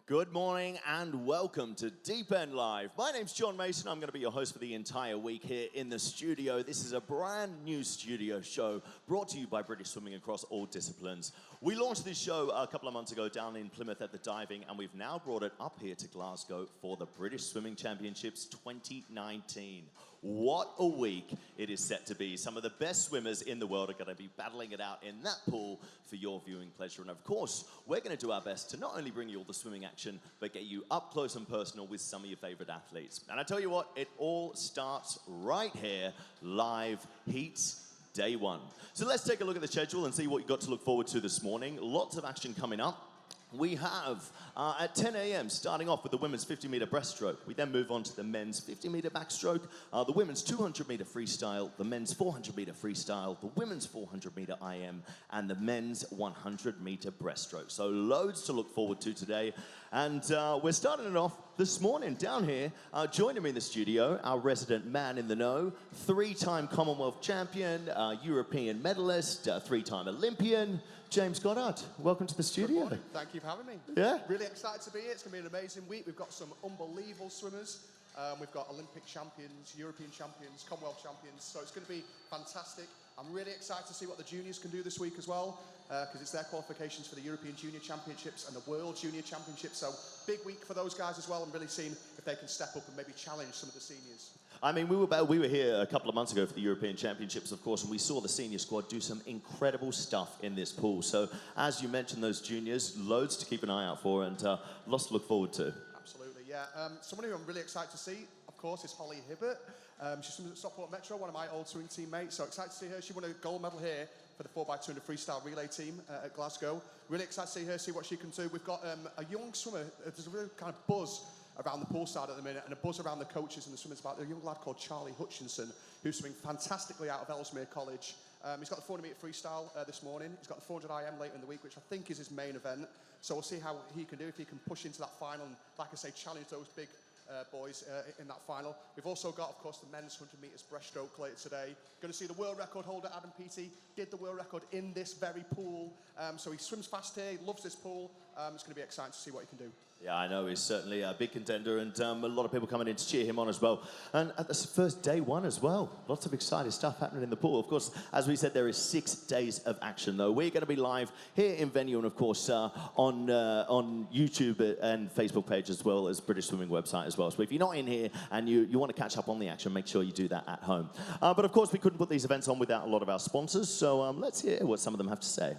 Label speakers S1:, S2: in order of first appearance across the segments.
S1: Good morning and welcome to Deep End Live. My name's John Mason. I'm going to be your host for the entire week here in the studio. This is a brand new studio show brought to you by British Swimming across all disciplines. We launched this show a couple of months ago down in Plymouth at the diving, and we've now brought it up here to Glasgow for the British Swimming Championships 2019. What a week it is set to be. Some of the best swimmers in the world are going to be battling it out in that pool for your viewing pleasure. And of course, we're going to do our best to not only bring you all the swimming action, but get you up close and personal with some of your favorite athletes. And I tell you what, it all starts right here, live heats. Day one. So let's take a look at the schedule and see what you've got to look forward to this morning. Lots of action coming up. We have, at 10 a.m., starting off with the women's 50-meter breaststroke. We then move on to the men's 50-meter backstroke, the women's 200-meter freestyle, the men's 400-meter freestyle, the women's 400-meter IM, and the men's 100-meter breaststroke. So loads to look forward to today. And we're starting it off this morning down here. Joining me in the studio, our resident man in the know, three-time Commonwealth champion, European medalist, three-time Olympian, James Goddard. Welcome to the studio.
S2: Good morning. Thank you for having me.
S1: Yeah.
S2: Really excited to be here. It's going to be an amazing week. We've got some unbelievable swimmers. We've got Olympic champions, European champions, Commonwealth champions. So it's going to be fantastic. I'm really excited to see what the juniors can do this week as well, because it's their qualifications for the European Junior Championships and the World Junior Championships. So big week for those guys as well. I'm really seeing if they can step up and maybe challenge some of the seniors.
S1: I mean, we were here a couple of months ago for the European Championships, of course, and we saw the senior squad do some incredible stuff in this pool. So, as you mentioned, those juniors, loads to keep an eye out for and lots to look forward to.
S2: Absolutely, yeah. Someone who I'm really excited to see, of course, is Holly Hibbert. She's from Stockport Metro, one of my old swimming teammates, so excited to see her. She won a gold medal here for the 4x200 freestyle relay team at Glasgow. Really excited to see her, see what she can do. We've got a young swimmer, there's a real kind of buzz around the poolside at the minute, and a buzz around the coaches and the swimmers about a young lad called Charlie Hutchinson, who's swimming fantastically out of Ellesmere College. He's got the 400 metre freestyle this morning. He's got the 400 IM later in the week, which I think is his main event. So we'll see how he can do, if he can push into that final and, like I say, challenge those big boys in that final. We've also got, of course, the men's 100 metres breaststroke later today. Going to see the world record holder, Adam Peaty, did the world record in this very pool. So he swims fast here, he loves this pool. It's going to be exciting to see what he can do.
S1: Yeah, I know, he's certainly a big contender, and a lot of people coming in to cheer him on as well. And at this first day one as well, lots of exciting stuff happening in the pool. Of course, as we said, there is 6 days of action, though. We're going to be live here in venue and, of course, on YouTube and Facebook page, as well as British Swimming website as well. So if you're not in here and you want to catch up on the action, make sure you do that at home. But, of course, we couldn't put these events on without a lot of our sponsors, so let's hear what some of them have to say.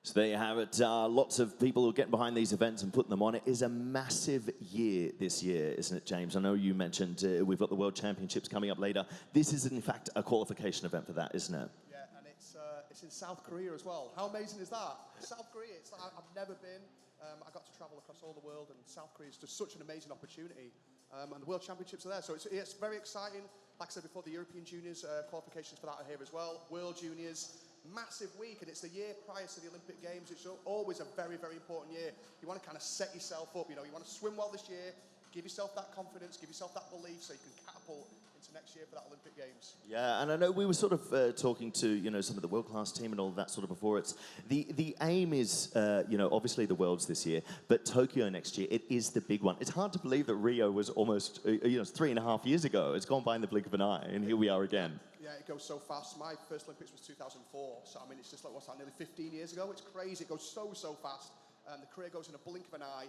S1: So there you have it. Lots of people who are getting behind these events and putting them on. It is a massive year this year, isn't it, James? I know you mentioned we've got the World Championships coming up later. This is, in fact, a qualification event for that, isn't it?
S2: Yeah, and it's in South Korea as well. How amazing is that? South Korea, it's like, I've never been. I got to travel across all the world, and South Korea is just such an amazing opportunity. And the World Championships are there, so it's very exciting. Like I said before, the European Juniors qualifications for that are here as well. World Juniors, massive week, and it's the year prior to the Olympic Games. It's always a very, very important year. You want to kind of set yourself up, you know, you want to swim well this year, give yourself that confidence, give yourself that belief so you can catapult into next year for that Olympic Games.
S1: Yeah, and I know we were sort of talking to, you know, some of the world-class team and all that sort of before. It's the aim is, you know, obviously the Worlds this year, but Tokyo next year, it is the big one. It's hard to believe that Rio was almost, you know, 3.5 years ago. It's gone by in the blink of an eye, and here we are again.
S2: Yeah, it goes so fast. My first Olympics was 2004, so I mean, it's just like, what's that, nearly 15 years ago? It's crazy. It goes so fast. The career goes in a blink of an eye.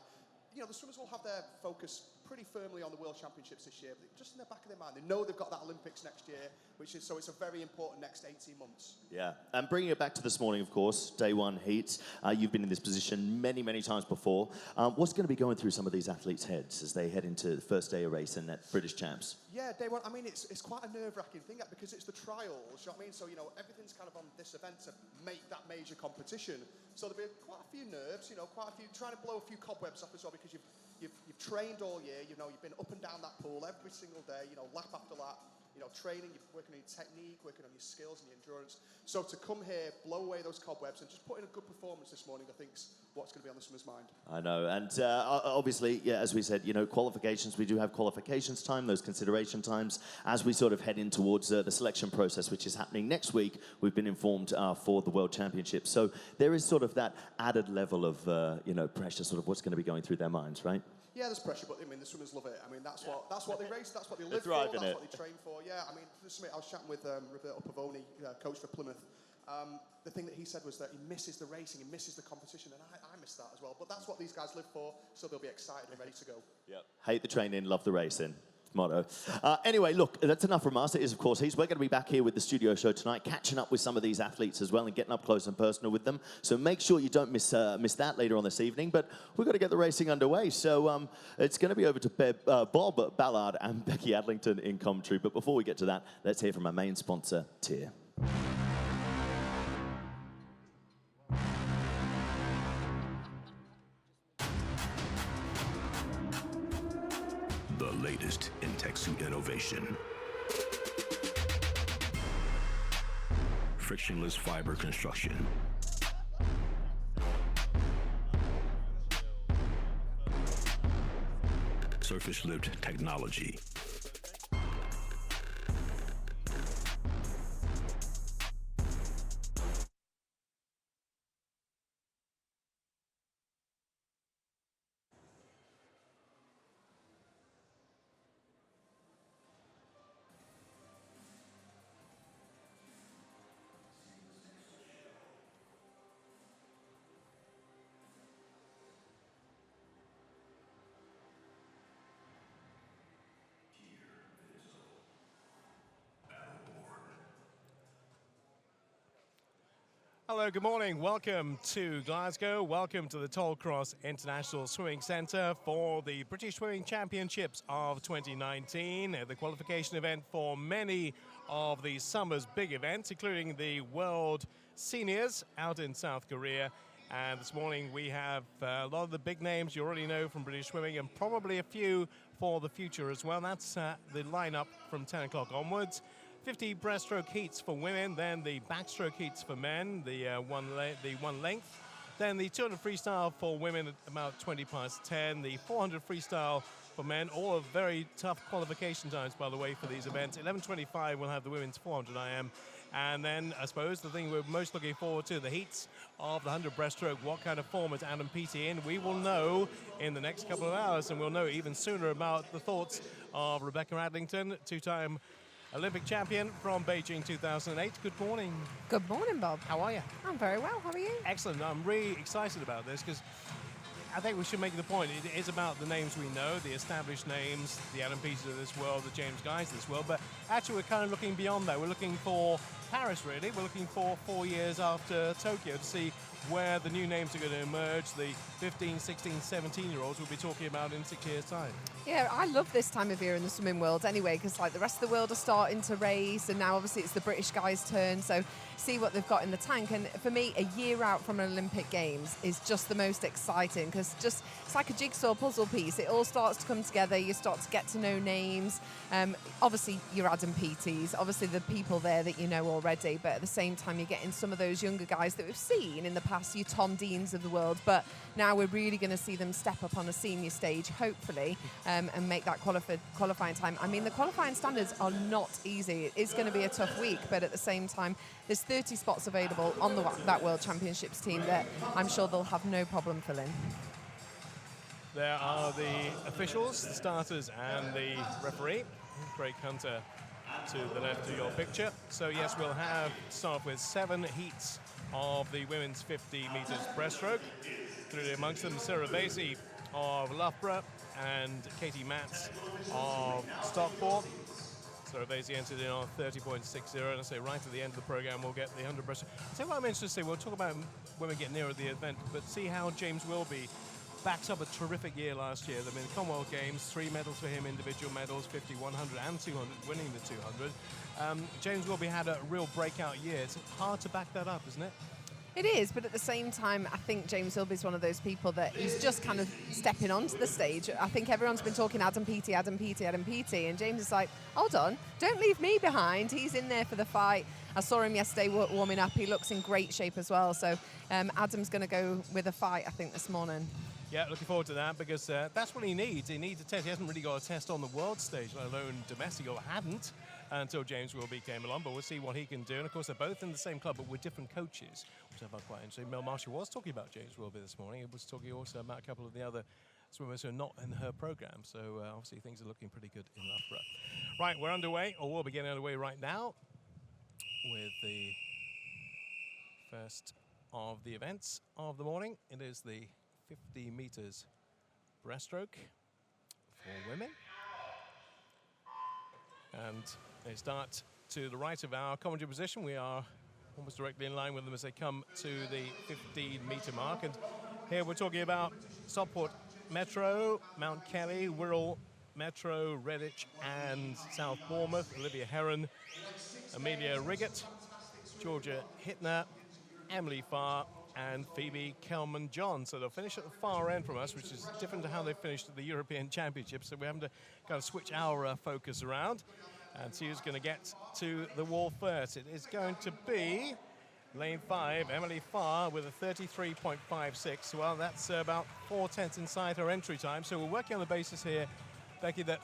S2: You know, the swimmers will have their focus pretty firmly on the World Championships this year, but just in the back of their mind, they know they've got that Olympics next year, so it's a very important next 18 months.
S1: Yeah, and bringing it back to this morning, of course, day one heats. You've been in this position many times before. What's going to be going through some of these athletes' heads as they head into the first day of racing at British Champs?
S2: Yeah, day one, I mean, it's quite a nerve-wracking thing because it's the trials, you know what I mean? So, you know, everything's kind of on this event to make that major competition. So there'll be quite a few nerves, you know, quite a few, trying to blow a few cobwebs off as well because you've trained all year, you know, you've been up and down that pool every single day, you know, lap after lap, you know, training, you're working on your technique, working on your skills and your endurance. So to come here, blow away those cobwebs and just put in a good performance this morning, I think is what's going to be on the swimmer's mind.
S1: I know, and obviously, yeah, as we said, you know, qualifications, we do have qualifications time, those consideration times, as we sort of head in towards the selection process, which is happening next week. We've been informed for the World Championships. So there is sort of that added level of, you know, pressure, sort of what's going to be going through their minds, right?
S2: Yeah, there's pressure, but I mean, the swimmers love it. I mean, that's what they race, that's what they live for,
S1: driving
S2: that's
S1: it.
S2: what they train for. Yeah, I mean, I was chatting with Roberto Pavoni, coach for Plymouth. The thing that he said was that he misses the racing, he misses the competition, and I miss that as well. But that's what these guys live for, so they'll be excited and ready to go.
S1: Yeah. Hate the training, love the racing. Motto. Anyway, look, that's enough from us. It is, of course, we're going to be back here with the studio show tonight, catching up with some of these athletes as well and getting up close and personal with them. So make sure you don't miss that later on this evening. But we've got to get the racing underway. So it's going to be over to Bob Ballard and Becky Adlington in commentary. But before we get to that, let's hear from our main sponsor, Tier.
S3: The latest in tech suit innovation. Frictionless fiber construction. Surface lift technology.
S4: Hello, good morning. Welcome to Glasgow. Welcome to the Tollcross International Swimming Centre for the British Swimming Championships of 2019, the qualification event for many of the summer's big events, including the World Seniors out in South Korea. And this morning we have a lot of the big names you already know from British Swimming and probably a few for the future as well. That's the lineup from 10 o'clock onwards. 50 breaststroke heats for women, then the backstroke heats for men, the one length, then the 200 freestyle for women at about 20 past 10, the 400 freestyle for men, all of very tough qualification times, by the way, for these events. 11:25 we'll have the women's 400 IM, and then I suppose the thing we're most looking forward to, the heats of the 100 breaststroke. What kind of form is Adam Peaty in? We will know in the next couple of hours, and we'll know even sooner about the thoughts of Rebecca Adlington, two-time Olympic champion from Beijing 2008. Good morning.
S5: Good morning, Bob.
S4: How are you?
S5: I'm very well. How are you?
S4: Excellent. I'm really excited about this because I think we should make the point. It is about the names we know, the established names, the Adam Peters of this world, the James Guys of this world. But actually, we're kind of looking beyond that. We're looking for Paris, really. We're looking for 4 years after Tokyo to see where the new names are going to emerge, the 15, 16, 17-year-olds we'll be talking about in 6 years' time.
S5: Yeah, I love this time of year in the swimming world anyway, because like the rest of the world are starting to race, and now obviously it's the British guys' turn, so see what they've got in the tank. And for me, a year out from an Olympic Games is just the most exciting, because just it's like a jigsaw puzzle piece. It all starts to come together. You start to get to know names. Obviously, your Adam Peaties, obviously the people there that you know already, but at the same time, you're getting some of those younger guys that we've seen in the past past your Tom Deans of the world, but now we're really going to see them step up on a senior stage, hopefully, and make that qualifying time. I mean, the qualifying standards are not easy. It is going to be a tough week, but at the same time, there's 30 spots available on that World Championships team that I'm sure they'll have no problem filling.
S4: There are the officials, the starters, and the referee. Craig Hunter to the left of your picture. So yes, we'll start with 7 heats of the women's 50 meters breaststroke. Through amongst them, Sarah Vasey of Loughborough and Katie Matz of Stockport. Sarah Vasey entered in on 30.60, and I say right at the end of the program we'll get the 100 breaststroke. So what I mentioned to say, we'll talk about when we get nearer the event, but see how James Wilby backs up a terrific year last year. I mean, the Commonwealth Games, 3 medals for him, individual medals, 50, 100 and 200, winning the 200. James Wilby had a real breakout year. It's hard to back that up, isn't it?
S5: It is, but at the same time, I think James Wilby is one of those people that he's just kind of stepping onto the stage. I think everyone's been talking Adam Peaty, Adam Peaty, Adam Peaty, and James is like, hold on, don't leave me behind. He's in there for the fight. I saw him yesterday warming up. He looks in great shape as well. So Adam's going to go with a fight, I think, this morning.
S4: Yeah, looking forward to that, because that's what he needs. He needs a test. He hasn't really got a test on the world stage, let alone domestic, or hadn't until James Wilby came along. But we'll see what he can do. And, of course, they're both in the same club, but with different coaches, which I found quite interesting. Mel Marshall was talking about James Wilby this morning. He was talking also about a couple of the other swimmers who are not in her program. So, obviously, things are looking pretty good in Loughborough. Right, we're underway, or we'll be getting underway right now with the first of the events of the morning. It is the 50 meters breaststroke for women. And they start to the right of our commentary position. We are almost directly in line with them as they come to the 15-meter mark. And here we're talking about Stockport Metro, Mount Kelly, Wirral Metro, Redditch and South Bournemouth, Olivia Heron, Amelia Riggett, Georgia Hittner, Emily Farr, and Phoebe Kelman-John. So they'll finish at the far end from us, which is different to how they finished at the European Championships. So we're having to kind of switch our focus around and see who's going to get to the wall first. It is going to be lane 5, Emily Farr with a 33.56. Well, that's about 4/10 inside her entry time. So we're working on the basis here, Becky, that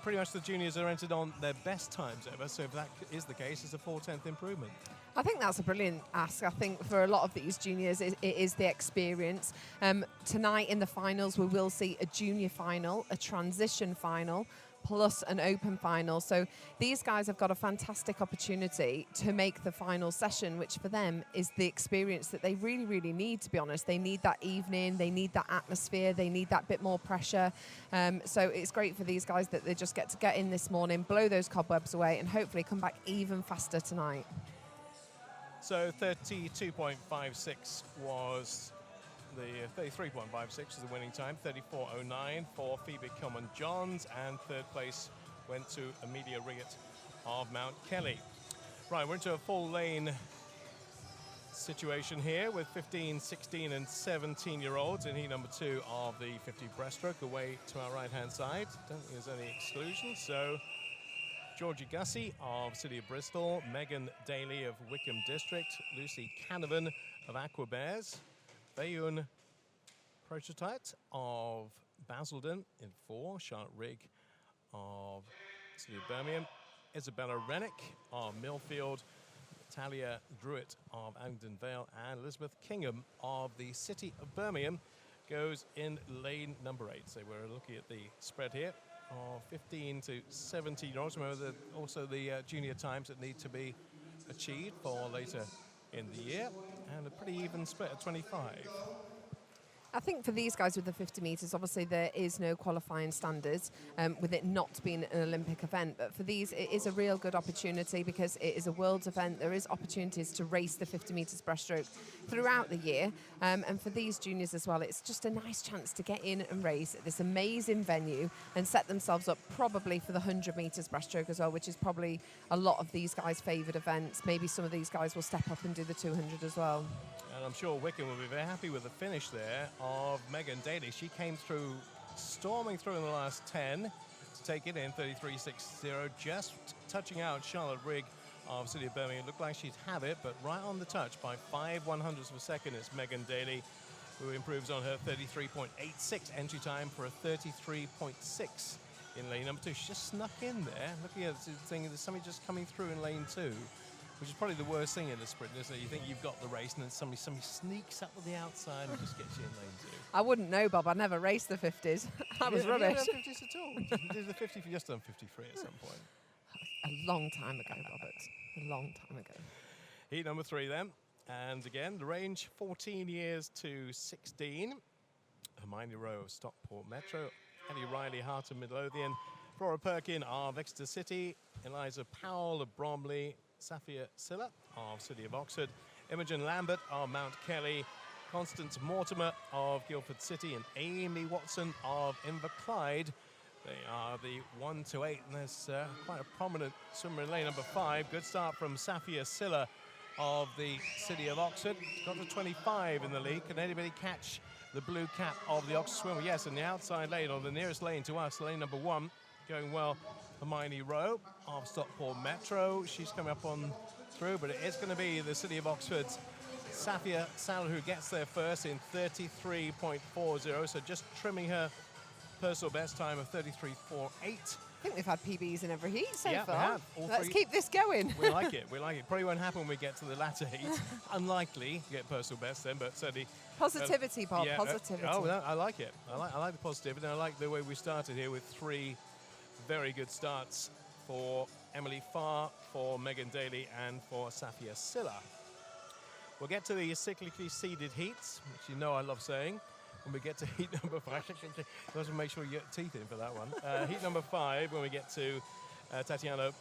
S4: pretty much the juniors are entered on their best times ever. So if that is the case, it's a 4/10 improvement.
S5: I think that's a brilliant ask. I think for a lot of these juniors, it is the experience. Tonight in the finals, we will see a junior final, a transition final, plus an open final. So these guys have got a fantastic opportunity to make the final session, which for them is the experience that they really, really need, to be honest. They need that evening, they need that atmosphere, they need that bit more pressure. So it's great for these guys that they just get to get in this morning, blow those cobwebs away, and hopefully come back even faster tonight.
S4: So 32.56 was the 33.56 was the winning time. 34.09 for Phoebe Kelman-Johns, and third place went to Amelia Riggett of Mount Kelly. Right, we're into a full lane situation here with 15, 16 and 17-year-olds in heat number 2 of the 50 breaststroke away to our right-hand side. Don't think there's any exclusions, so Georgie Gussie of City of Bristol, Megan Daly of Wickham District, Lucy Canavan of Aqua Bears, Bayun Prototype of Basildon in 4, Charlotte Rigg of City of Birmingham, Isabella Rennick of Millfield, Talia Druitt of Abingdon Vale, and Elizabeth Kingham of the City of Birmingham goes in lane number 8. So we're looking at the spread here of 15 to 17-year-olds. Remember also the junior times that need to be achieved for later in the year, and a pretty even split at 25.
S5: I think for these guys with the 50 metres, obviously there is no qualifying standards with it not being an Olympic event. But for these, it is a real good opportunity because it is a world's event. There is opportunities to race the 50 metres breaststroke throughout the year. And for these juniors as well, it's just a nice chance to get in and race at this amazing venue and set themselves up probably for the 100 metres breaststroke as well, which is probably a lot of these guys' favoured events. Maybe some of these guys will step up and do the 200 as well. And
S4: I'm sure Wickham will be very happy with the finish there of Megan Daly. She came through, storming through in the last 10 to take it in 33.60, just touching out Charlotte Rigg of City of Birmingham. It looked like she'd have it, but right on the touch by 5/100ths of a second, it's Megan Daly, who improves on her 33.86 entry time for a 33.6 in lane number 2. She just snuck in there. Looking at the thing, there's somebody just coming through in lane 2, which is probably the worst thing in a sprint, isn't it? You think you've got the race, and then somebody sneaks up to the outside and just gets you in lane 2.
S5: I wouldn't know, Bob. I never raced the 50s. I was rubbish.
S4: Have you done 50s at all? You did the 50, you just done 53 at some point.
S5: A long time ago, Robert. A long time ago.
S4: Heat number 3 then. And again, the range 14 years to 16. Hermione Rowe of Stockport Metro. Ellie Riley, Hart of Midlothian. Flora Perkin of Exeter City. Eliza Powell of Bromley. Safia Silla of City of Oxford. Imogen Lambert of Mount Kelly. Constance Mortimer of Guildford City. And Amy Watson of Inverclyde. They are the 1 to 8, and there's quite a prominent swimmer in lane number 5. Good start from Safia Silla of the City of Oxford. Got to 25 in the lead. Can anybody catch the blue cap of the Oxford swimmer? Yes, in the outside lane, or the nearest lane to us, lane number 1. Going well, Hermione Rowe of Stockport Metro. She's coming up on through, but it is going to be the City of Oxford's Safia Silla who gets there first in 33.40, so just trimming her personal best time of 33.48.
S5: I think we've had PBs in every heat so
S4: Yeah,
S5: far.
S4: we have.
S5: Let's keep this going.
S4: We like it. We like it. Probably won't happen when we get to the latter heat. Unlikely to get personal best then, but certainly
S5: Positivity, Bob.
S4: yeah,
S5: Positivity.
S4: oh, no, I like it. I like the positivity. And I like the way we started here with 3 very good starts for Emily Farr, for Megan Daly, and for Safia Silla. We'll get to the cyclically seeded heats, which you know I love saying. When we get to heat number 5, let's make sure you get teeth in for that one. Heat number 5, when we get to Tatiana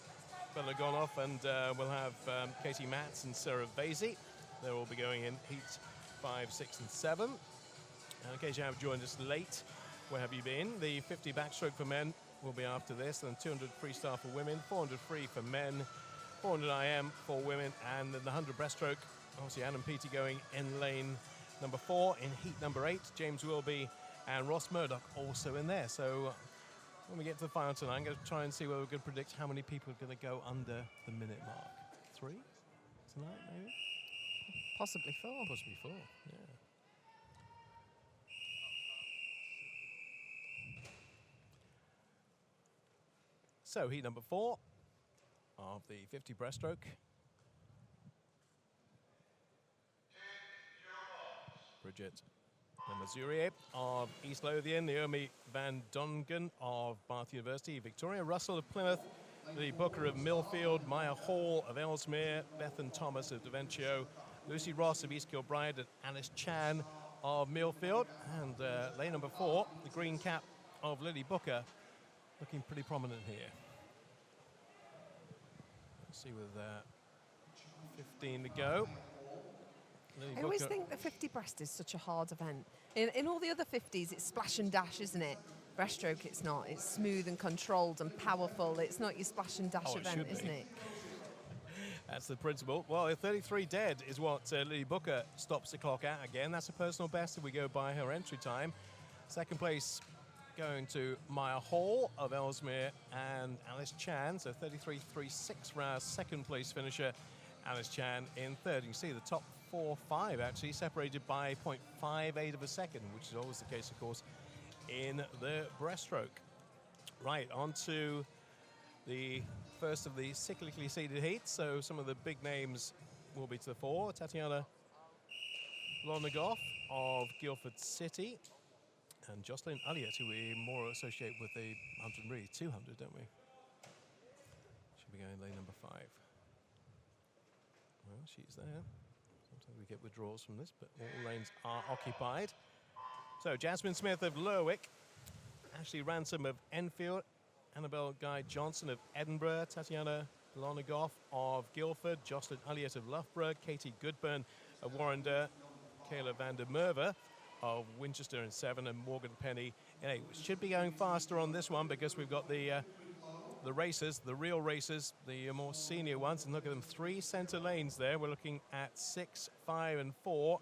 S4: Belagonov, and we'll have Katie Matz and Sarah Vasey. They'll all be going in heat 5, 6, and 7. In case you have joined us late, where have you been? The 50 backstroke for men will be after this, and 200 freestyle for women, 400 free for men, 400 IM for women, and then the 100 breaststroke. Obviously, Anne and Petey going in lane number 4. In heat number 8, James Wilby and Ross Murdoch also in there. So when we get to the final tonight, I'm going to try and see whether we can predict how many people are going to go under the minute mark. 3 tonight, maybe?
S5: Possibly 4.
S4: Possibly 4, yeah. So heat number 4 of the 50 breaststroke. Bridget Mazurier of East Lothian, Naomi Van Dongen of Bath University, Victoria Russell of Plymouth, Lily Booker of Millfield, Maya Hall of Ellesmere, Bethan Thomas of Daventio, Lucy Ross of East Kilbride, and Alice Chan of Millfield. And lane number 4, the green cap of Lily Booker, looking pretty prominent here. Let's see with 15 to go.
S5: I always think the 50 breast is such a hard event. In all the other 50s, it's splash and dash, isn't it? Breaststroke, it's not. It's smooth and controlled and powerful. It's not your splash and dash event, isn't it?
S4: That's the principle. Well, a 33 dead is what Lily Booker stops the clock at again. That's a personal best if we go by her entry time. Second place going to Maya Hall of Ellesmere and Alice Chan. So 33.36 for our second place finisher, Alice Chan, in third. You can see the top 4, 5 actually separated by 0.58 of a second, which is always the case, of course, in the breaststroke. Right, on to the first of the cyclically seeded heats. So some of the big names will be to the fore. Tatiana Lonagoff of Guildford City, and Jocelyn Elliott, who we more associate with the 100 really 200, don't we? Should be going lane number 5. Well, she's there. Sometimes we get withdrawals from this, but all lanes are occupied. So Jasmine Smith of Lerwick, Ashley Ransom of Enfield, Annabelle Guy Johnson of Edinburgh, Tatiana Lonagoff of Guildford, Jocelyn Elliott of Loughborough, Katie Goodburn of Warrender, Kayla van der Merwe of Winchester in 7, and Morgan Penny in 8. We should be going faster on this one because we've got the racers, the real racers, the more senior ones, and look at them, 3 centre lanes there. We're looking at 6, 5, and 4.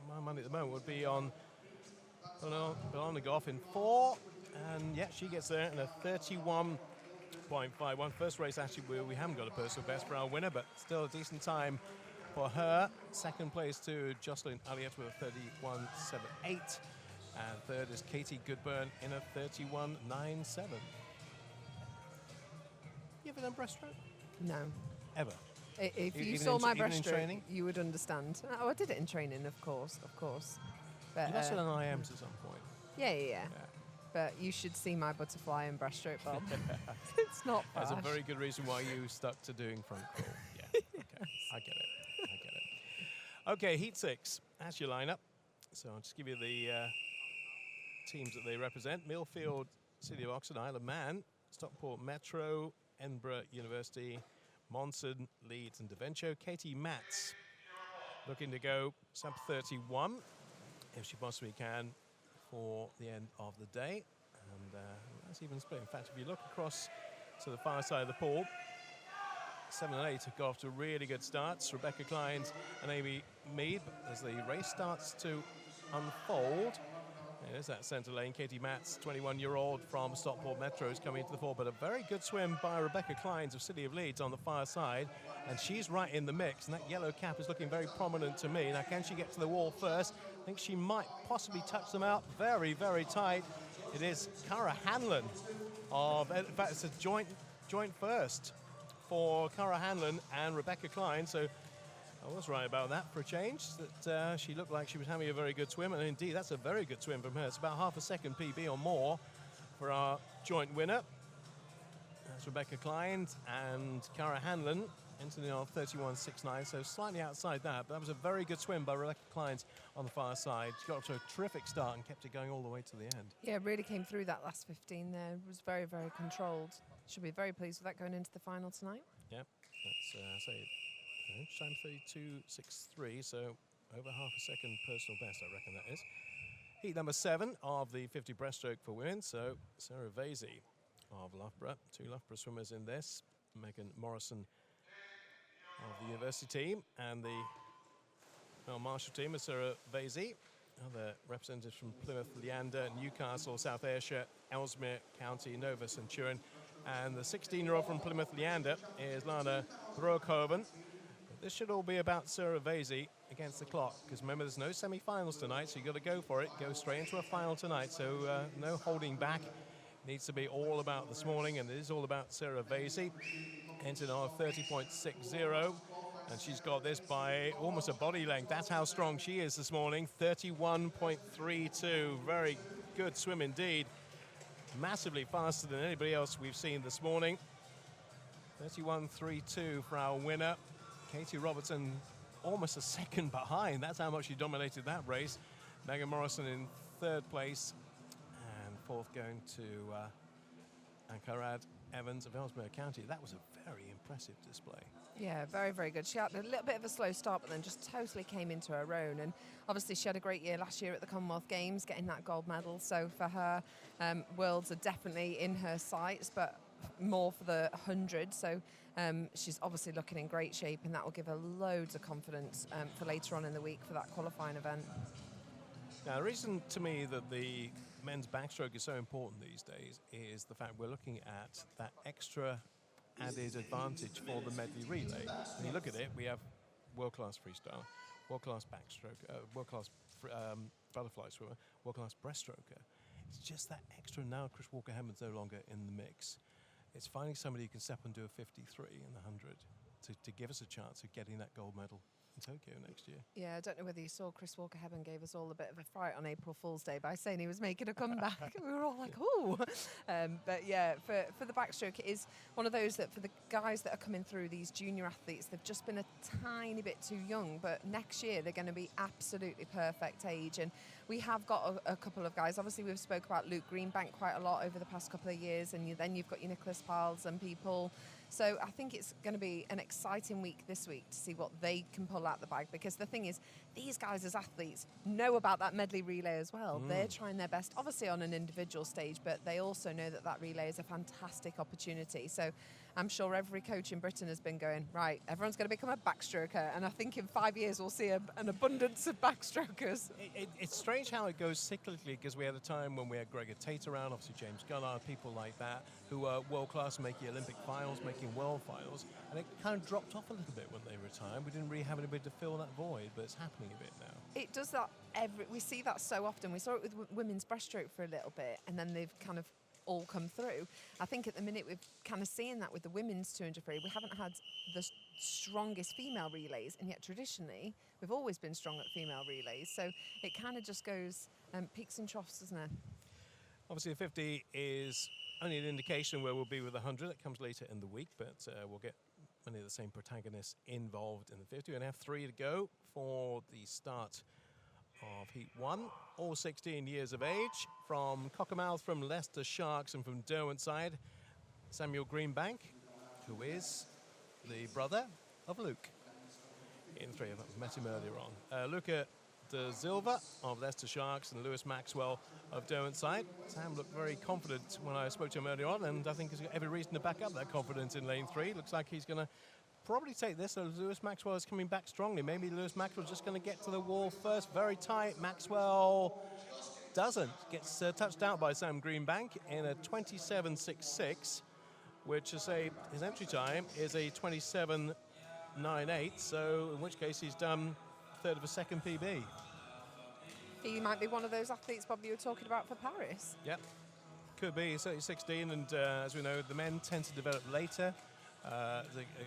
S4: My money at the moment would be on Lonagoff in 4, and yeah, she gets there in a 31 .51. First race actually where we haven't got a personal best for our winner, but still a decent time for her. Second place to Jocelyn Elliott with a 31.78. And third is Katie Goodburn in a 31.97. You ever done breaststroke?
S5: No.
S4: Ever?
S5: If you
S4: Even
S5: saw my
S4: even in
S5: breaststroke,
S4: training?
S5: you would understand. Oh, I did it in training, of course. But,
S4: You must have done IMs at some point.
S5: yeah. But you should see my butterfly and breaststroke, Bob. It's not
S4: That's a
S5: fast.
S4: very good reason why you stuck to doing front crawl. Yeah, okay. I get it. Okay, Heat 6. That's your lineup. So I'll just give you the teams that they represent. Millfield, City of Oxford, Isle of Man, Stockport Metro, Edinburgh University, Monson, Leeds and Devonshire. Katie Matz looking to go sub 31 if she possibly can for the end of the day. And that's even split. In fact, if you look across to the far side of the pool, 7 and 8 have got off to really good starts. Rebecca Clines and Amy Mead. As the race starts to unfold, there's that centre lane. Katie Matz, 21-year-old from Stockport Metro, is coming into the fore, but a very good swim by Rebecca Clines of City of Leeds on the far side, and she's right in the mix, and that yellow cap is looking very prominent to me. Now, can she get to the wall first? I think she might possibly touch them out very, very tight. It is Cara Hanlon in fact, it's a joint first for Cara Hanlon and Rebecca Clines, so I was right about that for a change, that she looked like she was having a very good swim, and indeed that's a very good swim from her. It's about half a second PB or more for our joint winner. That's Rebecca Clines and Cara Hanlon, entering on 31.69, so slightly outside that, but that was a very good swim by Rebecca Clines on the far side. She got off to a terrific start and kept it going all the way to the end.
S5: Yeah, really came through that last 15 there. It was very, very controlled. Should be very pleased with that going into the final tonight.
S4: Yeah, that's time 32.63, so over half a second personal best, I reckon that is. Heat number 7 of the 50 breaststroke for women, so Sarah Vasey of Loughborough, 2 Loughborough swimmers in this, Megan Morrison of the university team, and the Mel Marshall team is Sarah Vasey. Other representatives from Plymouth, Leander, Newcastle, South Ayrshire, Ellesmere County, Nova Centurion, and the 16-year-old from Plymouth, Leander is Lana Broekhoven. This should all be about Sarah Vasey against the clock, because remember, there's no semi-finals tonight, so you've got to go for it, go straight into a final tonight, so no holding back. Needs to be all about this morning, and it is all about Sarah Vasey. Entered on 30.60, and she's got this by almost a body length. That's how strong she is this morning, 31.32. Very good swim indeed. Massively faster than anybody else we've seen this morning. 31.32 for our winner. Katie Robertson almost a second behind. That's how much she dominated that race. Megan Morrison in 3rd place. And 4th going to Ankarad Evans of Ellesmere County. That was a very impressive display.
S5: Yeah, very, very good. She had a little bit of a slow start, but then just totally came into her own. And obviously she had a great year last year at the Commonwealth Games, getting that gold medal. So for her, Worlds are definitely in her sights, but more for the 100. So she's obviously looking in great shape, and that will give her loads of confidence for later on in the week for that qualifying event.
S4: Now, the reason to me that the men's backstroke is so important these days is the fact we're looking at that extra added advantage for the medley relay. When you look at it, we have world-class freestyle, world-class backstroke, world-class butterfly swimmer, world-class breaststroker. It's just that extra now. Chris Walker-Hemmond's no longer in the mix. It's finding somebody who can step and do a 53 in the 100 to give us a chance of getting that gold medal in Tokyo next year.
S5: Yeah, I don't know whether you saw Chris Walker-Hemmond gave us all a bit of a fright on April Fool's Day by saying he was making a comeback. We were all like, ooh. But yeah, for the backstroke, it is one of those that for the guys that are coming through, these junior athletes, they've just been a tiny bit too young, but next year they're going to be absolutely perfect age. And we have got a couple of guys. Obviously, we've spoke about Luke Greenbank quite a lot over the past couple of years, and then you've got your Nicholas Piles and people. So I think it's going to be an exciting week this week to see what they can pull out the bag, because the thing is, these guys as athletes know about that medley relay as well. They're trying their best, obviously on an individual stage, but they also know that that relay is a fantastic opportunity. So I'm sure every coach in Britain has been going, right, everyone's going to become a backstroker, and I think in 5 years we'll see an abundance of backstrokers.
S4: It's strange strange how it goes cyclically, because we had a time when we had Gregor Tate around, obviously James Gunnard, people like that, who were world-class, making Olympic finals, making world finals, and it kind of dropped off a little bit when they retired. We didn't really have anybody to fill that void, but it's happening a bit now.
S5: It does that we see that so often. We saw it with women's breaststroke for a little bit, and then they've kind of all come through. I think at the minute we're kind of seeing that with the women's 200 free. We haven't had the strongest female relays, and yet traditionally we've always been strong at female relays. So it kind of just goes peaks and troughs, doesn't it?
S4: Obviously, the 50 is only an indication where we'll be with the 100. It comes later in the week, but we'll get many of the same protagonists involved in the 50. We're going to have 3 to go for the start of Heat 1. All 16 years of age. From Cockermouth, from Leicester Sharks, and from Derwentside, Samuel Greenbank, who is the brother of Luke. In 3 of them, met him earlier on. Luca De Silva of Leicester Sharks and Lewis Maxwell of Derwentside. Sam looked very confident when I spoke to him earlier on, and I think he's got every reason to back up that confidence in lane 3. Looks like he's going to probably take this. So Lewis Maxwell is coming back strongly. Maybe Lewis Maxwell's just going to get to the wall first. Very tight. Maxwell doesn't. Gets touched out by Sam Greenbank in a 27.66, which is his entry time is a 27.98. So in which case he's done a third of a second PB.
S5: He might be one of those athletes, Bob, you were talking about for Paris.
S4: Yep, could be. He's 16, and as we know, the men tend to develop later.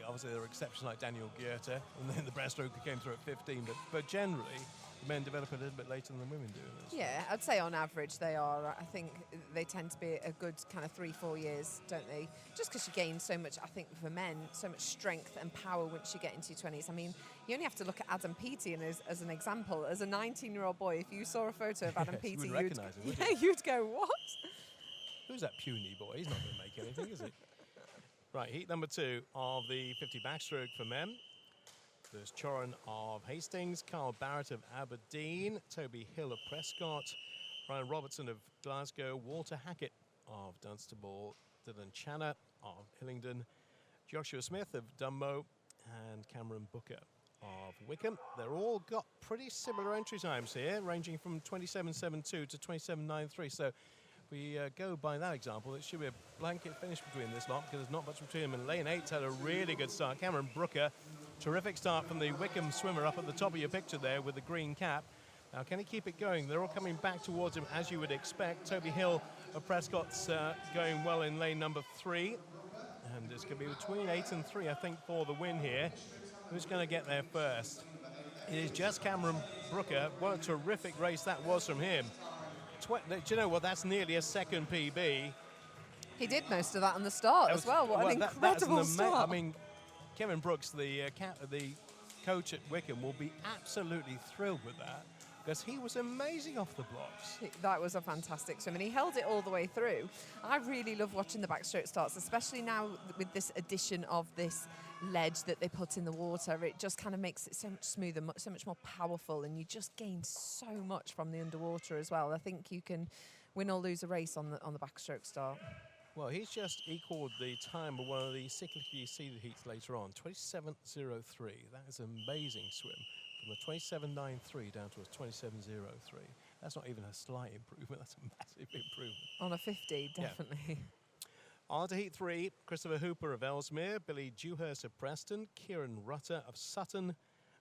S4: Obviously, there are exceptions like Daniel Goethe, and then the breaststroke came through at 15. But generally, the men develop a little bit later than the women do.
S5: Yeah, I'd say on average they are. I think they tend to be a good kind of 3-4 years, don't they? Just because you gain so much, I think for men, so much strength and power once you get into your 20s. I mean, you only have to look at Adam Peaty as an example. As a 19-year-old boy, if you saw a photo of Adam Peaty,
S4: you wouldn't recognise him, would you?
S5: You'd go, what?
S4: Who's that puny boy? He's not going to make anything, is he? Right, heat number 2 of the 50 backstroke for men. There's Choran of Hastings, Carl Barrett of Aberdeen, Toby Hill of Prescott, Ryan Robertson of Glasgow, Walter Hackett of Dunstable, Dylan Channer of Hillingdon, Joshua Smith of Dunmow, and Cameron Booker of Wickham. They're all got pretty similar entry times here, ranging from 27.72 to 27.93. So we go by that example, it should be a blanket finish between this lot because there's not much between them. And lane 8's had a really good start. Cameron Brooker, terrific start from the Wickham swimmer up at the top of your picture there with the green cap. Now, can he keep it going? They're all coming back towards him as you would expect. Toby Hill of Prescott's going well in lane number 3. And it's going to be between 8 and 3, I think, for the win here. Who's going to get there first? It is just Cameron Brooker. What a terrific race that was from him. Do you know what? That's nearly a second PB.
S5: He did most of that on the start as well. What an incredible start.
S4: I mean, Kevin Brooks, the coach at Wickham, will be absolutely thrilled with that because he was amazing off the blocks.
S5: That was a fantastic swim, and he held it all the way through. I really love watching the backstroke starts, especially now with this addition of this ledge that they put in the water. It just kind of makes it so much smoother, so much more powerful, and you just gain so much from the underwater as well. I think you can win or lose a race on the backstroke start.
S4: Well, he's just equaled the time of one of the cyclically seeded heats later on, 27.03. That is an amazing swim. From a 27.93 down to a 27.03. That's not even a slight improvement, that's a massive improvement.
S5: On a 50, definitely. Yeah.
S4: On to heat 3, Christopher Hooper of Ellesmere, Billy Dewhurst of Preston, Kieran Rutter of Sutton,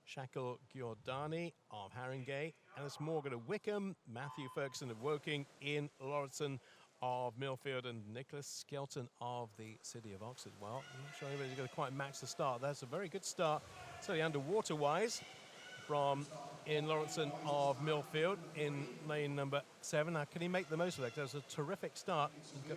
S4: Shackle Giordani of Haringey, Alice Morgan of Wickham, Matthew Ferguson of Woking, Ian Lauritsen of Millfield, and Nicholas Skelton of the City of Oxford. Well, I'm not sure anybody's going to quite match the start. That's a very good start, certainly underwater-wise, from Ian Lauritsen of Millfield in lane number 7. Now, can he make the most of that? That was a terrific start.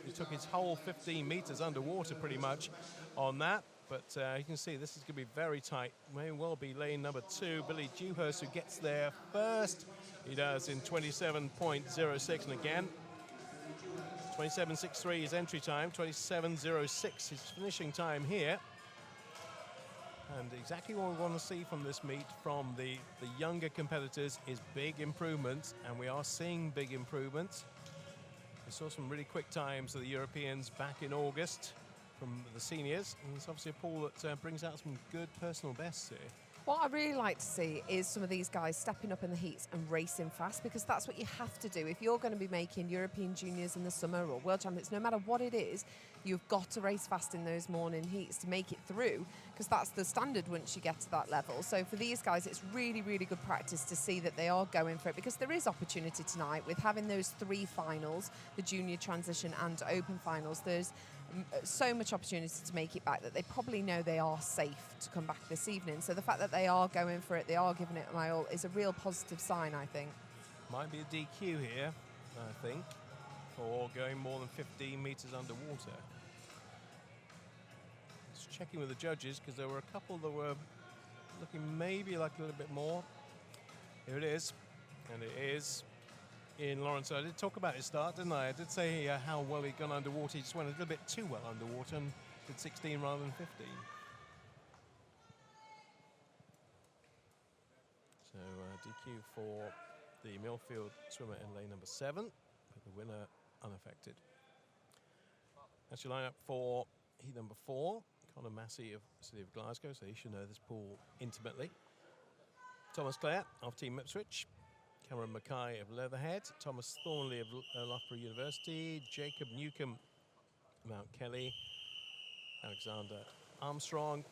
S4: He took his whole 15 metres underwater pretty much on that. But you can see this is going to be very tight. May well be lane number 2. Billy Dewhurst, who gets there first. He does in 27.06. And again, 27.63 his entry time, 27.06 his finishing time here. And exactly what we want to see from this meet from the younger competitors is big improvements, and we are seeing big improvements. We saw some really quick times of the Europeans back in August from the seniors, and it's obviously a pool that brings out some good personal bests here.
S5: What I really like to see is some of these guys stepping up in the heats and racing fast, because that's what you have to do. If you're going to be making European Juniors in the summer or World Champions, no matter what it is, you've got to race fast in those morning heats to make it through, because that's the standard once you get to that level. So for these guys, it's really, really good practice to see that they are going for it, because there is opportunity tonight with having those 3 finals, the junior transition and open finals. There's so much opportunity to make it back that they probably know they are safe to come back this evening. So the fact that they are going for it, they are giving it a mile, is a real positive sign, I think.
S4: Might be a DQ here, I think, for going more than 15 metres underwater. Just checking with the judges, because there were a couple that were looking maybe like a little bit more. Here it is, and it is in Lawrence. I did talk about his start, didn't I? I did say how well he'd gone underwater. He just went a little bit too well underwater and did 16 rather than 15. So DQ for the Millfield swimmer in lane number 7, with the winner unaffected. That's your lineup for heat number 4. Conor Massey of City of Glasgow, so he should know this pool intimately. Thomas Clare of Team Ipswich. Cameron Mackay of Leatherhead, Thomas Thornley of Loughborough University, Jacob Newcomb, Mount Kelly, Alexander Armstrong,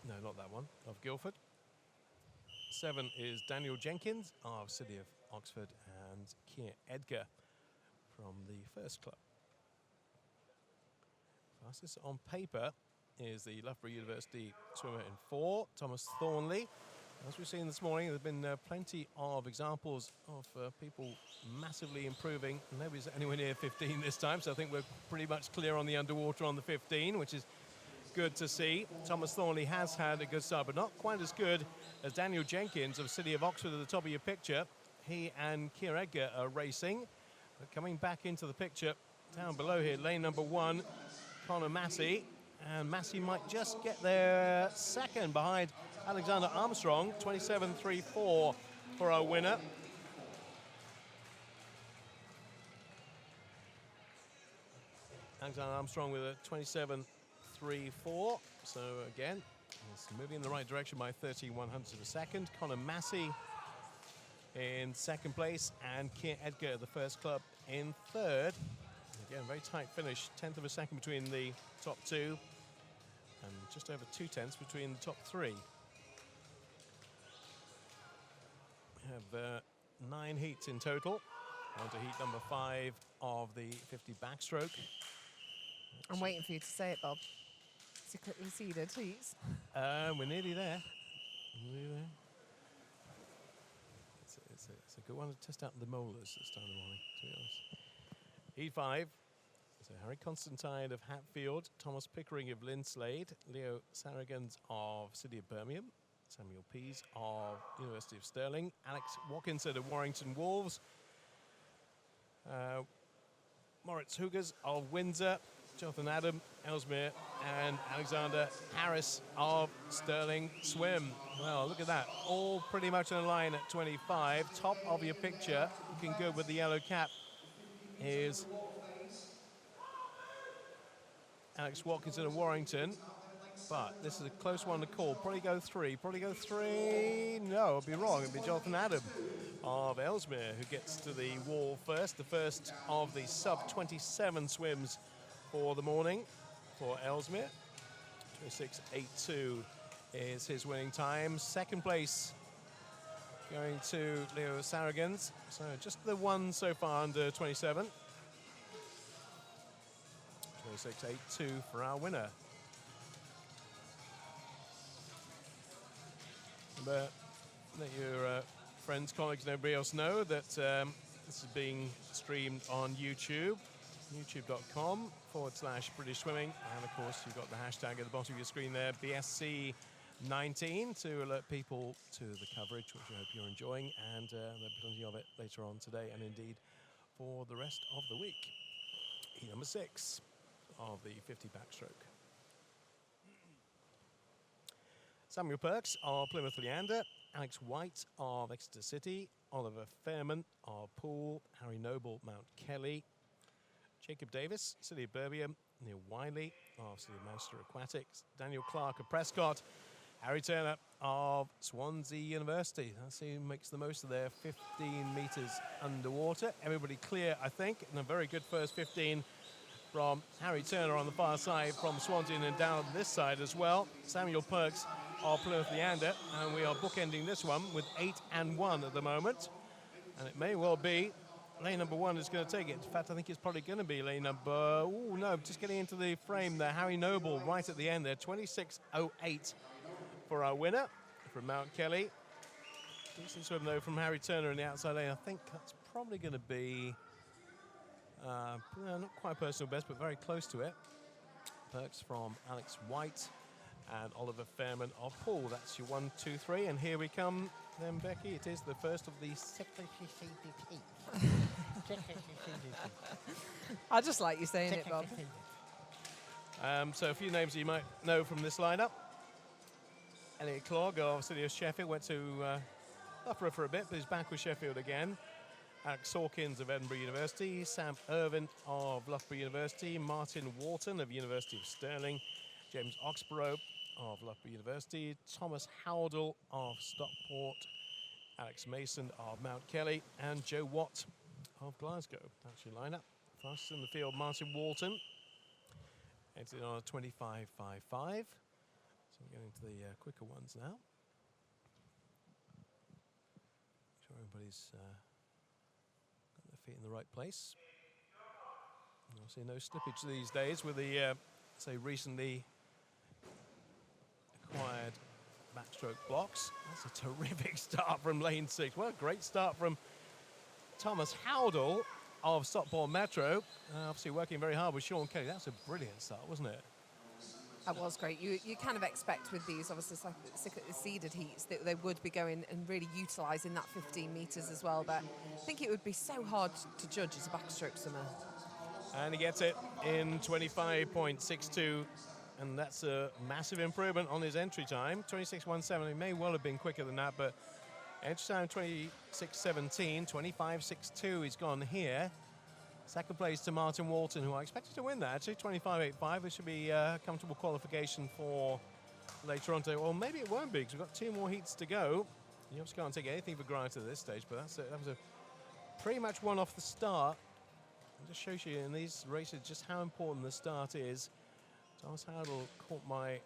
S4: no, not that one, of Guildford. 7 is Daniel Jenkins of City of Oxford, and Keir Edgar from the First Club. Fastest on paper is the Loughborough University swimmer in 4, Thomas Thornley. As we've seen this morning, there have been plenty of examples of people massively improving. Nobody's anywhere near 15 this time, so I think we're pretty much clear on the underwater on the 15, which is good to see. Thomas Thornley has had a good start, but not quite as good as Daniel Jenkins of City of Oxford at the top of your picture. He and Keir Edgar are racing. But coming back into the picture, down below here, lane number 1, Conor Massey. And Massey might just get there second behind Alexander Armstrong, 27.34 for our winner. Alexander Armstrong with a 27.34. So again, it's moving in the right direction by 13/100ths of a second. Conor Massey in second place, and Keir Edgar at the First Club in third. Again, very tight finish, 1/10 of a second between the top 2, and just over 2/10 between the top 3. We have 9 heats in total. On to heat number 5 of the 50 backstroke.
S5: I'm waiting for you to say it, Bob. Secretly seeded heats.
S4: We're nearly there. It's a good one to test out the molars this time of the morning, to be honest. Heat 5. So Harry Constantine of Hatfield, Thomas Pickering of Linslade, Leo Saragans of City of Birmingham, Samuel Pease of University of Stirling, Alex Watkinson of Warrington Wolves, Moritz Hugers of Windsor, Jonathan Adam, Ellesmere, and Alexander Harris of Stirling Swim. Well, look at that. All pretty much in line at 25. Top of your picture, looking good with the yellow cap, is Alex Watkinson of Warrington. But this is a close one to call. Probably go 3. No, I'd be wrong. It'd be Jonathan Adam of Ellesmere who gets to the wall first. The first of the sub-27 swims for the morning for Ellesmere. 26.82 is his winning time. Second place going to Leo Saragans. So just the one so far under 27. 26.82 for our winner. But let your friends, colleagues, and everybody else know that this is being streamed on YouTube, youtube.com/British Swimming. And of course, you've got the hashtag at the bottom of your screen there, BSC19, to alert people to the coverage, which I hope you're enjoying. And there'll be plenty of it later on today, and indeed for the rest of the week. Heat number 6 of the 50 backstroke. Samuel Perks of Plymouth Leander, Alex White of Exeter City, Oliver Fairman of Poole, Harry Noble, Mount Kelly, Jacob Davis, City of Birmingham, Neil Wiley of City of Manchester Aquatics, Daniel Clark of Prescott, Harry Turner of Swansea University. That's who makes the most of their 15 metres underwater. Everybody clear, I think, and a very good first 15 from Harry Turner on the far side from Swansea, and down this side as well. Samuel Perks of Plymouth Leander, and we are bookending this one with 8 and 1 at the moment. And it may well be lane number 1 is going to take it. In fact, I think it's probably going to be lane number... Oh, no, just getting into the frame there. Harry Noble right at the end there. 26.08 for our winner from Mount Kelly. Decent swim, though, from Harry Turner in the outside lane. I think that's probably going to be... not quite personal best, but very close to it. Perks from Alex White and Oliver Fairman of Poole. That's your 1, 2, 3. And here we come then, Becky. It is the first of the
S5: I just like you saying it, Bob.
S4: So a few names you might know from this lineup. Elliot Clogg of City of Sheffield went to Loughborough for a bit, but he's back with Sheffield again. Alex Hawkins of Edinburgh University, Sam Irvin of Loughborough University, Martin Wharton of University of Stirling, James Oxborough of Loughborough University, Thomas Howdell of Stockport, Alex Mason of Mount Kelly, and Joe Watt of Glasgow. That's your lineup. Fastest in the field, Martin Wharton. Entered on a 25.55. So we're getting to the quicker ones now. Make sure everybody's got their feet in the right place. You'll see no slippage these days with the, say, recently acquired backstroke blocks. That's a terrific start from lane 6. What a great start from Thomas Howdell of Stockport Metro. Obviously working very hard with Sean Kelly. That's a brilliant start, wasn't it?
S5: That was great. You kind of expect with these, obviously, seeded heats, that they would be going and really utilising that 15 metres as well. But I think it would be so hard to judge as a backstroke swimmer.
S4: And he gets it in 25.62. And that's a massive improvement on his entry time. 26.17. He may well have been quicker than that, but entry time 26.17, 25.62. He's gone here. Second place to Martin Walton, who I expected to win that. Actually, 25.85. This should be a comfortable qualification for later on today. Well, maybe it won't be, because we've got 2 more heats to go. You obviously can't take anything for granted at this stage, but that was a pretty much one off the start. It just shows you in these races just how important the start is. Thomas Howdell caught my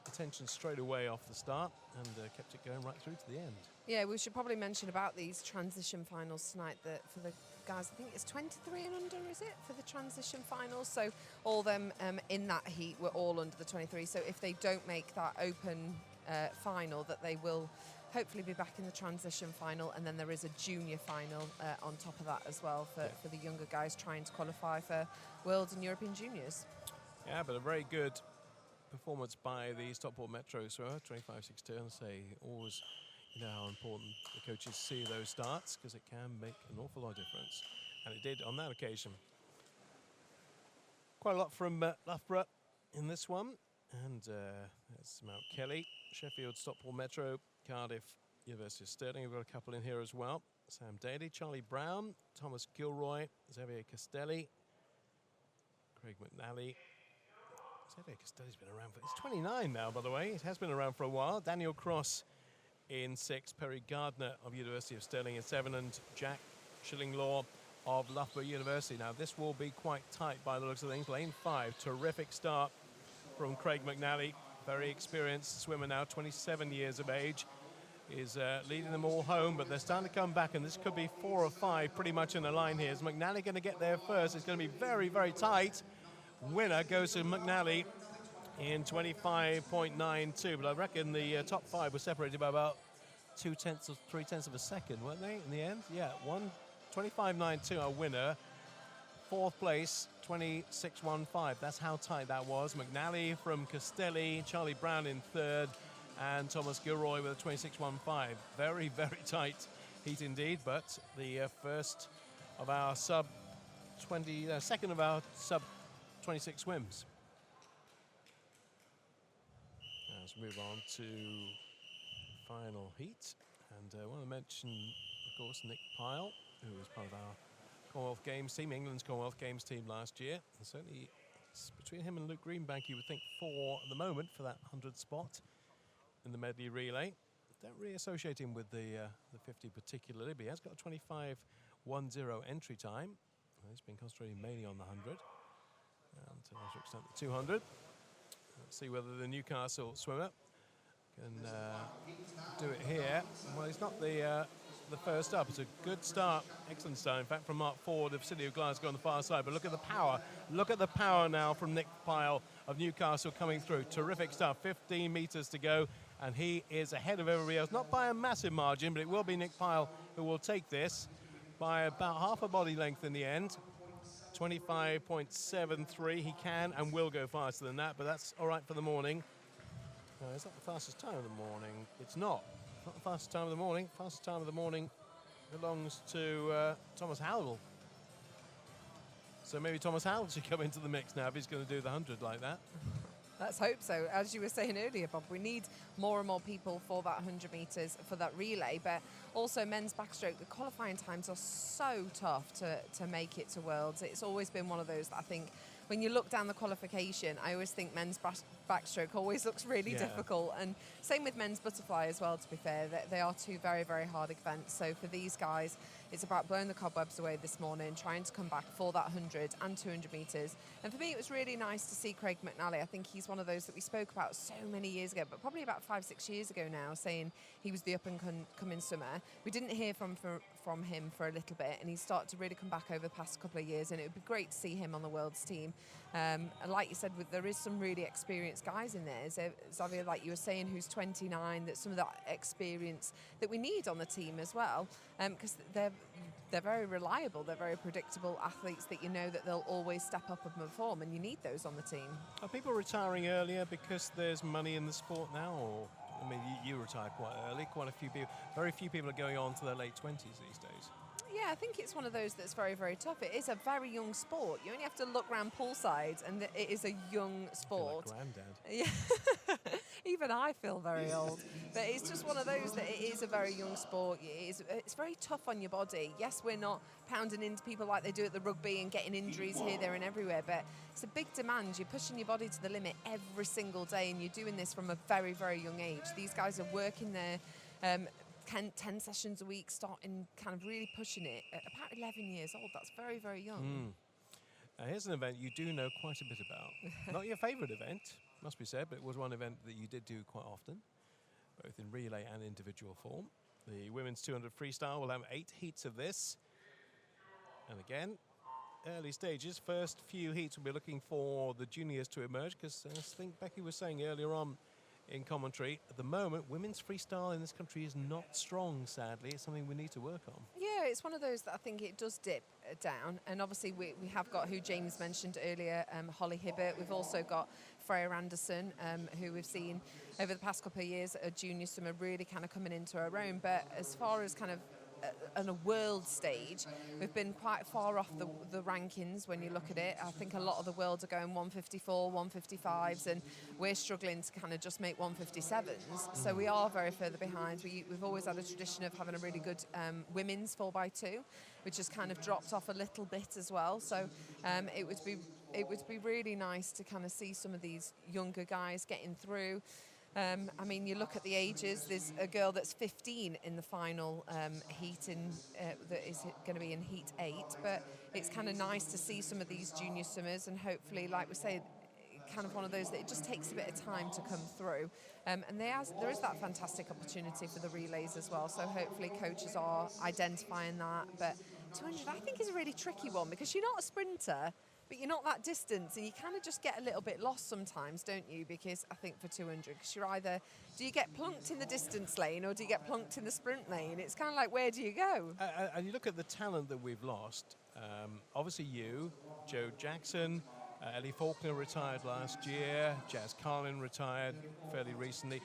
S4: attention straight away off the start and kept it going right through to the end.
S5: Yeah, we should probably mention about these transition finals tonight that for the guys, I think it's 23 and under, is it, for the transition finals? So all them in that heat were all under the 23. So if they don't make that open final, that they will hopefully be back in the transition final, and then there is a junior final on top of that as well for the younger guys trying to qualify for Worlds and European Juniors.
S4: Yeah, but a very good performance by the Stockport Metro swimmer, 25.62. And say always, you know how important the coaches see those starts, because it can make an awful lot of difference, and it did on that occasion. Quite a lot from Loughborough in this one, and that's Mount Kelly, Sheffield, Stockport Metro, Cardiff, University of Stirling. We've got a couple in here as well. Sam Daly, Charlie Brown, Thomas Gilroy, Xavier Castelli, Craig McNally. Xavier Castelli's been around for... It's 29 now, by the way. It has been around for a while. Daniel Cross in 6, Perry Gardner of University of Stirling in 7, and Jack Shillinglaw of Loughborough University. Now, this will be quite tight by the looks of things. Lane 5, terrific start from Craig McNally. Very experienced swimmer now, 27 years of age. Is leading them all home, but they're starting to come back, and this could be 4 or 5 pretty much in the line here. Is McNally going to get there first? It's going to be very, very tight. Winner goes to McNally in 25.92, but I reckon the top 5 were separated by about 2/10 or 3/10 of a second, weren't they, in the end? Yeah, 25.92, our winner. 4th place, 26.15. That's how tight that was. McNally from Castelli, Charlie Brown in 3rd, and Thomas Gilroy with a 26.15. Very, very tight heat indeed, but the first of our second of our sub 26 swims. Let's move on to final heat, and I want to mention, of course, Nick Pyle, who was part of our Commonwealth Games team, England's Commonwealth Games team last year, and certainly it's between him and Luke Greenbank, you would think 4 at the moment for that 100 spot in the medley relay. Don't really associate him with the 50 particularly, but he has got a 25.10 entry time. He's been concentrating mainly on the 100 and to a large extent the 200. Let's see whether the Newcastle swimmer can do it here. Well, he's not the first up. It's a good start, excellent start, in fact, from Mark Ford of City of Glasgow on the far side. But look at the power. Look at the power now from Nick Pyle of Newcastle coming through. Terrific stuff. 15 meters to go, and he is ahead of everybody else. Not by a massive margin, but it will be Nick Pyle who will take this by about half a body length in the end. 25.73. He can and will go faster than that, but that's all right for the morning. Is that the fastest time of the morning? It's not. Not the fastest time of the morning. Fastest time of the morning belongs to Thomas Howell. So maybe Thomas Howell should come into the mix now if he's going to do the 100 like that.
S5: Let's hope so. As you were saying earlier, Bob, we need more and more people for that 100 metres, for that relay, but also men's backstroke. The qualifying times are so tough to make it to Worlds. It's always been one of those that I think when you look down the qualification, I always think men's backstroke always looks really difficult. And same with men's butterfly as well, to be fair. They are two very, very hard events. So for these guys, it's about blowing the cobwebs away this morning, trying to come back for that 100 and 200 metres. And for me, it was really nice to see Craig McNally. I think he's one of those that we spoke about so many years ago, but probably about 5-6 years ago now, saying he was the up-and-coming swimmer. We didn't hear from him for a little bit, and he's started to really come back over the past couple of years, and it would be great to see him on the World's team. And like you said, there is some really experienced guys in there. Xavier, like you were saying, who's 29, that's some of that experience that we need on the team as well, because they're very reliable, they're very predictable athletes that you know that they'll always step up and perform, and you need those on the team.
S4: Are people retiring earlier because there's money in the sport now, or I mean, you retired quite early. Quite a few people, very few people are going on to their late 20s these days.
S5: Yeah, I think it's one of those that's very, very tough. It is a very young sport. You only have to look around poolside, and it is a young sport.
S4: I feel like Grandad.
S5: Yeah, even I feel very old. But it's just one of those that it is a very young sport. It's very tough on your body. Yes, we're not pounding into people like they do at the rugby and getting injuries here, there, and everywhere. But it's a big demand. You're pushing your body to the limit every single day, and you're doing this from a very, very young age. These guys are working their 10 sessions a week, starting kind of really pushing it at about 11 years old. That's very, very young.
S4: Here's an event you do know quite a bit about. Not your favourite event, must be said, but it was one event that you did do quite often, both in relay and individual form. The women's 200 freestyle will have 8 heats of this. And again, early stages, first few heats will be looking for the juniors to emerge, because I think Becky was saying earlier on in commentary, at the moment, women's freestyle in this country is not strong, sadly. It's something we need to work on. Yeah,
S5: it's one of those that I think it does dip down. And obviously, we have got, who James mentioned earlier, Holly Hibbert. We've also got Freya Anderson, who we've seen over the past couple of years, a junior swimmer really kind of coming into her own. But as far as kind of on a world stage, we've been quite far off the rankings when you look at it. I think a lot of the world are going 154, 155s, and we're struggling to kind of just make 157s. So we are very further behind. We've always had a tradition of having a really good women's 4x2, which has kind of dropped off a little bit as well. So it would be really nice to kind of see some of these younger guys getting through. I mean, you look at the ages, there's a girl that's 15 in the final heat that is going to be in heat 8, but it's kind of nice to see some of these junior swimmers, and hopefully, like we say, kind of one of those that it just takes a bit of time to come through. And there is that fantastic opportunity for the relays as well, so hopefully coaches are identifying that. But 200, I think, is a really tricky one, because you're not a sprinter, but you're not that distance, and you kind of just get a little bit lost sometimes, don't you? Because I think for 200, because you're either, do you get plunked in the distance lane or do you get plunked in the sprint lane? It's kind of like, where do you go?
S4: And you look at the talent that we've lost. Obviously you, Joe Jackson, Ellie Faulkner retired last year, Jazz Carlin retired fairly recently.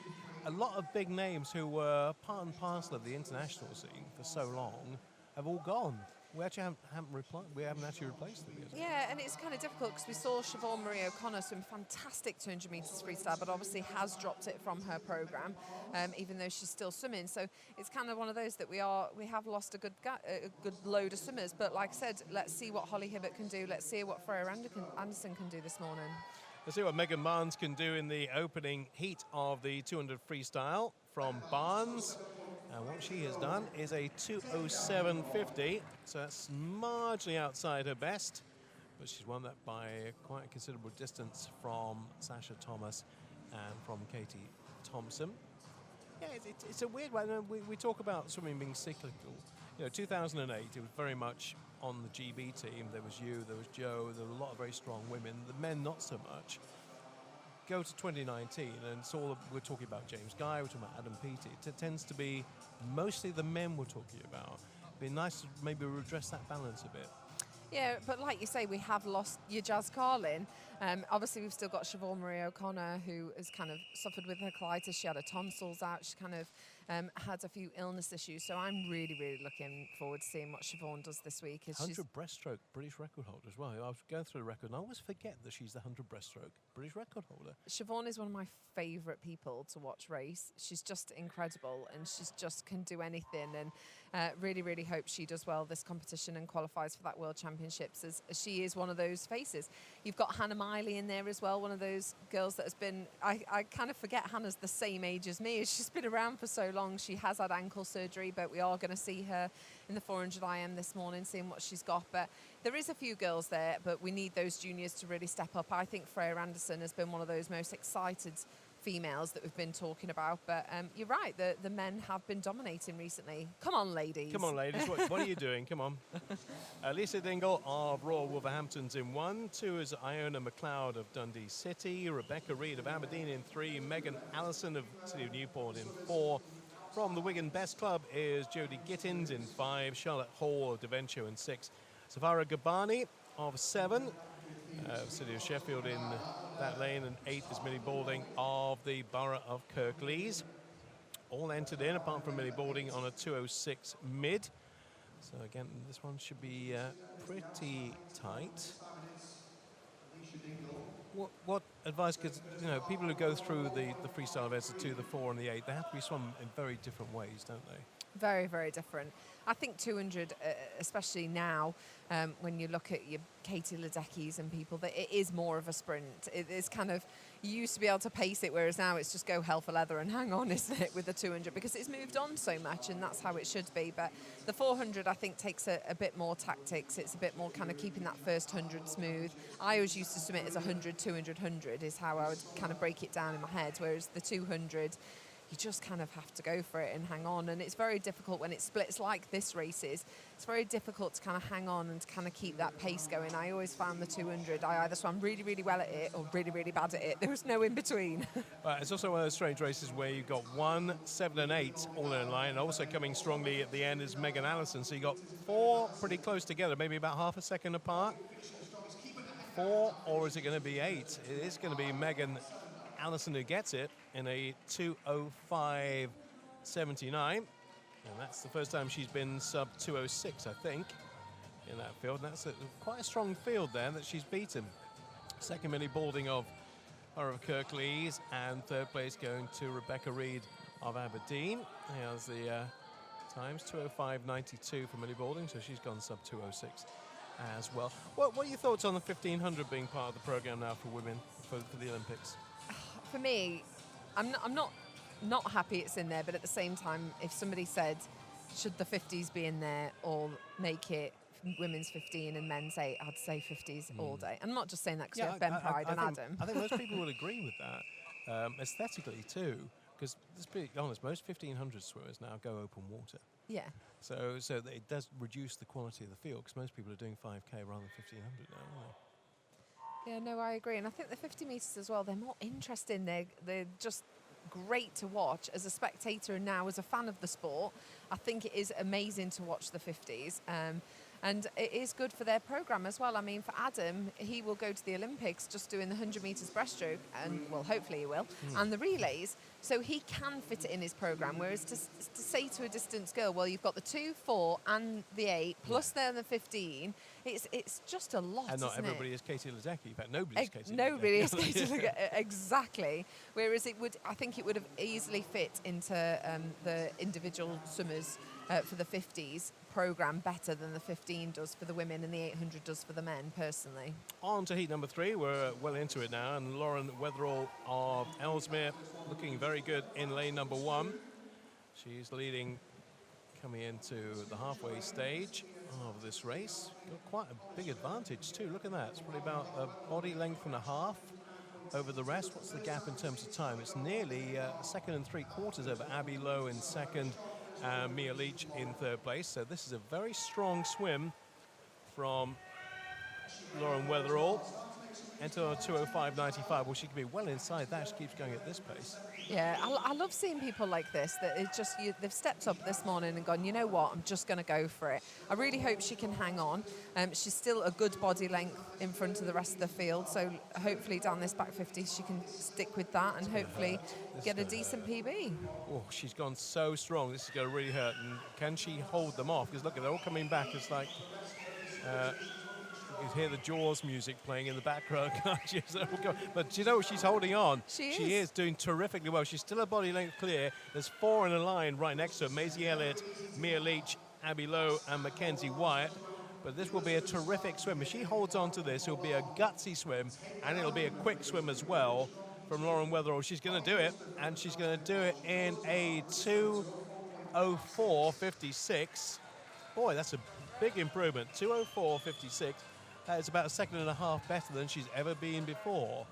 S4: A lot of big names who were part and parcel of the international scene for so long have all gone. We actually haven't actually replaced them yet.
S5: Yeah, and it's kind of difficult because we saw Siobhan Marie O'Connor swim fantastic 200 metres freestyle, but obviously has dropped it from her programme, even though she's still swimming. So it's kind of one of those that we have lost a good load of swimmers. But like I said, let's see what Holly Hibbert can do. Let's see what Freya Anderson can do this morning.
S4: Let's see what Megan Barnes can do in the opening heat of the 200 freestyle from Barnes. And what she has done is a 2:07.50, so that's marginally outside her best, but she's won that by quite a considerable distance from Sasha Thomas and from Katie Thompson. Yeah, it's a weird one. We talk about swimming being cyclical. 2008, it was very much on the GB team. There was you, there was Joe, there were a lot of very strong women. The men, not so much. Go to 2019, and it's all we're talking about. James Guy, we're talking about Adam Peaty. It tends to be mostly the men we're talking about. It'd be nice to maybe redress that balance a bit.
S5: Yeah, but like you say, we have lost your Jazz Carlin. Obviously, we've still got Siobhan Marie O'Connor, who has kind of suffered with her colitis. She had her tonsils out. She kind of had a few illness issues. So I'm really, really looking forward to seeing what Siobhan does this week.
S4: 100 breaststroke British record holder as well. I was going through the record, and I always forget that she's the 100 breaststroke British record holder.
S5: Siobhan is one of my favourite people to watch race. She's just incredible, and she's just can do anything. And really, really hope she does well this competition and qualifies for that World Championships, as she is one of those faces. You've got Hannah Miley in there as well, one of those girls that has been, I kind of forget Hannah's the same age as me. She's been around for so long. She has had ankle surgery, but we are going to see her in the 400 IM this morning, seeing what she's got. But there is a few girls there, but we need those juniors to really step up. I think Freya Anderson has been one of those most excited females that we've been talking about, but you're right, the men have been dominating recently. Come on, ladies.
S4: Come on, ladies. What are you doing? Come on. Lisa Dingle of Royal Wolverhampton's in 1. 2 is Iona McLeod of Dundee City. Rebecca Reid of Aberdeen in 3. Megan Allison of City of Newport in 4. From the Wigan Best Club is Jodie Gittins in 5. Charlotte Hall of Deventio in 6. Savara Gabani of 7. City of Sheffield in that lane, and 8 is Millie Balding of the Borough of Kirklees. All entered in, apart from Millie Balding on a 2:06 mid. So again, this one should be pretty tight. What advice, because people who go through the freestyle events, the 2, the 4 and the 8, they have to be swum in very different ways, don't they?
S5: Very, very different. I think 200, especially now, when you look at your Katie Ledeckis and people, that it is more of a sprint. It is kind of, you used to be able to pace it, whereas now it's just go hell for leather and hang on, isn't it, with the 200, because it's moved on so much, and that's how it should be. But the 400, I think, takes a bit more tactics. It's a bit more kind of keeping that first 100 smooth. I always used to submit as 100, 200, 100 is how I would kind of break it down in my head, whereas the 200, you just kind of have to go for it and hang on. And it's very difficult when it splits like this race is. It's very difficult to kind of hang on and to kind of keep that pace going. I always found the 200, I either swam really, really well at it or really, really bad at it. There was no in between.
S4: It's also one of those strange races where you've got 1, 7 and 8 all in line. And also coming strongly at the end is Megan Allison. So you've got 4 pretty close together, maybe about half a second apart. 4, or is it going to be 8? It is going to be Megan Allison who gets it in a 2:05.79, and that's the first time she's been sub 2:06, I think, in that field. And that's quite a strong field there that she's beaten. Second, Millie Balding of Borough of Kirklees, and third place going to Rebecca Reid of Aberdeen. Here's the times, 2:05.92 for Millie Balding, so she's gone sub 2:06 as well. What are your thoughts on the 1500 being part of the program now for women for the Olympics?
S5: For me, I'm not happy it's in there, but at the same time, if somebody said, should the 50s be in there or make it women's 15 and men's 8, I'd say 50s all day. I'm not just saying that because Ben Pride and Adam.
S4: I think most people would agree with that, aesthetically too, because let's be honest, most 1500 swimmers now go open water.
S5: Yeah.
S4: So it does reduce the quality of the field, because most people are doing 5K rather than 1500 now, aren't they?
S5: Yeah, no, I agree. And I think the 50 metres as well, they're more interesting. They're just great to watch as a spectator, and now as a fan of the sport. I think it is amazing to watch the 50s. And it is good for their programme as well. I mean, for Adam, he will go to the Olympics just doing the 100 metres breaststroke, and, well, hopefully he will, and the relays. So he can fit it in his programme, whereas to say to a distance girl, well, you've got the 2, 4 and the 8, plus then the 15, it's just a lot,
S4: and not
S5: isn't
S4: everybody
S5: it?
S4: is Katie Ledecky. In fact, nobody's Katie Ledecky.
S5: Nobody is Katie Ledecky, exactly. Whereas I think it would have easily fit into the individual swimmers for the 50s program better than the 15 does for the women and the 800 does for the men, personally.
S4: On to heat number 3. We're well into it now, and Lauren Weatherall of Ellesmere looking very good in lane number 1. She's leading coming into the halfway stage of this race. Got quite a big advantage too. Look at that. It's probably about a body length and a half over the rest. What's the gap in terms of time? It's nearly a second and 3/4 over Abby Lowe in second, Mia Leach in third place. So this is a very strong swim from Lauren Weatherall. Enter 2:05.95. Well, she can be well inside that. She keeps going at this pace.
S5: Yeah, I love seeing people like this, that it's just, they've stepped up this morning and gone, you know what, I'm just going to go for it. I really hope she can hang on. She's still a good body length in front of the rest of the field, so hopefully down this back 50 she can stick with that and hopefully get a decent PB.
S4: Oh, she's gone so strong. This is going to really hurt. And can she hold them off? Because look, they're all coming back. It's like... you hear the Jaws music playing in the background, can't you? But you know, she's holding on.
S5: She
S4: is doing terrifically well. She's still a body length clear. There's 4 in a line right next to her. Maisie Elliott, Mia Leach, Abby Lowe, and Mackenzie Wyatt. But this will be a terrific swim. If she holds on to this, it'll be a gutsy swim, and it'll be a quick swim as well from Lauren Weatherall. She's going to do it, and she's going to do it in a 2:04.56. Boy, that's a big improvement. 2:04.56. That is about a second and a half better than she's ever been before.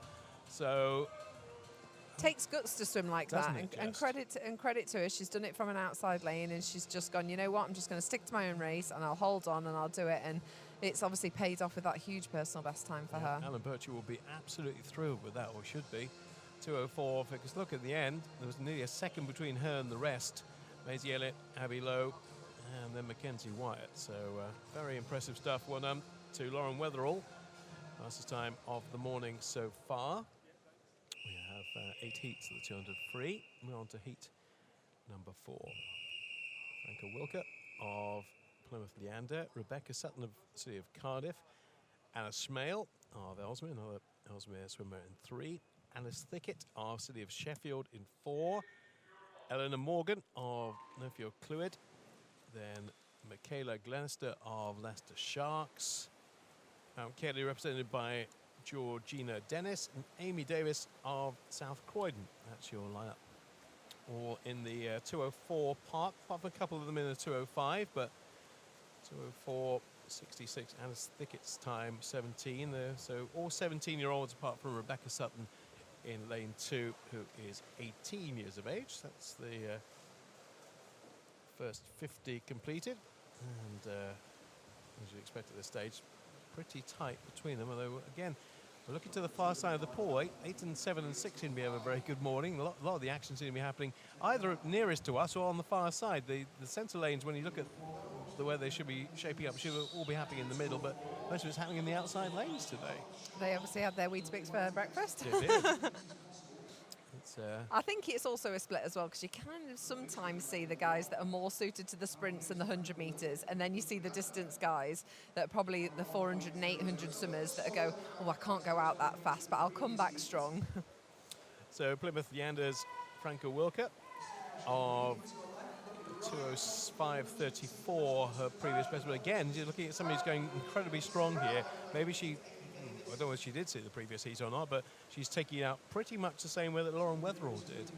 S4: So
S5: takes guts to swim like that, and credit to her. She's done it from an outside lane, and she's just gone, you know what, I'm just going to stick to my own race, and I'll hold on, and I'll do it. And it's obviously paid off with that huge personal best time for her.
S4: Alan Birchie will be absolutely thrilled with that, or should be. 2:04, because look, at the end, there was nearly a second between her and the rest. Maisie Elliott, Abby Lowe, and then Mackenzie Wyatt. So very impressive stuff. Well done to Lauren Weatherall. Fastest time of the morning so far. We have 8 heats of the 200 free. We're on to heat number 4. Franca Wilker of Plymouth Leander, Rebecca Sutton of the City of Cardiff, Anna Smale of Ellesmere, another Ellesmere swimmer in 3, Alice Thickett of City of Sheffield in 4, Eleanor Morgan of Nuffield Clwyd, then Michaela Glenister of Leicester Sharks, Kelly represented by Georgina Dennis, and Amy Davis of South Croydon. That's your lineup. All in the 2:04 park, apart from a couple of them in the 2:05, but 2:04.66. Alice Thickett's time 17 there, so all 17-year-olds apart from Rebecca Sutton in lane 2, who is 18 years of age. That's the first 50 completed, and as you expect at this stage, pretty tight between them, although again we're looking to the far side of the pool. 8 and 7 and 6 seem to be having a very good morning. A lot of the action seems to be happening either nearest to us or on the far side. The centre lanes, when you look at the way they should be shaping up, should all be happening in the middle, but most of it's happening in the outside lanes today.
S5: They obviously had their Weetabix for breakfast.
S4: They did.
S5: I think it's also a split as well, because you kind of sometimes see the guys that are more suited to the sprints and the 100 metres, and then you see the distance guys that are probably the 400 and 800 swimmers that go, oh, I can't go out that fast, but I'll come back strong.
S4: So Plymouth Leander's Franca Wilker of 2:05.34, her previous best. But again, you're looking at somebody who's going incredibly strong here. Maybe she, I don't know if she did see the previous heat or not, but she's taking out pretty much the same way that Lauren Weatherall did.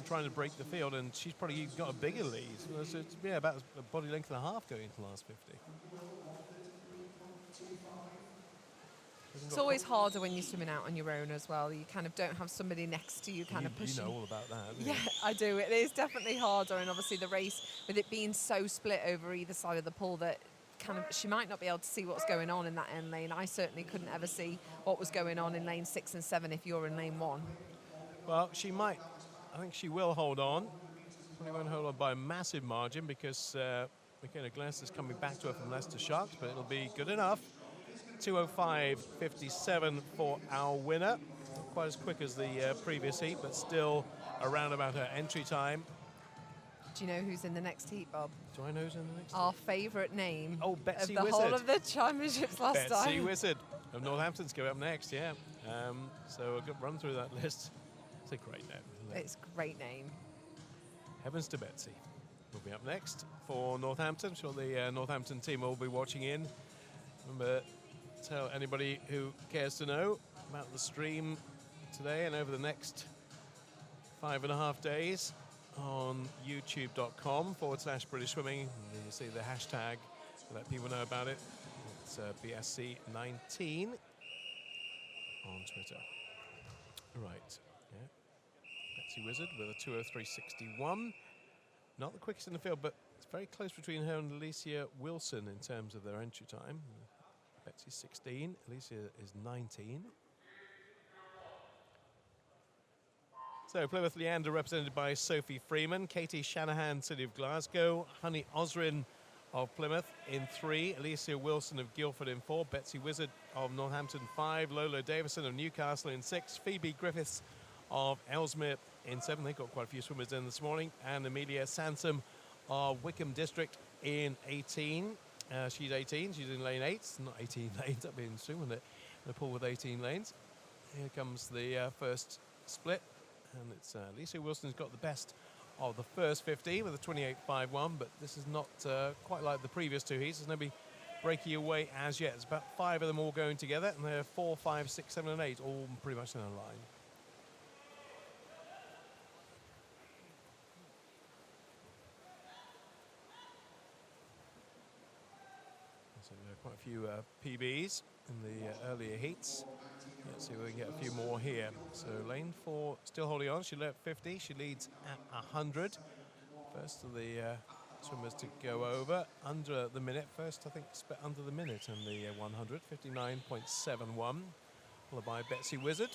S4: Trying to break the field, and she's probably got a bigger lead. So it's about a body length and a half going into the last 50.
S5: It's always harder when you're swimming out on your own as well. You kind of don't have somebody next to you kind of pushing.
S4: You know all about that.
S5: Yeah, I do. It is definitely harder, and obviously the race, with it being so split over either side of the pool, that kind of she might not be able to see what's going on in that end lane. I certainly couldn't ever see what was going on in lane 6 and 7 if you're in lane 1.
S4: Well, she might. I think she will hold on. Probably won't hold on by a massive margin, because Michaela Glass is coming back to her from Leicester Sharks, but it'll be good enough. 2:05.57 for our winner. Not quite as quick as the previous heat, but still around about her entry time.
S5: Do you know who's in the next heat, Bob?
S4: Do I know who's in the next
S5: Our favourite name
S4: Betsy
S5: of the
S4: Wizard.
S5: whole of the championships last time.
S4: Betsy Wizard of Northampton's going up next, yeah. So a good run through that list. It's a great name, isn't it?
S5: It's a great name.
S4: Heavens to Betsy. will be up next for Northampton. I'm sure the Northampton team will be watching in. Remember, tell anybody who cares to know about the stream today and over the next 5.5 days on youtube.com/British Swimming. And you see the hashtag to let people know about it. It's BSC19 on Twitter. Right. Yeah. Betsy Wizard with a 2:03.61. Not the quickest in the field, but it's very close between her and Alicia Wilson in terms of their entry time. Betsy's 16, Alicia is 19. So Plymouth Leander represented by Sophie Freeman, Katie Shanahan, City of Glasgow, Honey Osrin of Plymouth in 3, Alicia Wilson of Guildford in 4, Betsy Wizard of Northampton 5, Lola Davison of Newcastle in 6, Phoebe Griffiths of Ellesmere in 7. They've got quite a few swimmers in this morning, and Amelia Sansom of Wickham District in 18. She's 18, she's in lane 8, not 18 lanes, that'd be interesting, wouldn't it? In a pool with 18 lanes. Here comes the first split, and it's Alicia Wilson's got the best of the first 50 with a 28.51, but this is not quite like the previous 2 heats. There's nobody breaking away as yet. It's about 5 of them all going together, and they're 4, 5, 6, 7, and 8, all pretty much in a line. So there are quite a few PBs in the earlier heats. Let's see if we can get a few more here. So lane 4 still holding on. She led 50. She leads at 100. First of the swimmers to go over under the minute. First, I think, under the minute in the 100. 59.71. Followed by Betsy Wizard.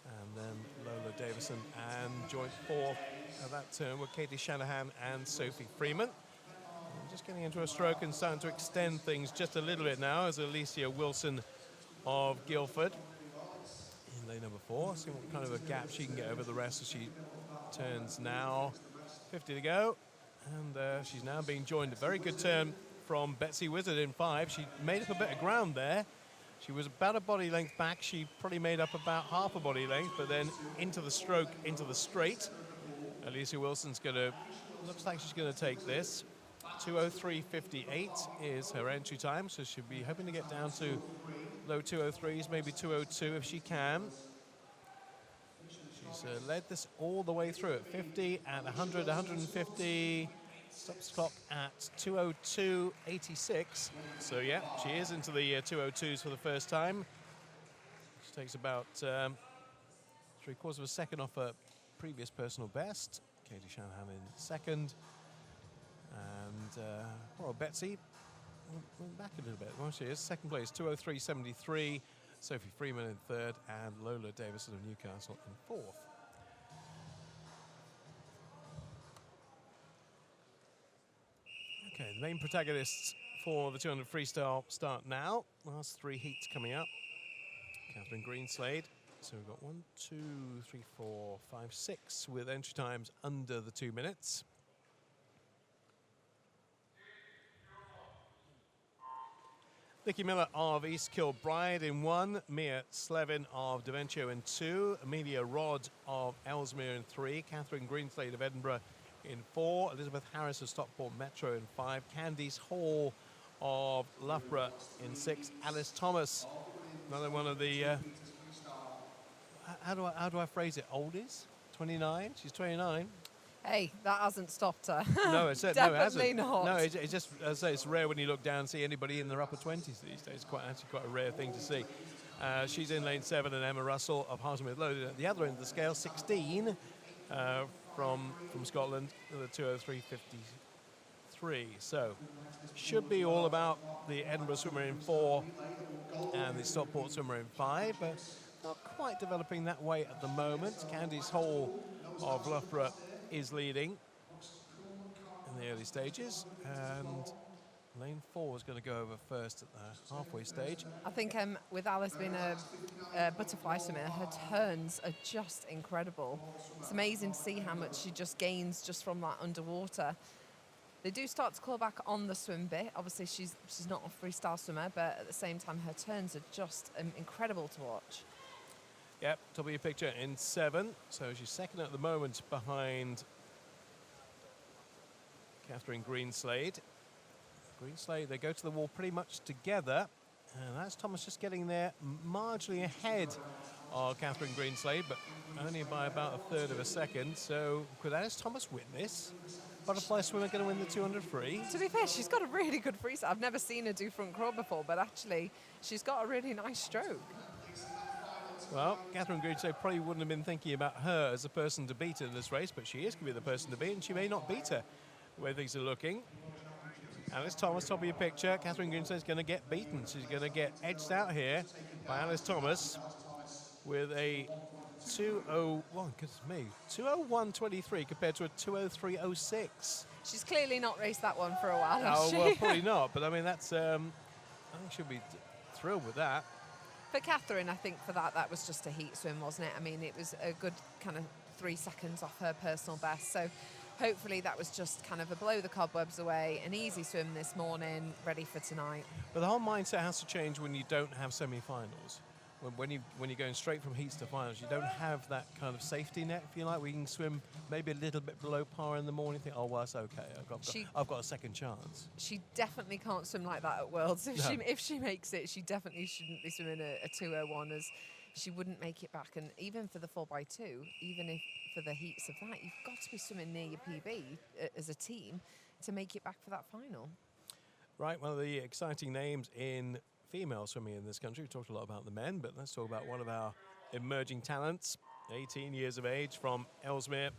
S4: And then Lola Davison. And joint 4 at that turn were Katie Shanahan and Sophie Freeman. And just getting into a stroke and starting to extend things just a little bit now as Alicia Wilson of Guildford in lane number 4. See what kind of a gap she can get over the rest as she turns now. 50 to go, and she's now being joined. A very good turn from Betsy Wizard in 5. She made up a bit of ground there. She was about a body length back. She probably made up about half a body length, but then into the stroke, into the straight. Alicia Wilson's gonna, looks like she's gonna take this. 2:03.58 is her entry time, so she'll be hoping to get down to low 2:03s, maybe 2:02 if she can. She's led this all the way through at 50, at 100, 150. Stops the clock at 2:02.86. So yeah, she is into the 2:02s for the first time. She takes about 3/4 of a second off her previous personal best. Katie Shanahan in second. And poor Betsy went back a little bit. Well, she is second place, 2:03.73. Sophie Freeman in third, and Lola Davison of Newcastle in fourth. Okay, the main protagonists for the 200 freestyle start now. Last 3 heats coming up. Catherine Greenslade. So we've got 1, 2, 3, 4, 5, 6 with entry times under the 2 minutes. Vicky Miller of East Kilbride in 1, Mia Slevin of Daventio in 2, Amelia Rodd of Ellesmere in 3, Catherine Greenslade of Edinburgh in 4, Elizabeth Harris of Stockport Metro in 5, Candice Hall of Loughborough in 6, Alice Thomas, another one of the, how do I phrase it, oldies? 29? She's 29.
S5: Hey, that hasn't stopped her.
S4: No, it hasn't.
S5: Definitely not.
S4: No, it's just, as I say, it's rare when you look down and see anybody in their upper 20s these days. It's actually quite a rare thing to see. She's in lane 7, and Emma Russell of Hartlepool loaded at the other end of the scale, 16 from Scotland, with a 2:03.53. So, should be all about the Edinburgh swimmer in 4 and the Stockport swimmer in 5, but not quite developing that way at the moment. Candice Hall of Loughborough is leading in the early stages, and lane 4 is going to go over first at the halfway stage.
S5: I think with Alice being a butterfly swimmer, her turns are just incredible. It's amazing to see how much she just gains just from that underwater. They do start to claw back on the swim bit. Obviously, she's not a freestyle swimmer, but at the same time, her turns are just incredible to watch.
S4: Yep, W picture in 7. So she's second at the moment behind Catherine Greenslade. Greenslade, they go to the wall pretty much together. And that's Thomas just getting there marginally ahead of Catherine Greenslade, but only by about a third of a second. So could Alice Thomas win this? Butterfly swimmer going to win the 200 free?
S5: To be fair, she's got a really good freestyle. I've never seen her do front crawl before, but actually she's got a really nice stroke.
S4: Well, Catherine Greenslade probably wouldn't have been thinking about her as a person to beat in this race, but she is going to be the person to beat, and she may not beat her the way things are looking. Alice Thomas, top of your picture. Catherine Greenslade is going to get beaten. She's going to get edged out here by Alice Thomas with a 201.23 compared to a 203.06.
S5: She's clearly not raced that one for a while, has
S4: Oh,
S5: she?
S4: well, probably not, but I mean, that's, I think she'll be thrilled with that.
S5: For Catherine, I think for that was just a heat swim, wasn't it? I mean, it was a good kind of 3 seconds off her personal best. So hopefully that was just kind of a blow the cobwebs away, an easy swim this morning, ready for tonight.
S4: But the whole mindset has to change when you don't have semi-finals. When you're going straight from heats to finals, you don't have that kind of safety net, if you like, where you can swim maybe a little bit below par in the morning, think, oh, well, that's okay, I've got a second chance.
S5: She definitely can't swim like that at Worlds. If she makes it, she definitely shouldn't be swimming a 201, as she wouldn't make it back. And even for the 4x2, even if for the heats of that, you've got to be swimming near your PB as a team to make it back for that final.
S4: Right, one of the exciting names in female swimming in this country. We talked a lot about the men, but let's talk about one of our emerging talents, 18 years of age, from Ellesmere.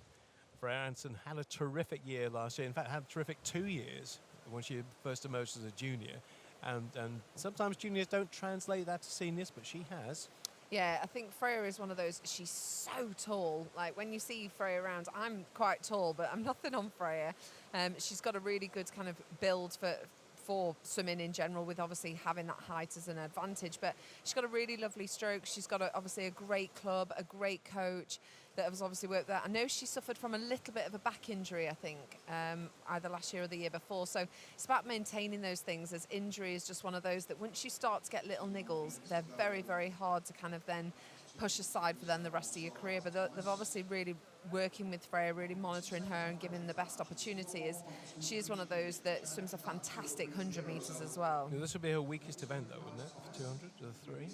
S4: Freya Hansen had a terrific year last year. In fact, had a terrific 2 years when she first emerged as a junior. And sometimes juniors don't translate that to seniors, but she has.
S5: Yeah, I think Freya is one of those, she's so tall. Like, when you see Freya around, I'm quite tall, but I'm nothing on Freya. She's got a really good kind of build for swimming in general, with obviously having that height as an advantage. But she's got a really lovely stroke. She's got obviously a great club, a great coach that has obviously worked there. I know she suffered from a little bit of a back injury, I think, either last year or the year before. So it's about maintaining those things, as injury is just one of those that once you start to get little niggles, they're very, very hard to kind of then push aside for then the rest of your career. But they've obviously really working with Freya, really monitoring her and giving the best opportunity. She is one of those that swims a fantastic 100 metres as well.
S4: Now, this would be her weakest event, though, wouldn't it? For 200 or the 3?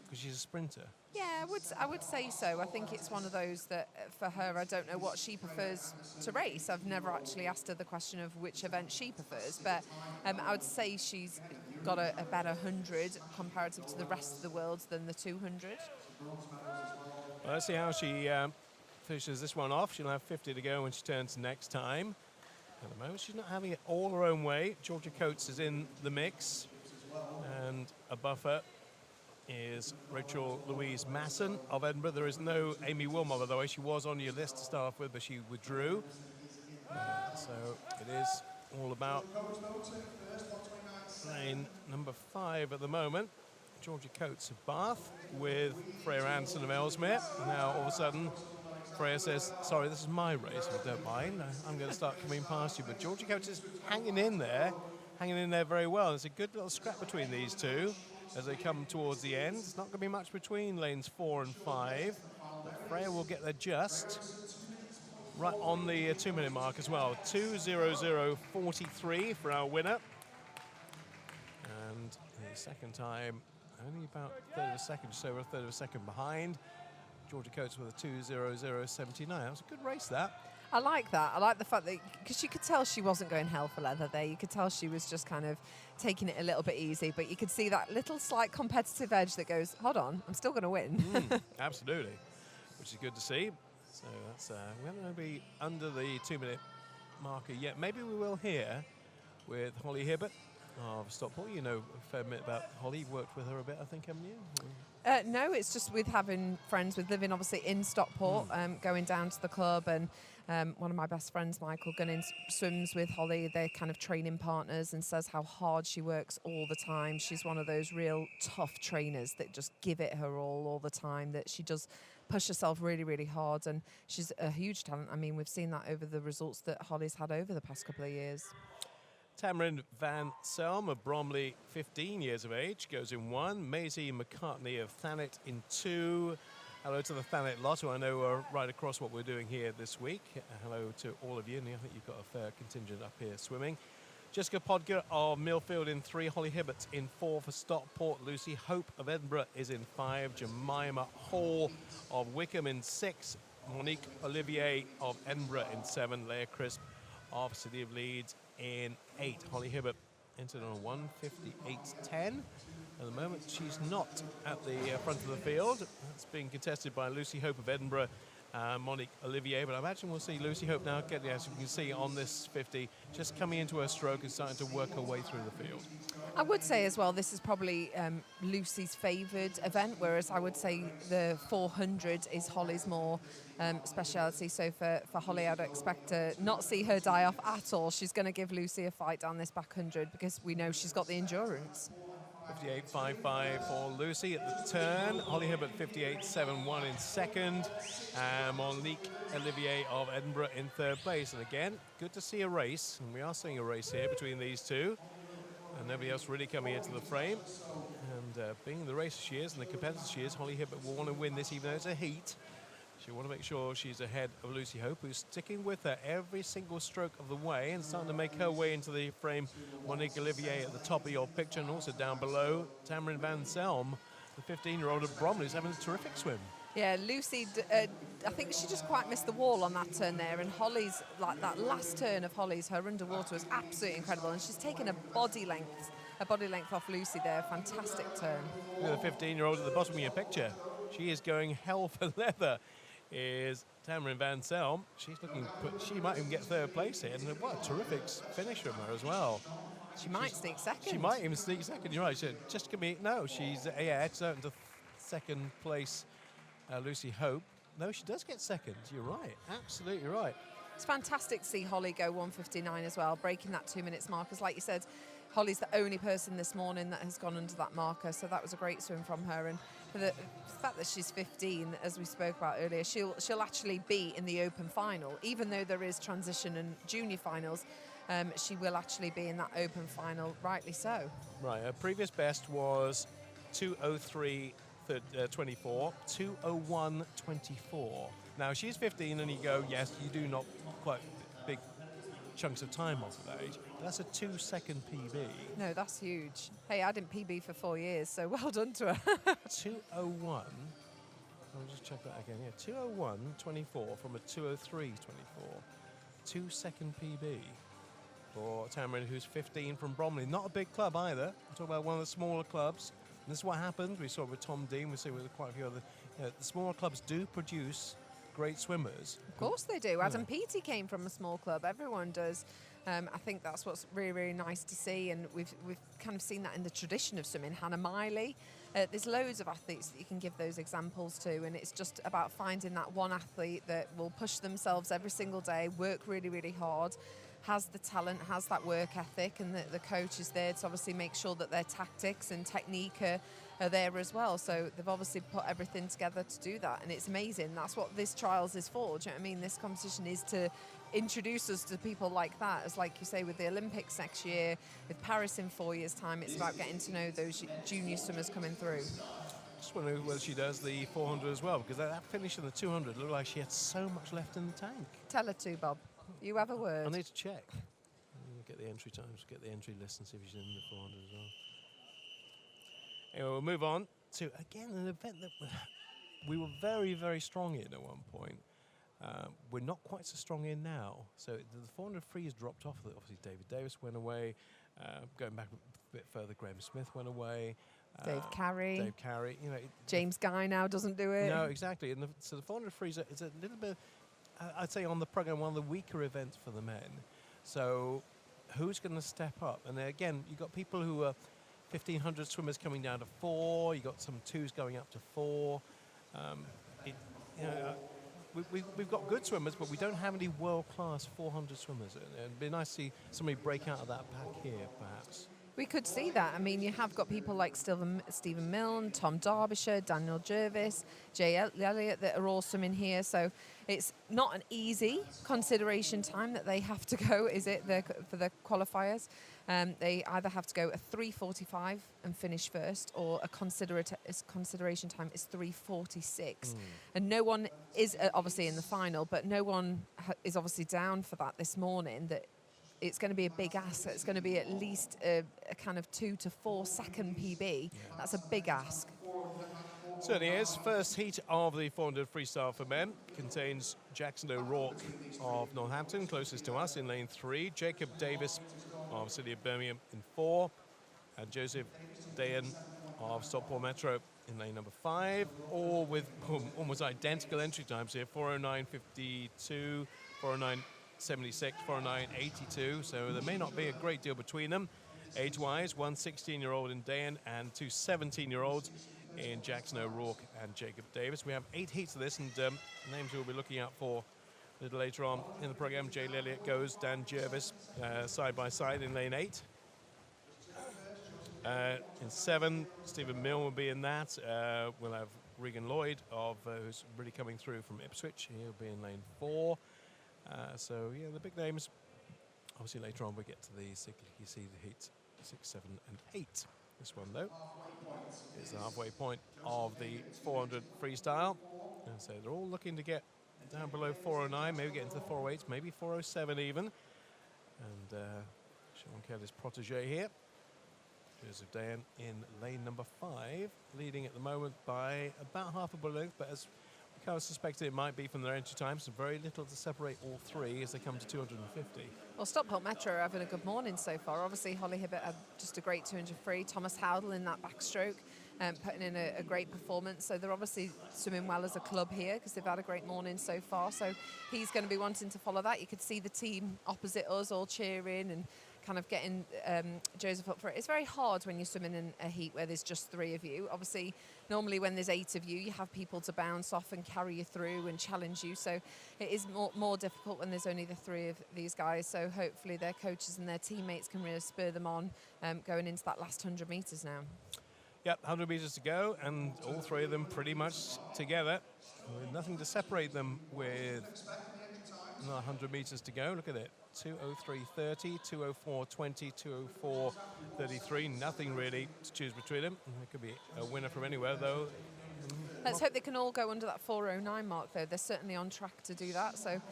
S4: Because she's a sprinter.
S5: Yeah, I would say so. I think it's one of those that, for her, I don't know what she prefers to race. I've never actually asked her the question of which event she prefers, but I would say she's got a better 100 comparative to the rest of the world than the 200.
S4: Well, let's see how she finishes this one off. She'll have 50 to go when she turns next time. At the moment, she's not having it all her own way. Georgia Coates is in the mix, and above her is Rachel Louise Masson of Edinburgh. There is no Amy Wilmot, by the way. She was on your list to start off with, but she withdrew. So it is all about lane number 5 at the moment. Georgia Coates of Bath with Freya Hansen of Ellesmere. Now, all of a sudden, Freya says, sorry, this is my race, if you don't mind. I'm going to start coming past you. But Georgia Coates is hanging in there very well. It's a good little scrap between these two as they come towards the end. It's not going to be much between lanes 4 and 5. But Freya will get there just right on the 2-minute mark as well. 2:00:43 for our winner. And the second time, only about a third of a second, just over a third of a second behind. Georgia Coates with a 2:00:79. That was a good race, that.
S5: I like that. I like the fact that, because you could tell she wasn't going hell for leather there. You could tell she was just kind of taking it a little bit easy, but you could see that little slight competitive edge that goes, hold on, I'm still going to win.
S4: Absolutely, which is good to see. So that's we're not going to be under the 2-minute marker yet. Maybe we will here with Holly Hibbert of Stockport. You know a fair bit about Holly. You've worked with her a bit, I think, haven't you?
S5: No, it's just with having friends, with living obviously in Stockport, going down to the club, and one of my best friends, Michael Gunning, swims with Holly. They're kind of training partners, and says how hard she works all the time. She's one of those real tough trainers that just give it her all the time, that she does push herself really, really hard, and she's a huge talent. I mean, we've seen that over the results that Holly's had over the past couple of years.
S4: Tamarind Van Selm of Bromley, 15 years of age, goes in 1. Maisie McCartney of Thanet in 2. Hello to the Thanet lot, who I know are right across what we're doing here this week. Hello to all of you, and I think you've got a fair contingent up here swimming. Jessica Podger of Millfield in 3, Holly Hibbert in 4 for Stockport, Lucy Hope of Edinburgh is in 5, Jemima Hall of Wickham in 6, Monique Olivier of Edinburgh in 7, Leah Crisp of City of Leeds in 8. Holly Hibbert entered on 1:58.10. At the moment, she's not at the front of the field. It's being contested by Lucy Hope of Edinburgh, Monique Olivier, but I imagine we'll see Lucy Hope now get, as you can see on this 50, just coming into her stroke and starting to work her way through the field.
S5: I would say as well, this is probably Lucy's favoured event, whereas I would say the 400 is Holly's more speciality. So for Holly, I'd expect to not see her die off at all. She's going to give Lucy a fight down this back 100 because we know she's got the endurance.
S4: 58.55 for Lucy at the turn. Holly Hibbert 58.71 in second. Monique Olivier of Edinburgh in third place. And again, good to see a race. And we are seeing a race here between these two. And nobody else really coming into the frame. And being the racer she is and the competitor she is, Holly Hibbert will want to win this even though it's a heat. She'll want to make sure she's ahead of Lucy Hope, who's sticking with her every single stroke of the way and starting to make her way into the frame. Monique Olivier at the top of your picture, and also down below, Tamron Van Selm, the 15-year-old of Bromley, who's having a terrific swim.
S5: Yeah, Lucy, I think she just quite missed the wall on that turn there, and Holly's, like that last turn of Holly's, her underwater was absolutely incredible, and she's taken a body length off Lucy there. Fantastic turn.
S4: Look at the 15-year-old at the bottom of your picture. She is going hell for leather. Is Tamron Van Selm. She's looking, she might even get third place here, and what a terrific finish from her as well.
S5: She might sneak second.
S4: She might even sneak second, you're right. Just give me, no, she's, edged out into second place, Lucy Hope. No, she does get second, you're right, absolutely right.
S5: It's fantastic to see Holly go 1:59 as well, breaking that 2 minutes markers. Like you said, Holly's the only person this morning that has gone under that marker, so that was a great swim from her. And for the fact that she's 15, as we spoke about earlier, she'll actually be in the open final, even though there is transition and junior finals. She will actually be in that open final, rightly so.
S4: Right, her previous best was 2:03.24, 2:01.24. Now she's 15, and you go, yes, you do not quite big chunks of time off of that age. But that's a 2-second PB.
S5: No, that's huge. Hey, I didn't PB for 4 years, so well done to her.
S4: 2:01. I'll just check that again. Yeah, 2:01.24 from a 2:03.24. 2-second PB for Tamron, who's 15 from Bromley. Not a big club either. We're talking about one of the smaller clubs. And this is what happened. We saw with Tom Dean. We see with quite a few other. The smaller clubs do produce great swimmers.
S5: Of course they do. Adam Peaty came from a small club. Everyone does. I think that's what's really, really nice to see, and we've kind of seen that in the tradition of swimming. Hannah Miley. There's loads of athletes that you can give those examples to, and it's just about finding that one athlete that will push themselves every single day, work really, really hard, has the talent, has that work ethic, and the coach is there to obviously make sure that their tactics and technique are there as well. So they've obviously put everything together to do that, and it's amazing. That's what this trials is for. Do you know what I mean? This competition is to introduce us to people like that, as like you say with the Olympics next year, with Paris in 4 years' time. It's about getting to know those junior swimmers coming through.
S4: Just wonder whether she does the 400 as well, because that finish in the 200 looked like she had so much left in the tank.
S5: Tell her to, Bob. You have a word.
S4: I need to check. Get the entry times, get the entry list, and see if she's in the 400 as well. Anyway, we'll move on to, again, an event that we were very, very strong in at one point. We're not quite so strong in now. So the 400 free has dropped off. Obviously, David Davis went away. Going back a bit further, Graham Smith went away.
S5: Dave Carey.
S4: You know,
S5: James Guy now doesn't do it.
S4: No, exactly. And so the 400 free is a little bit, I'd say, on the program, one of the weaker events for the men. So who's going to step up? And again, you've got people who are 1,500 swimmers coming down to 4. You've got some 2s going up to 4. We've got good swimmers, but we don't have any world-class 400 swimmers. It'd be nice to see somebody break out of that pack here, perhaps.
S5: We could see that. I mean, you have got people like Stephen Milne, Tom Derbyshire, Daniel Jervis, Jay Elliott that are all swimming here. So it's not an easy consideration time that they have to go, is it, for the qualifiers? They either have to go a 3:45 and finish first, or a consideration time is 3:46. And no one is obviously in the final, but no one is obviously down for that this morning. That it's going to be a big ask. It's going to be at least a kind of 2 to 4 second PB. That's a big ask.
S4: Certainly is. First heat of the 400 freestyle for men contains Jackson O'Rourke of Northampton, closest to us, in lane 3. Jacob Davis of City of Birmingham in 4. And Joseph Dayan of Stockport Metro in lane number 5. All with almost identical entry times here. 4:09.52, 4:09.76, 4:09.82. So there may not be a great deal between them. Age-wise, one 16-year-old in Dayan and two 17-year-olds in Jackson O'Rourke and Jacob Davis. We have 8 heats of this, and names we'll be looking out for a little later on in the program. Jay Lilliott goes, Dan Jervis side by side in lane 8. In 7, Stephen Mill will be in that. We'll have Regan Lloyd, who's really coming through from Ipswich. He'll be in lane 4. So, yeah, the big names. Obviously, later on we get to the heats 6, 7, and 8. This one, though, is the halfway point of the 400 freestyle. And so they're all looking to get down below 4:09, maybe get into the 4:08s, maybe 4:07 even. And Sean Kelly's protege here, Joseph Dayan, in lane number 5, leading at the moment by about half a bullet, but as we kind of suspected it might be from their entry times, so very little to separate all 3 as they come to 250.
S5: Well, Stockport Metro are having a good morning so far. Obviously, Holly Hibbert had just a great 200 free. Thomas Howdle in that backstroke, putting in a great performance. So they're obviously swimming well as a club here because they've had a great morning so far. So he's going to be wanting to follow that. You could see the team opposite us all cheering and kind of getting Joseph up for it. It's very hard when you're swimming in a heat where there's just 3 of you. Obviously, normally when there's 8 of you, you have people to bounce off and carry you through and challenge you. So it is more difficult when there's only the 3 of these guys. So hopefully their coaches and their teammates can really spur them on going into that last 100 metres now.
S4: Yep, 100 metres to go, and all 3 of them pretty much together, with nothing to separate them, with another 100 metres to go. Look at it. 2:03.30, 2:04.20, 2:04.33. Nothing really to choose between them. There could be a winner from anywhere, though.
S5: Let's hope they can all go under that 4:09 mark, though. They're certainly on track to do that. So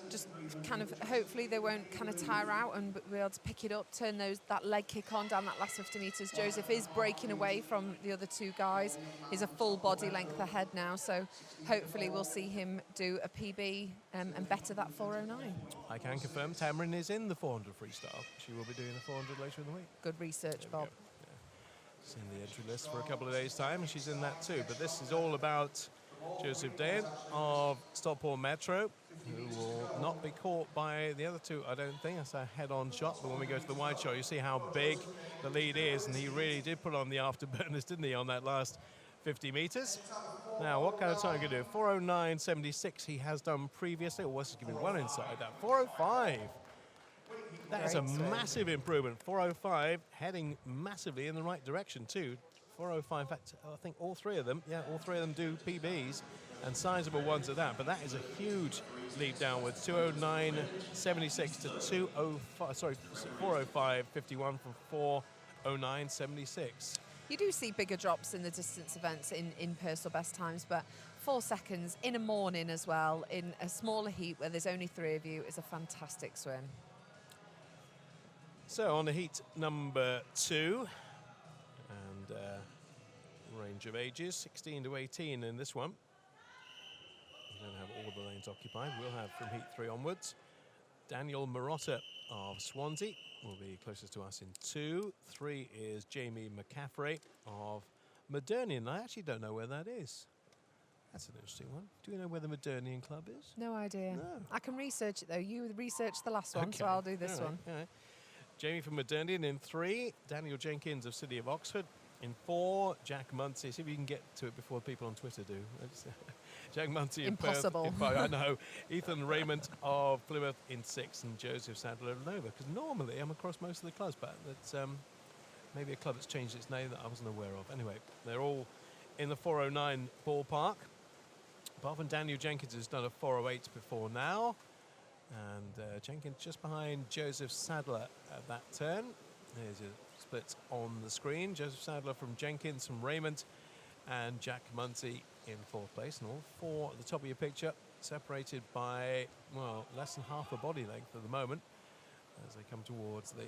S5: just kind of hopefully they won't kind of tire out and be able to pick it up, turn that leg kick on down that last 50 metres. Joseph is breaking away from the other 2 guys. He's a full body length ahead now, so hopefully we'll see him do a PB and better that 4:09.
S4: I can confirm Tamron is in the 400 freestyle. She will be doing the 400 later in the week.
S5: Good research, Bob.
S4: Yeah. She's in the entry list for a couple of days' time, and she's in that too. But this is all about Joseph Dayan of Stockport Metro, who will not be caught by the other 2, I don't think. That's a head-on shot, but when we go to the wide shot, you see how big the lead is, and he really did put on the afterburners, didn't he, on that last 50 metres. Now, what kind of time can he do? 4:09.76 he has done previously, or was he going to be well inside that? 4:05. That is a massive improvement. 4:05, heading massively in the right direction, too. 4:05, in fact, I think all 3 of them, do PBs, and sizable ones at that, but that is a huge leap downwards. 2:09.76 to 4:05.51 from 4:09.76.
S5: You do see bigger drops in the distance events in personal best times, but 4 seconds in a morning as well, in a smaller heat where there's only 3 of you, is a fantastic swim.
S4: So on to heat number 2, and range of ages, 16 to 18 in this one. We don't have all the lanes occupied. We'll have from heat 3 onwards. Daniel Marotta of Swansea will be closest to us in 2. 3 is Jamie McCaffrey of Modernian. I actually don't know where that is. That's an interesting one. Do you know where the Modernian Club is?
S5: No idea.
S4: No.
S5: I can research it, though. You researched the last one,
S4: Okay.
S5: so I'll do this
S4: All right,
S5: one.
S4: all right. Jamie from Modernian in 3. Daniel Jenkins of City of Oxford in 4. Jack Muncie. See if you can get to it before people on Twitter do. Jack Muncie in Perth.
S5: Impossible.
S4: In 5. I know. Ethan Raymond of Plymouth in 6, and Joseph Sadler of Nova. Because normally I'm across most of the clubs, but that's maybe a club that's changed its name that I wasn't aware of. Anyway, they're all in the 4:09 ballpark. Apart from Daniel Jenkins, has done a 4:08 before now. And Jenkins just behind Joseph Sadler at that turn. There's your splits on the screen. Joseph Sadler from Jenkins, from Raymond, and Jack Muncy in 4th place. And all 4 at the top of your picture, separated by, well, less than half a body length at the moment as they come towards the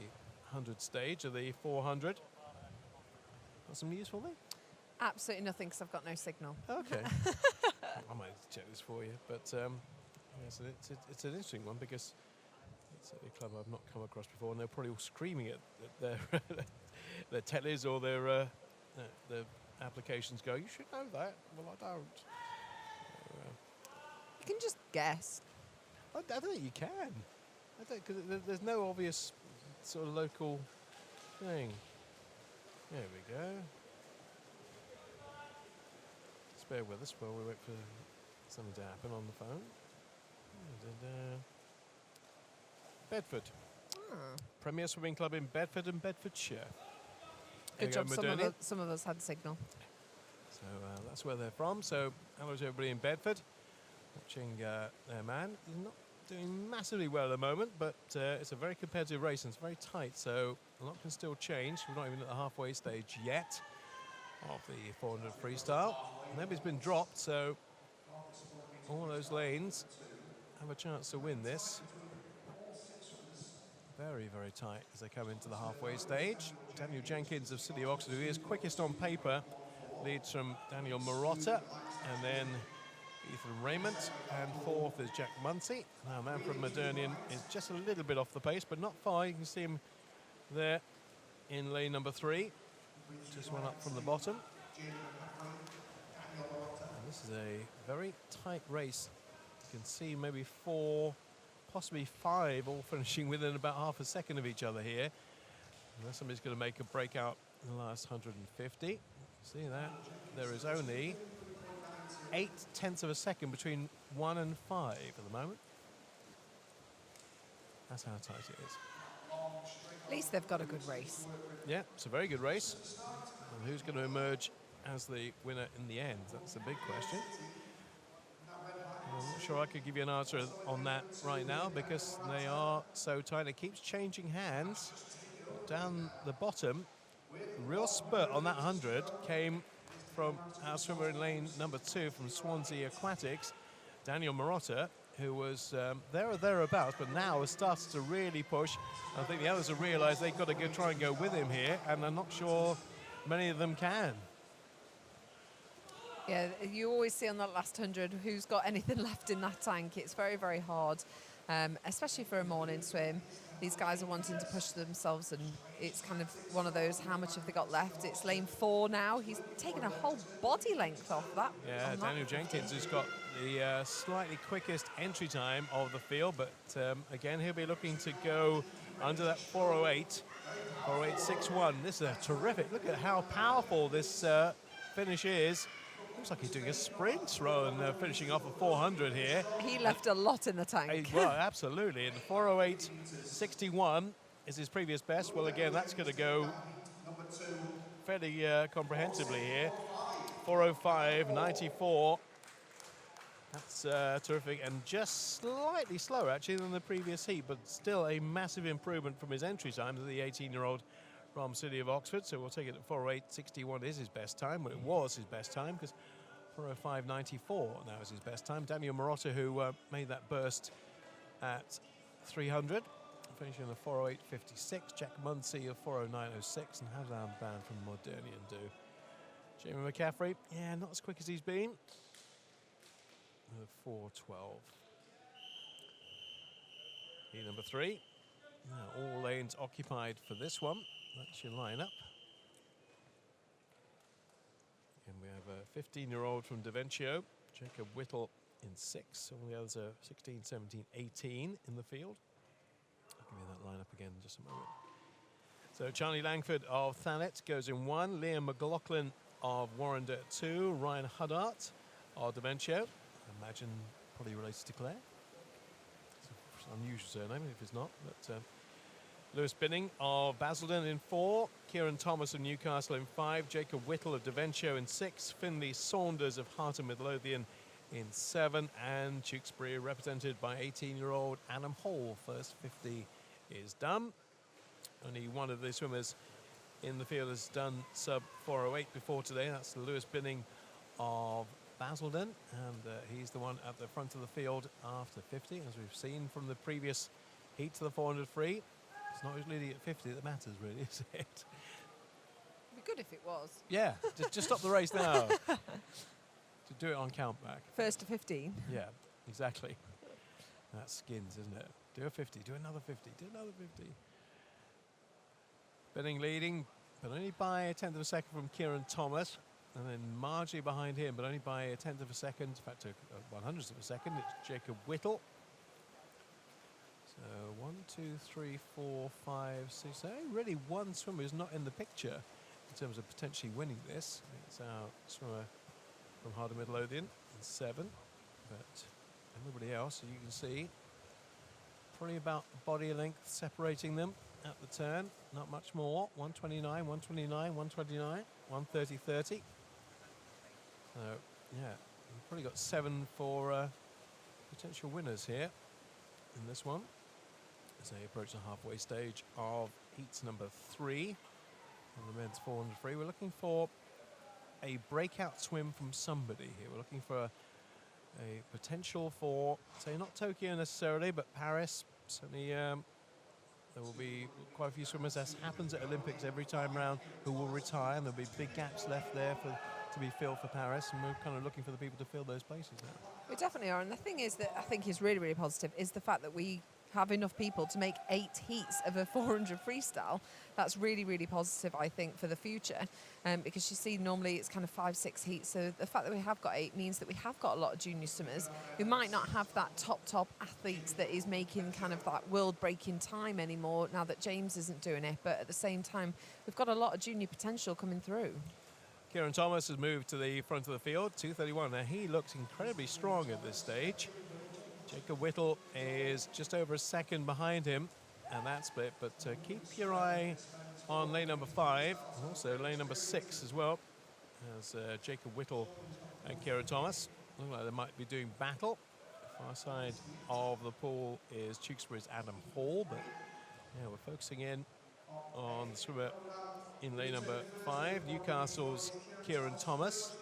S4: 100 stage of the 400. Got some news for me?
S5: Absolutely nothing, because I've got no signal.
S4: Okay. I might check this for you, but yes, it's an interesting one because it's a club I've not come across before, and they're probably all screaming at their their tellies or their applications. Go, you should know that. Well, I don't.
S5: You can just guess.
S4: I don't think you can. I don't, because there's no obvious sort of local thing. There we go. Just bear with us while we wait for something to happen on the phone. Bedford. Premier Swimming Club in Bedford and Bedfordshire.
S5: Good job. Some of us had signal.
S4: So that's where they're from. So hello to everybody in Bedford. Watching their man. He's not doing massively well at the moment, but it's a very competitive race and it's very tight. So a lot can still change. We're not even at the halfway stage yet of the 400 freestyle. Nobody's been dropped, so all those lanes have a chance to win this. Very, very tight as they come into the halfway stage. Daniel Jenkins of City of Oxford, who is quickest on paper, leads from Daniel Marotta, and then Ethan Raymond, and 4th is Jack Muncy. Now Manfred Modernian is just a little bit off the pace, but not far. You can see him there in lane number 3. Just one up from the bottom. And this is a very tight race. You can see maybe 4, possibly 5, all finishing within about half a second of each other here. Unless somebody's going to make a breakout in the last 150. See that? There is only 0.8 of a second between 1 and 5 at the moment. That's how tight it is.
S5: At least they've got a good race.
S4: Yeah, it's a very good race. And who's going to emerge as the winner in the end? That's the big question. I'm not sure I could give you an answer on that right now because they are so tight. It keeps changing hands. Down the bottom, the real spurt on that 100 came from our swimmer in lane number 2 from Swansea Aquatics, Daniel Marotta, who was there or thereabouts, but now has started to really push. I think the others have realised they've got to try and go with him here, and I'm not sure many of them can.
S5: Yeah, you always see on that last 100 who's got anything left in that tank. It's very, very hard, especially for a morning swim. These guys are wanting to push themselves, and it's kind of one of those, how much have they got left? It's lane 4 now. He's taken a whole body length off that.
S4: Yeah, Daniel Jenkins has got the slightly quickest entry time of the field, but again, he'll be looking to go under that 4:08, 4:08.61. This is a terrific, look at how powerful this finish is. Looks like he's doing a sprint rather than finishing off a 400 here.
S5: He left a lot in the tank.
S4: Well, absolutely. And the 4:08.61 is his previous best. Well, again, that's going to go fairly comprehensively here. 4:05.94. That's terrific. And just slightly slower, actually, than the previous heat, but still a massive improvement from his entry time to the 18-year-old from City of Oxford. So we'll take it at 4:08.61 is his best time. Well, it was his best time because 4:05.94 now is his best time. Daniel Marotta, who made that burst at 300, finishing on a 4:08.56. Jack Muncy of 4:09.06. And how did our band from Modernian do? Jamie McCaffrey, yeah, not as quick as he's been. 4:12. Heat number 3. Now all lanes occupied for this one. That's your lineup. And we have a 15-year-old from Davencio, Jacob Whittle in 6. All the others are 16, 17, 18 in the field. I'll give you that lineup again in just a moment. So Charlie Langford of Thanet goes in 1. Liam McLaughlin of Warrender 2. Ryan Huddart of Davencio. I imagine probably related to Claire. It's an unusual surname if it's not, but Lewis Binning of Basildon in 4, Kieran Thomas of Newcastle in 5, Jacob Whittle of Davencio in 6, Finley Saunders of Heart and Midlothian in 7, and Tewkesbury represented by 18-year-old Adam Hall. First 50 is done. Only one of the swimmers in the field has done sub 4:08 before today. That's Lewis Binning of Basildon, and he's the one at the front of the field after 50, as we've seen from the previous heat to the 400 free. It's not usually at 50 that matters, really, is it?
S5: It'd be good if it was.
S4: Yeah, just stop the race now. To do it on count back.
S5: First to 15.
S4: Yeah, exactly. That skins, isn't it? Do a 50, do another 50, do another 50. Binning leading, but only by a tenth of a second from Kieran Thomas. And then marginally behind him, but only by a tenth of a second, in fact, a 100th of a second, it's Jacob Whittle. So 1, 2, 3, 4, 5, 6. So really one swimmer is not in the picture in terms of potentially winning this. It's our swimmer from Harder Midlothian in 7. But everybody else, as you can see, probably about body length separating them at the turn. Not much more. 129, 129, 129, 130, 30. So, yeah, we've probably got 7 for potential winners here in this one as they approach the halfway stage of heats number 3 on the men's 400 free. We're looking for a breakout swim from somebody here. We're looking for a potential for, say, not Tokyo necessarily, but Paris. Certainly, there will be quite a few swimmers, as happens at Olympics every time round, who will retire, and there'll be big gaps left there to be filled for Paris, and we're kind of looking for the people to fill those places now.
S5: We definitely are, and the thing is that I think is really, really positive is the fact that we have enough people to make 8 heats of a 400 freestyle. That's really, really positive, I think, for the future, because you see normally it's kind of 5, 6 heats, so the fact that we have got 8 means that we have got a lot of junior swimmers who might not have that top athletes that is making kind of that world-breaking time anymore now that James isn't doing it, but at the same time we've got a lot of junior potential coming through.
S4: Kieran Thomas has moved to the front of the field, 2:31. Now he looks incredibly strong at this stage. Jacob Whittle is just over a second behind him, and that split. But keep your eye on lane number 5, and also lane number 6 as well, as Jacob Whittle and Kieran Thomas look like they might be doing battle. Far side of the pool is Tewkesbury's Adam Hall, but yeah, we're focusing in on the swimmer in lane number 5, Newcastle's Kieran Thomas.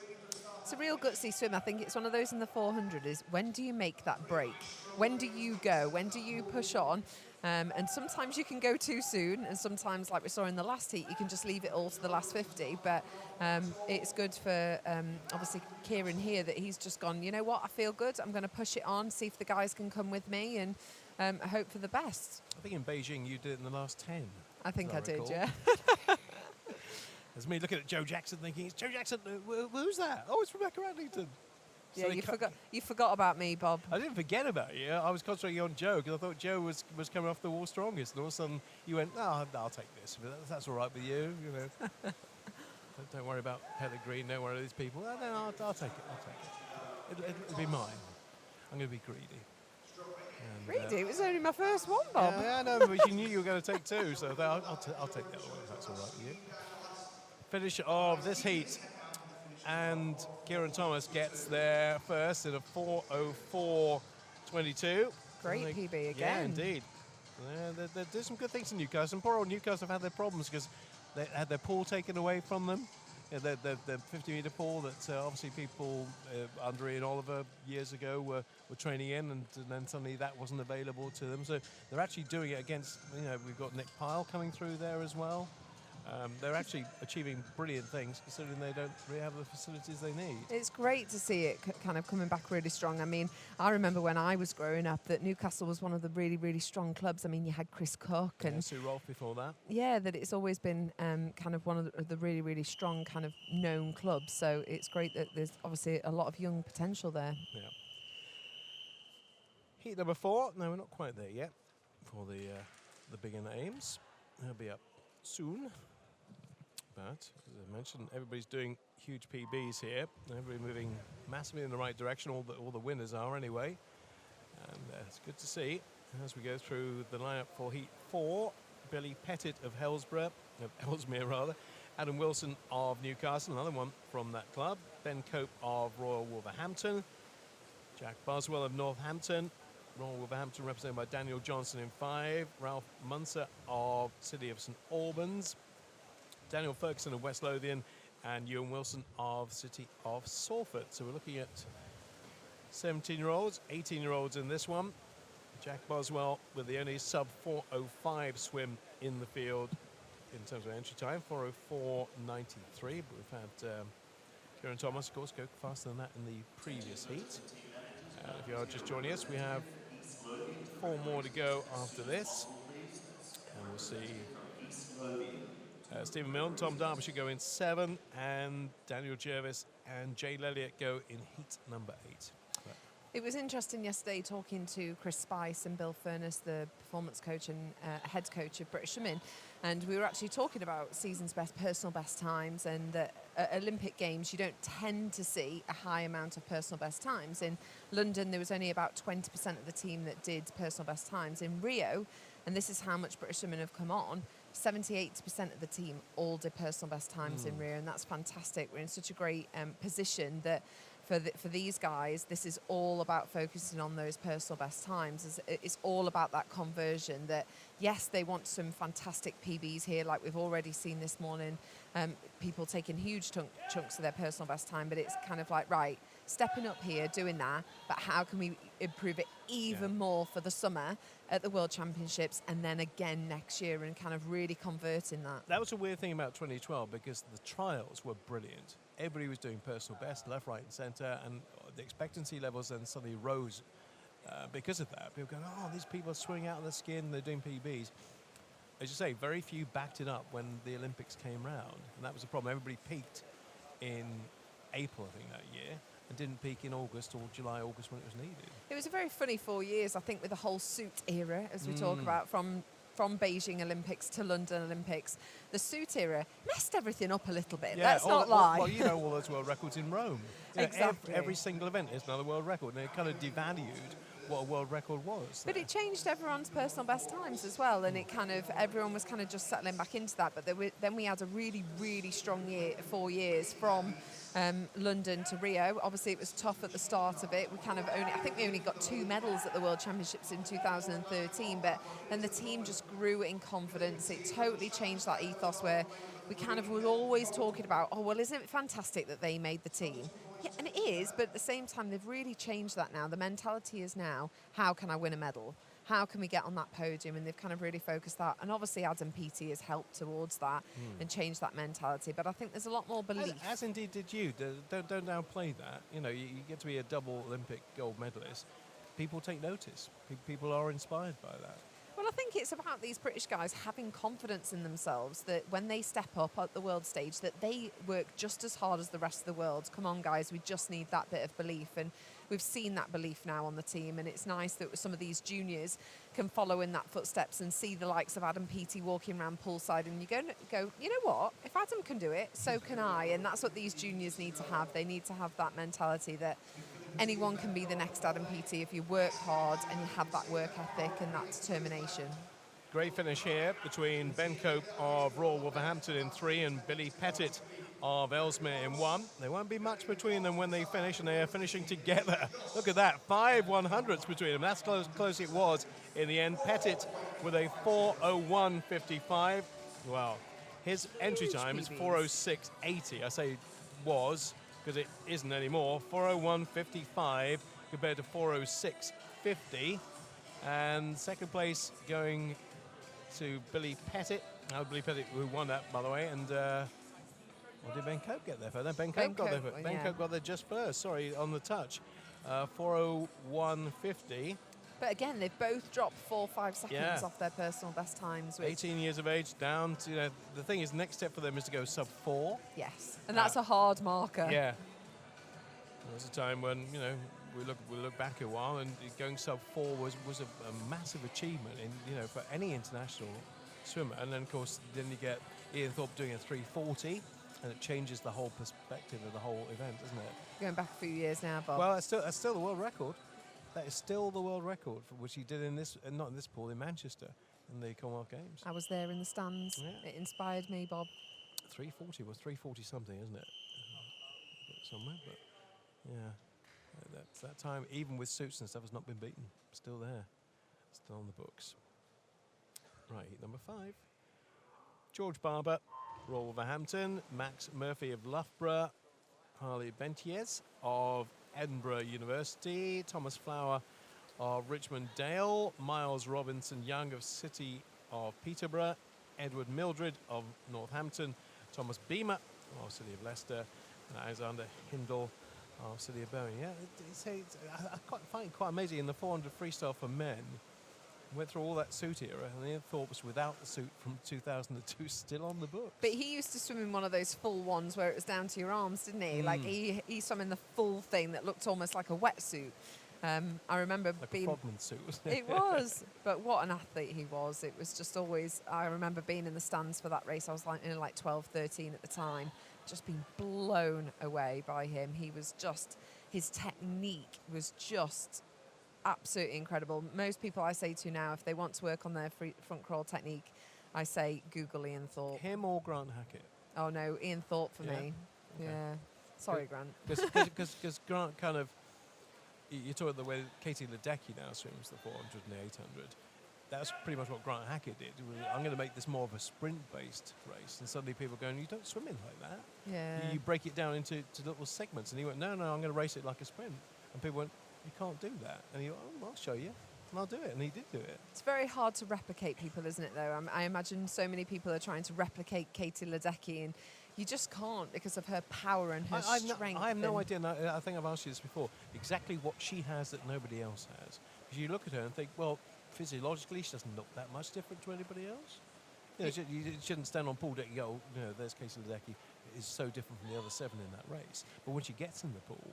S5: It's a real gutsy swim. I think it's one of those in the 400 is when do you make that break? When do you go? When do you push on? And sometimes you can go too soon, and sometimes, like we saw in the last heat, you can just leave it all to the last 50. But it's good for, obviously, Kieran here that he's just gone, you know what, I feel good. I'm going to push it on, see if the guys can come with me, and hope for the best.
S4: I think in Beijing you did it in the last 10.
S5: I think I did,
S4: recall.
S5: yeah.
S4: There's me looking at Joe Jackson thinking, it's Joe Jackson, who's that? Oh, it's Rebecca Adlington.
S5: Yeah, you forgot about me, Bob.
S4: I didn't forget about you. I was concentrating on Joe because I thought Joe was coming off the wall strongest. And all of a sudden you went, no, I'll take this. If that's all right with you. Don't worry about Pellegrini. Don't worry about these people. No, I'll take it. It'll be mine. I'm going to be greedy. And,
S5: Greedy? It was only my first one, Bob.
S4: Yeah, I know, but you knew you were going to take 2, so I'll take that one if that's all right with you. Finish of this heat, and Kieran Thomas gets there first in a 4:04.22.
S5: Great PB again.
S4: Yeah, indeed. They do some good things in Newcastle. And poor old Newcastle have had their problems because they had their pool taken away from them. Yeah, the 50-metre pool that obviously people under Ian Oliver years ago were training in, and then suddenly that wasn't available to them. So they're actually doing it against, we've got Nick Pyle coming through there as well. They're actually achieving brilliant things considering they don't really have the facilities they need.
S5: It's great to see it kind of coming back really strong. I mean, I remember when I was growing up that Newcastle was one of the really, really strong clubs. I mean, you had Chris Cook and
S4: Sue Rolfe before that.
S5: Yeah, that it's always been kind of one of the really, really strong kind of known clubs. So it's great that there's obviously a lot of young potential there.
S4: Yeah. Heat number 4. No, we're not quite there yet for the bigger names. They'll be up soon. But, as I mentioned, everybody's doing huge PBs here. Everybody moving massively in the right direction. All the winners are anyway. And it's good to see as we go through the lineup for Heat 4. Billy Pettit of Ellesmere rather. Adam Wilson of Newcastle, another one from that club. Ben Cope of Royal Wolverhampton. Jack Boswell of Northampton. Royal Wolverhampton represented by Daniel Johnson in 5, Ralph Munzer of City of St Albans, Daniel Ferguson of West Lothian, and Ewan Wilson of City of Salford. So we're looking at 17-year-olds, 18-year-olds in this one. Jack Boswell with the only sub 4:05 swim in the field in terms of entry time, 4:04.93. But we've had Kieran Thomas, of course, go faster than that in the previous heat. If you are just joining us, we have 4 more to go after this. And we'll see Stephen Milne, Tom Derbyshire go in 7, and Daniel Jervis and Jay Lelliott go in heat number 8.
S5: It was interesting yesterday talking to Chris Spice and Bill Furness, the performance coach and head coach of British Swimming, and we were actually talking about season's best, personal best times, and that at Olympic Games you don't tend to see a high amount of personal best times. In London there was only about 20% of the team that did personal best times. In Rio, and this is how much British Swimming have come on, 78% of the team all did personal best times in Rio, and that's fantastic. We're in such a great position that for these guys, this is all about focusing on those personal best times. It's all about that conversion that, yes, they want some fantastic PBs here, like we've already seen this morning, people taking huge chunks of their personal best time, but it's kind of like, right, stepping up here, doing that, but how can we improve it even more for the summer at the World Championships and then again next year, and kind of really converting that.
S4: That was a weird thing about 2012 because the trials were brilliant. Everybody was doing personal best, left, right and centre, and the expectancy levels then suddenly rose because of that. People going, oh, these people are swimming out of their skin, they're doing PBs. As you say, very few backed it up when the Olympics came round, and that was the problem. Everybody peaked in April, I think, that year, and didn't peak in August or July, August when it was needed.
S5: It was a very funny 4 years, I think, with the whole suit era, as we talk about, from Beijing Olympics to London Olympics. The suit era messed everything up a little bit.
S4: Yeah,
S5: Let's not lie.
S4: Well, you know, all those world records in Rome. You know,
S5: Exactly.
S4: Every single event is another world record, and it kind of devalued what a world record was.
S5: But it changed everyone's personal best times as well, and it kind of, everyone was kind of just settling back into that. But then we had a really, really strong 4 years from London to Rio. Obviously, it was tough at the start of it. I think we only got 2 medals at the World Championships in 2013, but then the team just grew in confidence. It totally changed that ethos where we kind of were always talking about, oh, well, isn't it fantastic that they made the team? Yeah, and it is, but at the same time, they've really changed that now. The mentality is now, how can I win a medal? How can we get on that podium? And they've kind of really focused that. And obviously, Adam Peaty has helped towards that and changed that mentality. But I think there's a lot more belief.
S4: As indeed did you. Don't downplay that. You know, you get to be a double Olympic gold medalist. People take notice. People are inspired by that.
S5: Well, I think it's about these British guys having confidence in themselves that when they step up at the world stage, that they work just as hard as the rest of the world. Come on, guys, we just need that bit of belief. And we've seen that belief now on the team. And it's nice that some of these juniors can follow in that footsteps and see the likes of Adam Peaty walking around poolside. And you go, you know what? If Adam can do it, so can I. And that's what these juniors need to have. They need to have that mentality that anyone can be the next Adam Peaty if you work hard and you have that work ethic and that determination.
S4: Great finish here between Ben Cope of Royal Wolverhampton in 3 and Billy Pettit of Ellesmere in 1. There won't be much between them when they finish, and they are finishing together. Look at that, 5 100ths between them. That's close it was in the end. Pettit with a 4:01.55. Well, his entry time is 4:06.80. I say was, because it isn't anymore. 4:01.55 compared to 4:06.50. And second place going to Billy Pettit. Billy Pettit who won that, by the way. And did Ben Cope get there first? No, Ben Cope got there first. Ben Cope got there just first, sorry, on the touch. 4:01.50.
S5: But again, they've both dropped 4 or 5 seconds off their personal best times.
S4: 18 years of age down to, the thing is, next step for them is to go sub 4.
S5: Yes, and that's a hard marker.
S4: Yeah. There's a time when, we look back a while, and going sub 4 was a massive achievement in, for any international swimmer. And then, of course, then you get Ian Thorpe doing a 3:40, and it changes the whole perspective of the whole event, doesn't it?
S5: Going back a few years now, Bob.
S4: Well, that's still the world record. That is still the world record, for which he did in this, not in this pool, in Manchester, in the Commonwealth Games.
S5: I was there in the stands.
S4: Yeah.
S5: It inspired me, Bob.
S4: 3:40 was 3:40 something, isn't it? Somewhere, but yeah. That's that time, even with suits and stuff, has not been beaten. Still there. Still on the books. Right, heat number 5. George Barber, Royal Wolverhampton. Max Murphy of Loughborough. Harley Bentiez of Edinburgh University. Thomas Flower of Richmond Dale. Miles Robinson Young of City of Peterborough. Edward Mildred of Northampton. Thomas Beamer of City of Leicester. And Alexander Hindle of City of Birmingham. Yeah, I find it quite amazing in the 400 freestyle for men. Went through all that suit era, and Ian Thorpe was without the suit from 2002, still on the books.
S5: But he used to swim in one of those full ones where it was down to your arms, didn't he? Like he swam in the full thing that looked almost like a wetsuit. I remember
S4: like
S5: being...
S4: a frogman suit, wasn't it?
S5: It was, but what an athlete he was. It was just always... I remember being in the stands for that race. I was like 12, 13 at the time, just being blown away by him. He was just... His technique was just... absolutely incredible. Most people I say to now, if they want to work on their front crawl technique, I say Google Ian Thorpe.
S4: Him or Grant Hackett?
S5: Oh no, Ian Thorpe for me.
S4: Okay.
S5: Yeah. Sorry, Grant.
S4: Because Grant kind of, you talk about the way Katie Ledecky now swims the 400 and the 800. That's pretty much what Grant Hackett did. I'm going to make this more of a sprint-based race. And suddenly people are going, you don't swim in like that.
S5: Yeah.
S4: You break it down into little segments. And he went, no, I'm going to race it like a sprint. And people went, you can't do that. And he went, oh, I'll show you. And I'll do it. And he did do it.
S5: It's very hard to replicate people, isn't it, though? I imagine so many people are trying to replicate Katie Ledecky, and you just can't because of her power and her strength.
S4: I have no idea, and I think I've asked you this before, exactly what she has that nobody else has. Because you look at her and think, well, physiologically, she doesn't look that much different to anybody else. You know, you shouldn't stand on pool deck and go, you know, there's Katie Ledecky. It's so different from the other 7 in that race. But when she gets in the pool,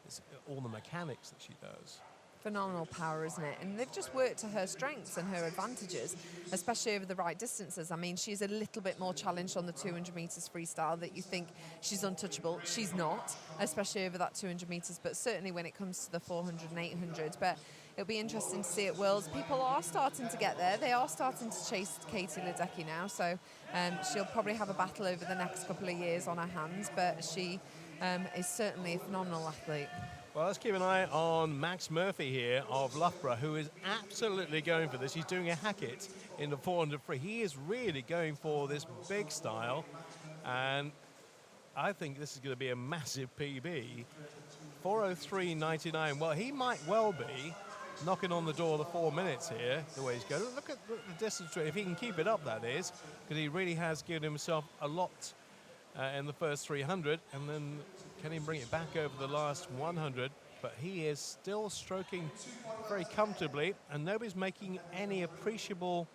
S4: it's all the mechanics that she does.
S5: Phenomenal power, isn't it? And they've just worked to her strengths and her advantages, especially over the right distances. I mean, she's a little bit more challenged on the 200 metres freestyle that you think she's untouchable. She's not, especially over that 200 metres, but certainly when it comes to the 400 and 800. But it'll be interesting to see at Worlds. People are starting to get there. They are starting to chase Katie Ledecky now, so she'll probably have a battle over the next couple of years on her hands, but she is certainly a phenomenal athlete.
S4: Well, let's keep an eye on Max Murphy here of Loughborough, who is absolutely going for this. He's doing a Hackett in the 400 free. He is really going for this big style, and I think this is going to be a massive PB. 4:03.99. Well, he might well be knocking on the door of the 4 minutes here, the way he's going. Look at the distance, if he can keep it up, that is, because he really has given himself a lot in the first 300, and then can he bring it back over the last 100? But he is still stroking very comfortably, and nobody's making any appreciable...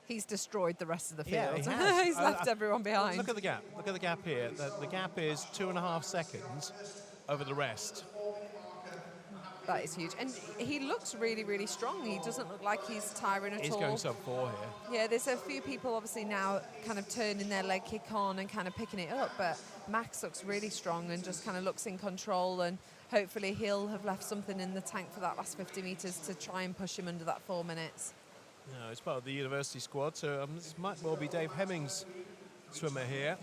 S5: He's destroyed the rest of the field.
S4: Yeah, he has.
S5: He's left everyone behind.
S4: Look at the gap. Look at the gap here. The gap is 2.5 seconds over the rest.
S5: That is huge. And he looks really, really strong. He doesn't look like he's tiring at all.
S4: He's going sub-4 here.
S5: Yeah, there's a few people obviously now kind of turning their leg kick on and kind of picking it up, but Max looks really strong and just kind of looks in control, and hopefully he'll have left something in the tank for that last 50 metres to try and push him under that 4 minutes.
S4: No, it's part of the university squad, so this might well be Dave Hemming's swimmer here.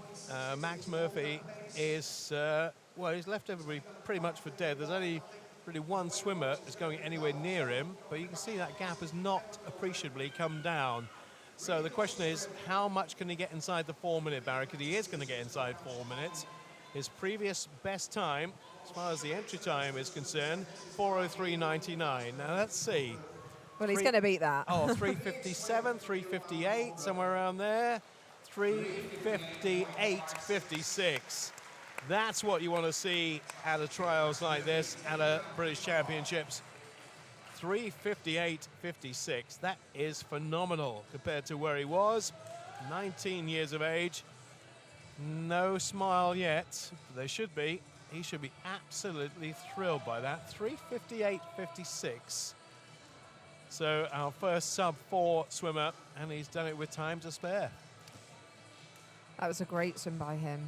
S4: Max Murphy is, well, he's left everybody pretty much for dead. There's only really one swimmer is going anywhere near him, but you can see that gap has not appreciably come down. So the question is, how much can he get inside the 4 minute barrier? Because he is going to get inside 4 minutes. His previous best time, as far as the entry time is concerned, 4:03.99. Now let's see.
S5: Well, he's going to beat that.
S4: Oh, 3:57, 3:58, somewhere around there. 3:58.56. That's what you want to see at a trials like this, at a British Championships. 3:58.56. That is phenomenal compared to where he was. 19 years of age. No smile yet. There should be. He should be absolutely thrilled by that. 3:58.56. So our first sub-4 swimmer, and he's done it with time to spare.
S5: That was a great swim by him.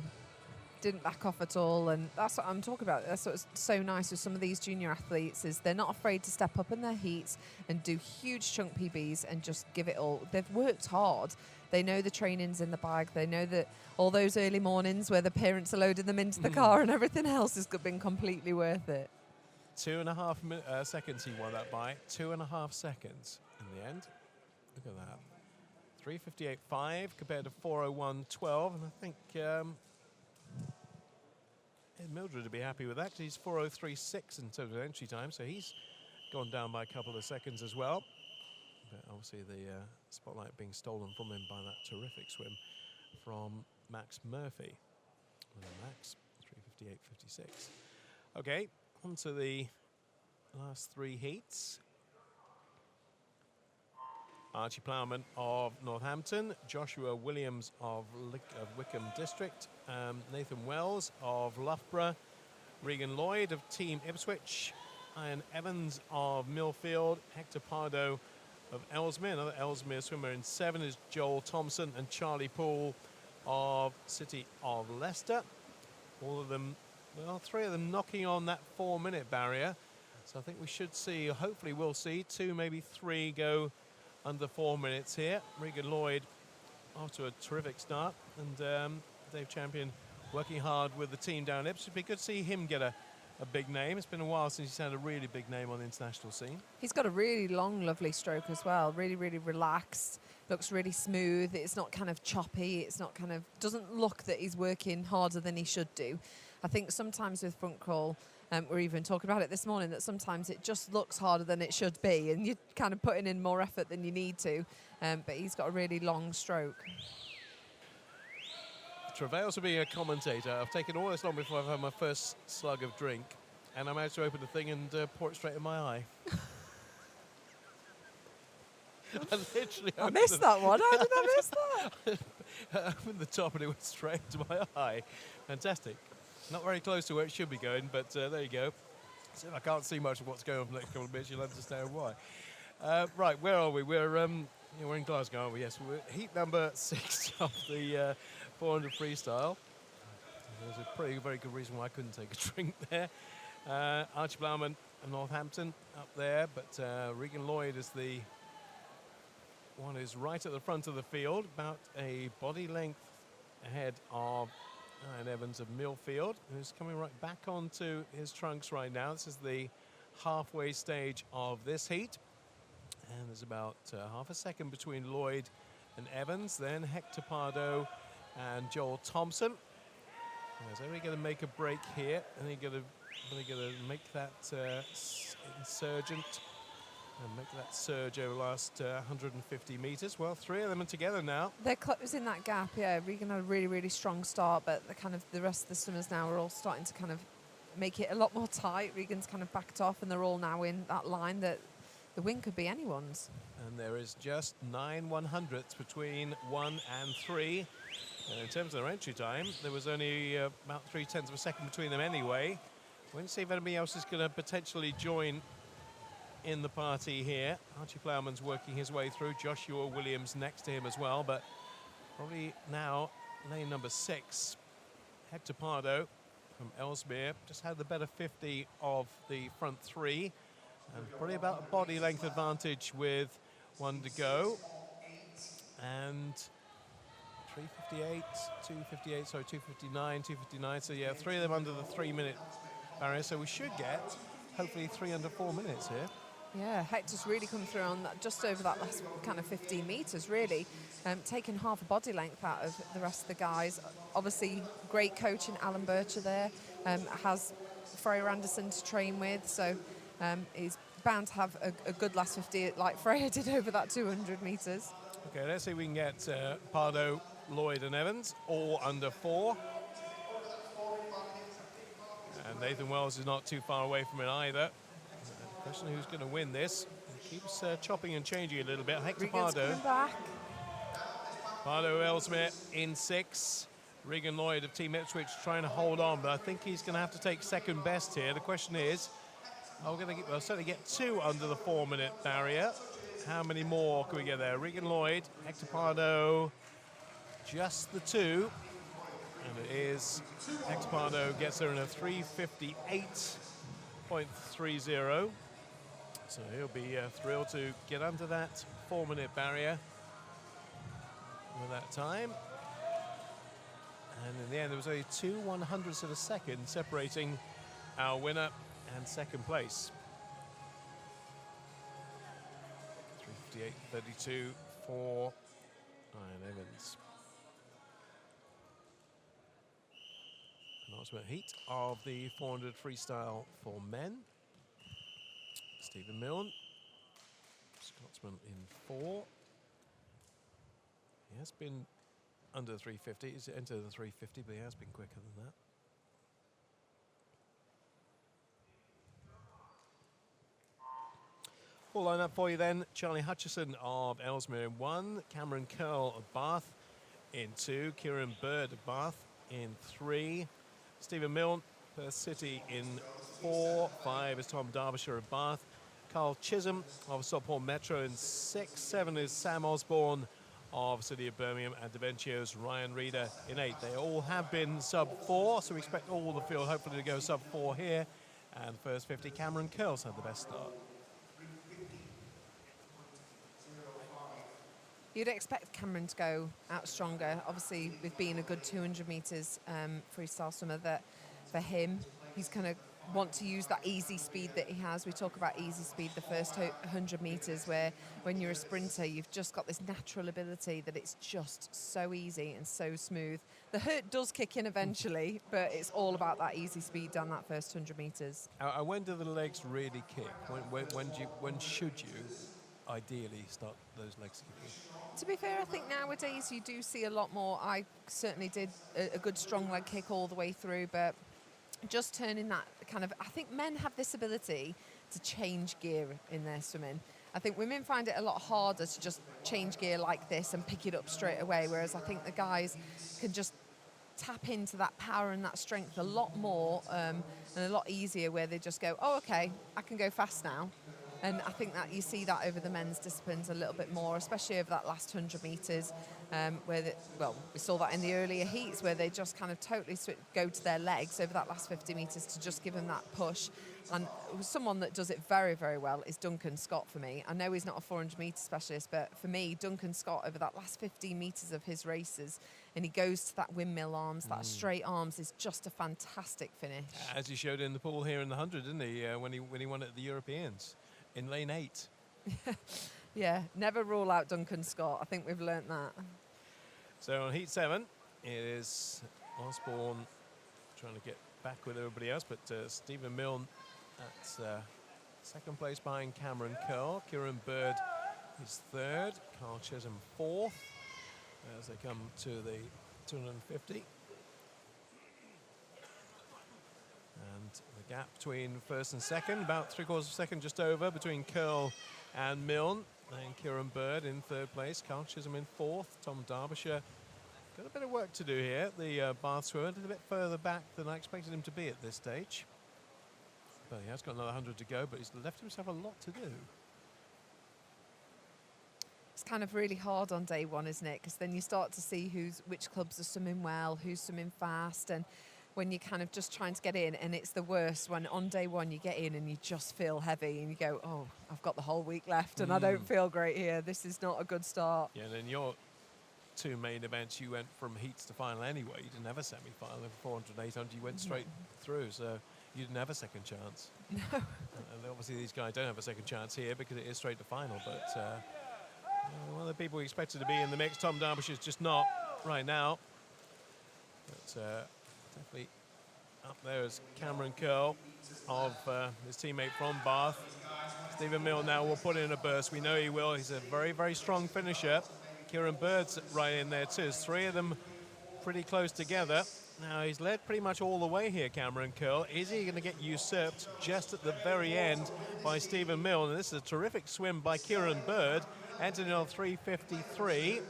S5: Didn't back off at all, and that's what I'm talking about. That's what's so nice with some of these junior athletes, is they're not afraid to step up in their heats and do huge chunk PBs and just give it all. They've worked hard. They know the training's in the bag. They know that all those early mornings where the parents are loading them into the car and everything else has been completely worth it.
S4: 2.5 seconds he won that by. 2.5 seconds in the end. Look at that. 3:58.5 compared to 4:01.12, and I think Mildred would be happy with that because he's 4:03.6 in terms of entry time, so he's gone down by a couple of seconds as well. But obviously the spotlight being stolen from him by that terrific swim from Max Murphy. Well, Max, 3:58.56. Okay, on to the last three heats. Archie Plowman of Northampton, Joshua Williams of Wickham District, Nathan Wells of Loughborough, Regan Lloyd of Team Ipswich, Ian Evans of Millfield, Hector Pardo of Ellesmere. Another Ellesmere swimmer in 7 is Joel Thompson, and Charlie Poole of City of Leicester. All of them, well, 3 of them knocking on that 4-minute barrier. So I think we should see, hopefully we'll see 2, maybe 3 go under 4 minutes here. Regan Lloyd off to a terrific start, and Dave Champion working hard with the team down Ipswich. It'd be good to see him get a big name. It's been a while since he's had a really big name on the international scene.
S5: He's got a really long, lovely stroke as well. Really, really relaxed. Looks really smooth. It's not kind of choppy. It's not kind of, doesn't look that he's working harder than he should do. I think sometimes with front crawl, we're even talking about it this morning, that sometimes it just looks harder than it should be, and you're kind of putting in more effort than you need to. But he's got a really long stroke.
S4: Travails to be a commentator. I've taken all this long before I've had my first slug of drink, and I managed to open the thing and pour it straight in my eye.
S5: I missed that one. How did I miss that?
S4: I opened the top and it went straight into my eye. Fantastic. Not very close to where it should be going, but there you go. So if I can't see much of what's going on for the next couple of minutes, you'll understand why. Right, where are we? We're in Glasgow, aren't we? Yes, we're heat number 6 of the 400 freestyle. There's a very good reason why I couldn't take a drink there. Archie Plowman of Northampton up there, but Regan Lloyd is the one who's right at the front of the field, about a body length ahead of Ian Evans of Millfield, who's coming right back onto his trunks right now. This is the halfway stage of this heat, and there's about half a second between Lloyd and Evans, then Hector Pardo and Joel Thompson. So we're going to make a break here, and they're going to make that insurgent and make that surge over the last 150 metres. Well, 3 of them are together now.
S5: They're closing that gap, yeah. Regan had a really, really strong start, but the rest of the swimmers now are all starting to kind of make it a lot more tight. Regan's kind of backed off, and they're all now in that line that the win could be anyone's.
S4: And there is just 9 100ths between 1 and 3. And in terms of their entry time, there was only about 0.3 of a second between them anyway. We're going to see if anybody else is going to potentially join in the party here. Archie Plowman's working his way through. Joshua Williams next to him as well, but probably now lane number 6. Hector Pardo from Ellesmere just had the better 50 of the front 3, and probably about a body length advantage with 1 to go. And 3:58, 2:58, sorry, 2:59, 2:59. So yeah, 3 of them under the 3-minute barrier. So we should get hopefully 3 under 4 minutes here.
S5: Yeah, Hector's really come through on that, just over that last kind of 15 metres, really. Taking half a body length out of the rest of the guys. Obviously, great coaching, Alan Bircher there. Has Freya Anderson to train with, so he's bound to have a good last 50 like Freya did over that 200 metres.
S4: Okay, let's see if we can get Pardo, Lloyd and Evans all under 4. And Nathan Wells is not too far away from it either. Question who's going to win this. He keeps chopping and changing a little bit. Hector Pardo. Pardo Ellesmere in 6. Regan Lloyd of Team Ipswich trying to hold on, but I think he's going to have to take second best here. The question is, we're going to certainly get 2 under the 4-minute barrier. How many more can we get there? Regan Lloyd, Hector Pardo, just the 2. And it is Hector Pardo gets there in a 3:58.30. So he'll be thrilled to get under that 4-minute barrier with that time. And in the end, there was only 2 100ths of a second separating our winner and second place. 3:58.32 for Ryan Evans. Penultimate heat of the 400 freestyle for men. Stephen Milne, Scotsman in 4. He has been under 350. He's entered the 350, but he has been quicker than that. Full lineup for you then. Charlie Hutchison of Ellesmere in 1. Cameron Curl of Bath in 2. Kieran Bird of Bath in 3. Stephen Milne, Perth City in 4. 5 is Tom Derbyshire of Bath. Carl Chisholm of Stockport Metro in 6. 7 is Sam Osborne of City of Birmingham, and Davencio's Ryan Reeder in 8. They all have been sub-4, so we expect all the field hopefully to go sub-4 here. And first 50, Cameron Curls had the best start.
S5: You'd expect Cameron to go out stronger, obviously with being a good 200 metres freestyle swimmer, that for him, he's going to want to use that easy speed that he has. We talk about easy speed the first 100 metres, where when you're a sprinter, you've just got this natural ability that it's just so easy and so smooth. The hurt does kick in eventually, but it's all about that easy speed down that first 100 metres.
S4: When do the legs really kick? When should you ideally start those legs kicking?
S5: To be fair, I think nowadays you do see a lot more. I certainly did a good strong leg kick all the way through, but just turning that kind of, I think men have this ability to change gear in their swimming. I think women find it a lot harder to just change gear like this and pick it up straight away, whereas I think the guys can just tap into that power and that strength a lot more and a lot easier, where they just go, oh, okay, I can go fast now. And I think that you see that over the men's disciplines a little bit more, especially over that last 100 metres, where, we saw that in the earlier heats, where they just kind of totally go to their legs over that last 50 metres to just give them that push. And someone that does it very, very well is Duncan Scott for me. I know he's not a 400 metre specialist, but for me, Duncan Scott, over that last 15 metres of his races, and he goes to that windmill arms, that straight arms, is just a fantastic finish.
S4: As he showed in the pool here in the 100, didn't he, when he won at the Europeans in lane 8.
S5: Yeah, never rule out Duncan Scott. I think we've learnt that.
S4: So on heat 7, it is Osborne trying to get back with everybody else, but Stephen Milne at second place behind Cameron Curl. Kieran Bird is 3rd. Carl Chisholm 4th as they come to the 250. And the gap between first and second, about 3/4 of a second just over, between Curl and Milne. And Kieran Bird in 3rd place, Carl Chisholm in 4th. Tom Derbyshire got a bit of work to do here. The Bath swimmer, a little bit further back than I expected him to be at this stage. But he has got another 100 to go, but he's left himself a lot to do.
S5: It's kind of really hard on day one, isn't it? Because then you start to see which clubs are swimming well, who's swimming fast, and when you're kind of just trying to get in, and it's the worst when on day one you get in and you just feel heavy and you go, oh, I've got the whole week left and I don't feel great here. This is not a good start.
S4: Yeah, and in your 2 main events, you went from heats to final anyway. You didn't have a semi-final. In 400 and 800, you went straight through, so you didn't have a second chance.
S5: No.
S4: And obviously these guys don't have a second chance here because it is straight to final, but one of the people we expected to be in the mix, Tom Derbyshire, is just not right now. But definitely up there is Cameron Curl of his teammate from Bath. Stephen Milne now will put in a burst. We know he will. He's a very, very strong finisher. Kieran Bird's right in there too. There's 3 of them pretty close together. Now he's led pretty much all the way here, Cameron Curl. Is he going to get usurped just at the very end by Stephen Milne? And this is a terrific swim by Kieran Bird, entering on 3:53.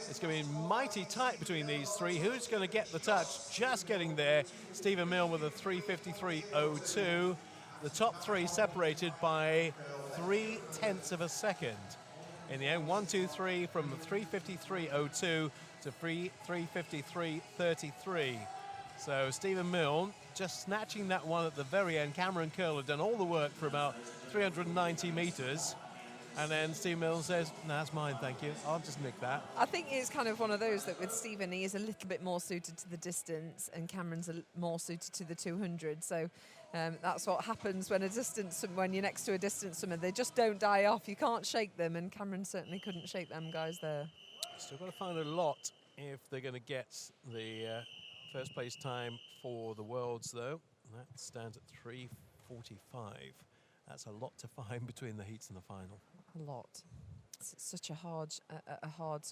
S4: It's going to be mighty tight between these 3. Who's going to get the touch? Just getting there. Stephen Milne with a 3:53.02. The top 3 separated by 0.3 of a second. In the end, 1, 2, 3 from 3:53.02 to 3:53.33. So Stephen Milne just snatching that one at the very end. Cameron Curl had done all the work for about 390 metres. And then Steve Milne says, no, that's mine, thank you. I'll just nick that.
S5: I think it's kind of one of those that with Stephen, he is a little bit more suited to the distance and Cameron's more suited to the 200. So that's what happens when you're next to a distance swimmer. They just don't die off. You can't shake them, and Cameron certainly couldn't shake them guys there.
S4: Still got to find a lot if they're going to get the first place time for the Worlds, though. And that stands at 3:45. That's a lot to find between the heats and the final.
S5: A lot. It's such a hard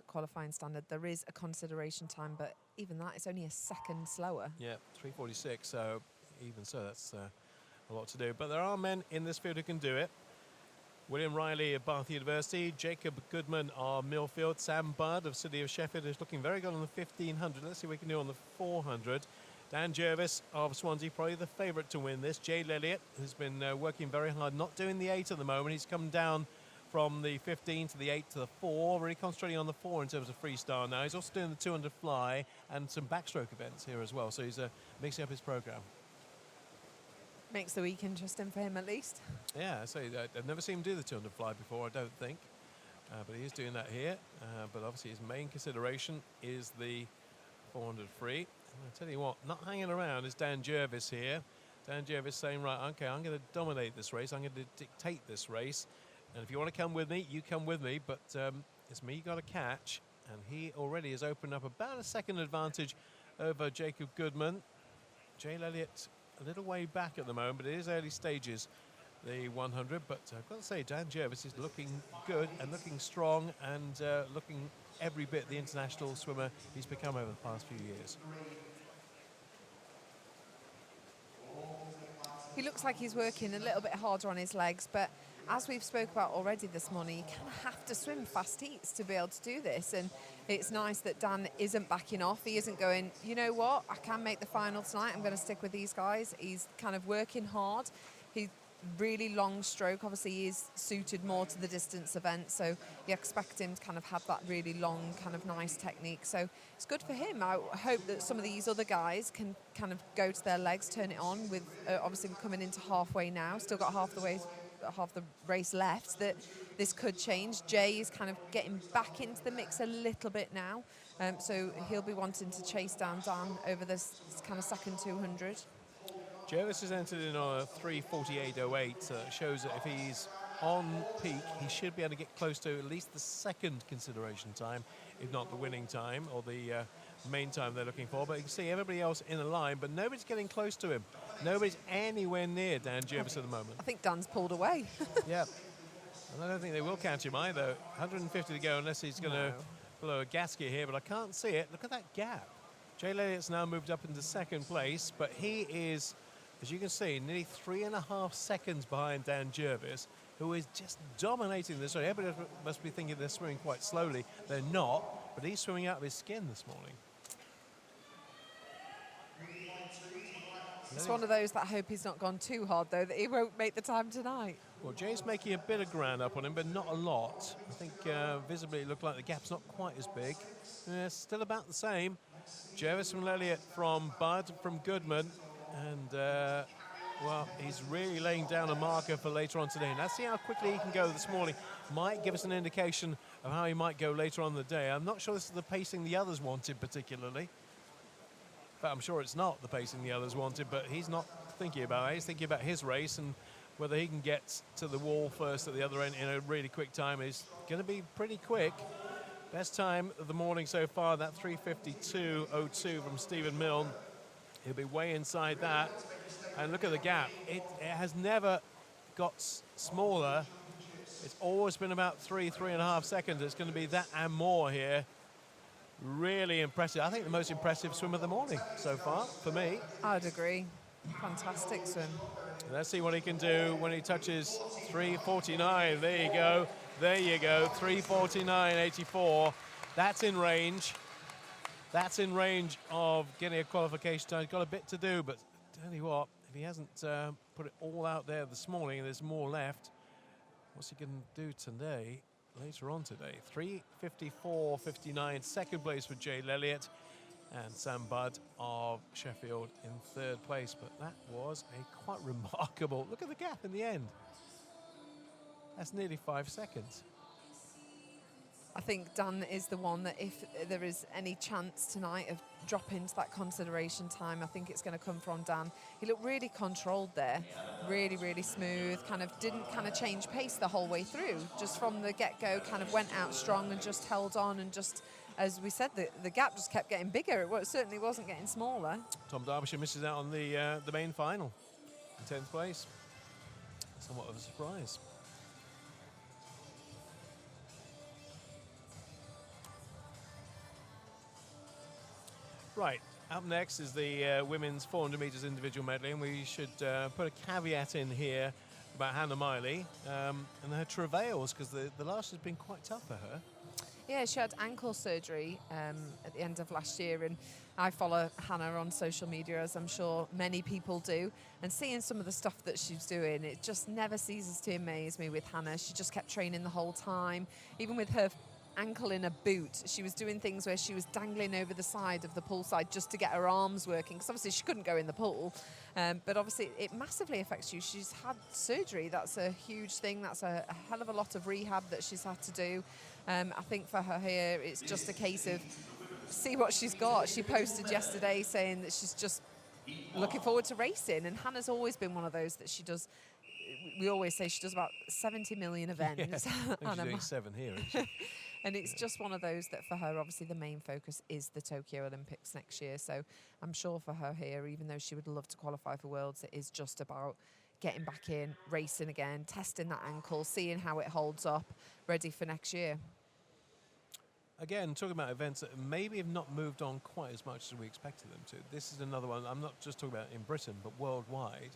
S5: qualifying standard. There is a consideration time, but even that is only a second slower.
S4: Yeah, 3:46. So even so, that's a lot to do. But there are men in this field who can do it. William Riley of Bath University, Jacob Goodman of Millfield, Sam Budd of City of Sheffield is looking very good on the 1500. Let's see what we can do on the 400. Dan Jervis of Swansea, probably the favourite to win this. Jay Elliott, who's been working very hard, not doing the 8 at the moment. He's come down from the 15 to the 8 to the 4, really concentrating on the 4 in terms of freestyle now. He's also doing the 200 fly and some backstroke events here as well, so he's mixing up his programme.
S5: Makes the week interesting for him at least.
S4: Yeah, so I've never seen him do the 200 fly before, I don't think. But he is doing that here. But obviously his main consideration is the 400 free. And I'll tell you what, not hanging around is Dan Jervis here. Dan Jervis saying, right, okay, I'm going to dominate this race. I'm going to dictate this race. And if you want to come with me, you come with me. But it's me you got to catch. And he already has opened up about a second advantage over Jacob Goodman. Jay Elliott a little way back at the moment, but it is early stages, the 100. But I've got to say, Dan Jervis is looking good and looking strong and looking every bit the international swimmer he's become over the past few years.
S5: He looks like he's working a little bit harder on his legs, but as we've spoke about already this morning, you kind of have to swim fast heats to be able to do this. And it's nice that Dan isn't backing off. He isn't going, you know what, I can make the final tonight. I'm going to stick with these guys. He's kind of working hard. He's really long stroke. Obviously, he is suited more to the distance event. So you expect him to kind of have that really long, kind of nice technique. So it's good for him. I hope that some of these other guys can kind of go to their legs, turn it on with, obviously we're coming into halfway now. Still got half the race left, that this could change. Jay is kind of getting back into the mix a little bit now, so he'll be wanting to chase down Dan over this kind of second 200.
S4: Jervis has entered in on a 3:48.08. Shows that if he's on peak, he should be able to get close to at least the second consideration time, if not the winning time or the main time they're looking for. But you can see everybody else in a line, but nobody's getting close to him. Nobody's anywhere near Dan Jervis at the moment.
S5: I think Dan's pulled away.
S4: Yeah. And I don't think they will catch him either. 150 to go unless he's going to blow a gasket here, but I can't see it. Look at that gap. Jay Elliott's now moved up into second place, but he is, as you can see, nearly 3.5 seconds behind Dan Jervis, who is just dominating this. So everybody must be thinking they're swimming quite slowly. They're not, but he's swimming out of his skin this morning.
S5: It's one of those that I hope he's not gone too hard, though, that he won't make the time tonight.
S4: Well, Jay's making a bit of ground up on him, but not a lot. I think visibly it looked like the gap's not quite as big. Still about the same. Jervis from Elliott, from Budd, from Goodman. And, well, he's really laying down a marker for later on today. And let's see how quickly he can go this morning. Might give us an indication of how he might go later on in the day. I'm not sure this is the pacing the others wanted particularly. But I'm sure it's not the pacing the others wanted, but he's not thinking about it. He's thinking about his race and whether he can get to the wall first at the other end in a really quick time. Is going to be pretty quick. Best time of the morning so far, that 3:52.02 from Stephen Milne. He'll be way inside that. And look at the gap. It has never got smaller. It's always been about 3.5 seconds. It's going to be that and more here. Really impressive. I think the most impressive swim of the morning so far, for me.
S5: I'd agree. Fantastic swim.
S4: Let's see what he can do when he touches 3:49. There you go. There you go. 3:49.84. That's in range. That's in range of getting a qualification time. He's got a bit to do, but tell you what, if he hasn't put it all out there this morning and there's more left, what's he going to do today? Later on today, 3:54.59, second place for Jay Elliott, and Sam Budd of Sheffield in third place. But that was a quite remarkable, look at the gap in the end. That's nearly 5 seconds.
S5: I think Dan is the one that if there is any chance tonight of dropping to that consideration time, I think it's going to come from Dan. He looked really controlled there, really, really smooth, didn't change pace the whole way through. Just from the get-go, went out strong and just held on, and just, as we said, the gap just kept getting bigger. It certainly wasn't getting smaller.
S4: Tom Derbyshire misses out on the main final in 10th place. Somewhat of a surprise. Right, up next is the women's 400 metres individual medley, and we should put a caveat in here about Hannah Miley and her travails, because the last has been quite tough for her.
S5: Yeah, she had ankle surgery at the end of last year, and I follow Hannah on social media, as I'm sure many people do, and seeing some of the stuff that she's doing, it just never ceases to amaze me with Hannah. She just kept training the whole time, even with her ankle in a boot. She was doing things where she was dangling over the side of the pool side just to get her arms working, because obviously she couldn't go in the pool, but obviously it massively affects you. She's had surgery. That's a huge thing. That's a hell of a lot of rehab that she's had to do. I think for her here, it's just a case of see what she's got. She posted yesterday saying that she's just looking forward to racing, and Hannah's always been one of those that she does. We always say she does about 70 million events.
S4: Yeah, I think she's doing 7 here, isn't she?
S5: And it's just one of those that for her, obviously the main focus is the Tokyo Olympics next year. So I'm sure for her here, even though she would love to qualify for Worlds, it is just about getting back in, racing again, testing that ankle, seeing how it holds up, ready for next year.
S4: Again, talking about events that maybe have not moved on quite as much as we expected them to. This is another one, I'm not just talking about in Britain, but worldwide,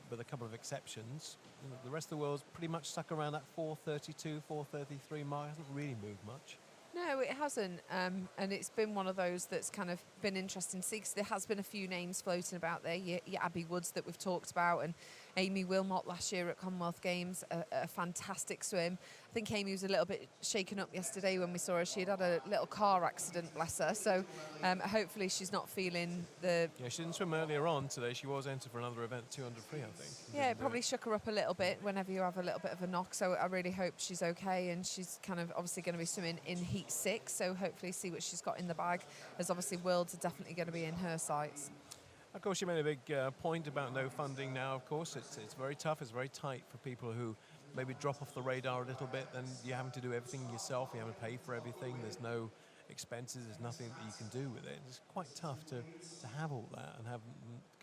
S4: with a couple of exceptions. You know, the rest of the world's pretty much stuck around that 4:32, 4:33 mark. Hasn't really moved much.
S5: No, it hasn't, and it's been one of those that's kind of been interesting to see, because there has been a few names floating about there. Your Abby Woods that we've talked about, and Amy Wilmot last year at Commonwealth Games, a fantastic swim. I think Amy was a little bit shaken up yesterday when we saw her. She had a little car accident, bless her, so hopefully she's not feeling the...
S4: Yeah, she didn't swim earlier on today. She was entered for another event, 200 free, I think.
S5: Yeah, it probably shook her up a little bit whenever you have a little bit of a knock, so I really hope she's okay, and she's kind of obviously going to be swimming in Heat 6, so hopefully see what she's got in the bag, as obviously Worlds are definitely going to be in her sights.
S4: Of course, you made a big point about no funding now. Of course, it's very tough. It's very tight for people who maybe drop off the radar a little bit. Then you're having to do everything yourself. You have to pay for everything. There's no expenses. There's nothing that you can do with it. It's quite tough to have all that and have